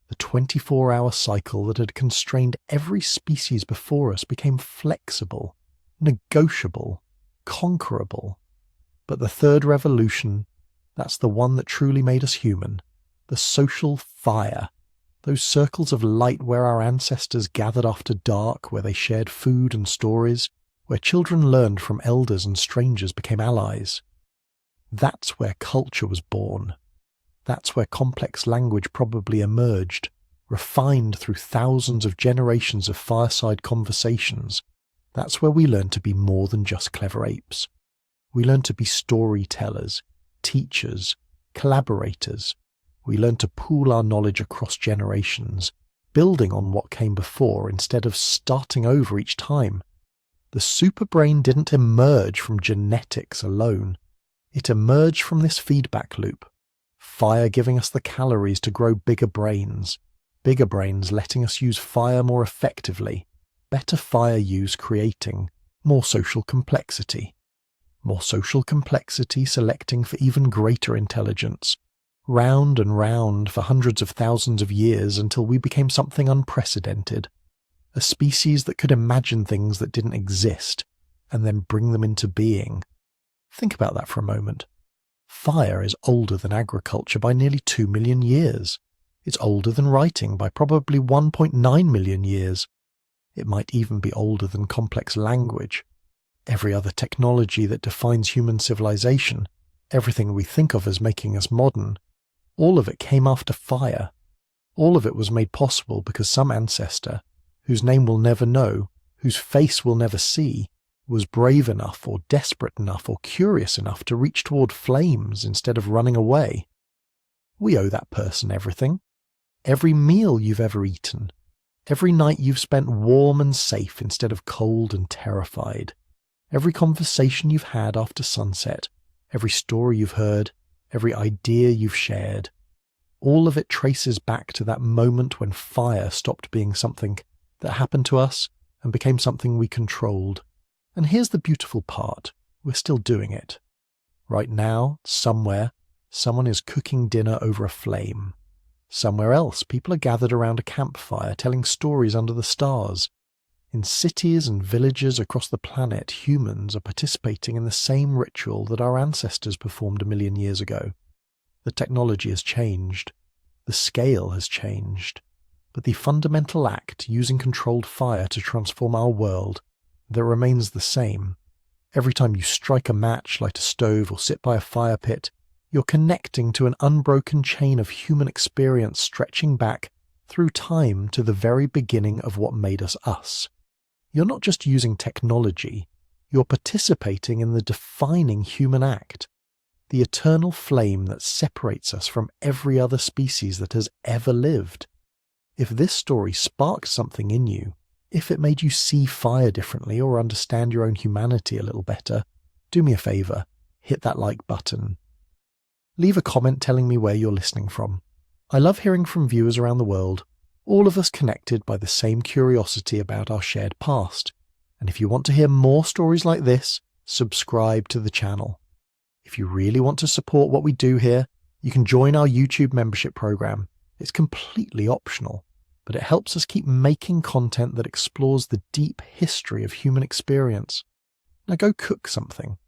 The 24-hour cycle that had constrained every species before us became flexible, negotiable, conquerable. But the third revolution, that's the one that truly made us human. The social fire. Those circles of light where our ancestors gathered after dark, where they shared food and stories, where children learned from elders and strangers became allies. That's where culture was born. That's where complex language probably emerged, refined through thousands of generations of fireside conversations. That's where we learned to be more than just clever apes. We learned to be storytellers, teachers, collaborators. We learned to pool our knowledge across generations, building on what came before instead of starting over each time. The superbrain didn't emerge from genetics alone. It emerged from this feedback loop. Fire giving us the calories to grow bigger brains letting us use fire more effectively, better fire use creating more social complexity selecting for even greater intelligence, round and round for hundreds of thousands of years until we became something unprecedented, a species that could imagine things that didn't exist and then bring them into being. Think about that for a moment. Fire is older than agriculture by nearly 2 million years. It's older than writing by probably 1.9 million years. It might even be older than complex language. Every other technology that defines human civilization, everything we think of as making us modern, all of it came after fire. All of it was made possible because some ancestor, whose name we'll never know, whose face we'll never see, was brave enough or desperate enough or curious enough to reach toward flames instead of running away. We owe that person everything. Every meal you've ever eaten. Every night you've spent warm and safe instead of cold and terrified. Every conversation you've had after sunset. Every story you've heard. Every idea you've shared. All of it traces back to that moment when fire stopped being something that happened to us and became something we controlled. And here's the beautiful part. We're still doing it. Right now, somewhere, someone is cooking dinner over a flame. Somewhere else, people are gathered around a campfire telling stories under the stars. In cities and villages across the planet, humans are participating in the same ritual that our ancestors performed 1 million years ago. The technology has changed. The scale has changed. But the fundamental act, using controlled fire to transform our world, that remains the same. Every time you strike a match, light a stove, or sit by a fire pit, you're connecting to an unbroken chain of human experience stretching back through time to the very beginning of what made us us. You're not just using technology, you're participating in the defining human act, the eternal flame that separates us from every other species that has ever lived. If this story sparked something in you, if it made you see fire differently or understand your own humanity a little better, do me a favor, hit that like button. Leave a comment telling me where you're listening from. I love hearing from viewers around the world, all of us connected by the same curiosity about our shared past. And if you want to hear more stories like this, subscribe to the channel. If you really want to support what we do here, you can join our YouTube membership program. It's completely optional, but it helps us keep making content that explores the deep history of human experience. Now go cook something.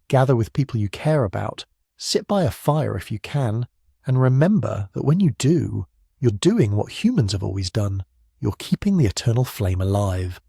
Gather with people you care about. Sit by a fire if you can. And remember that when you do, you're doing what humans have always done. You're keeping the eternal flame alive.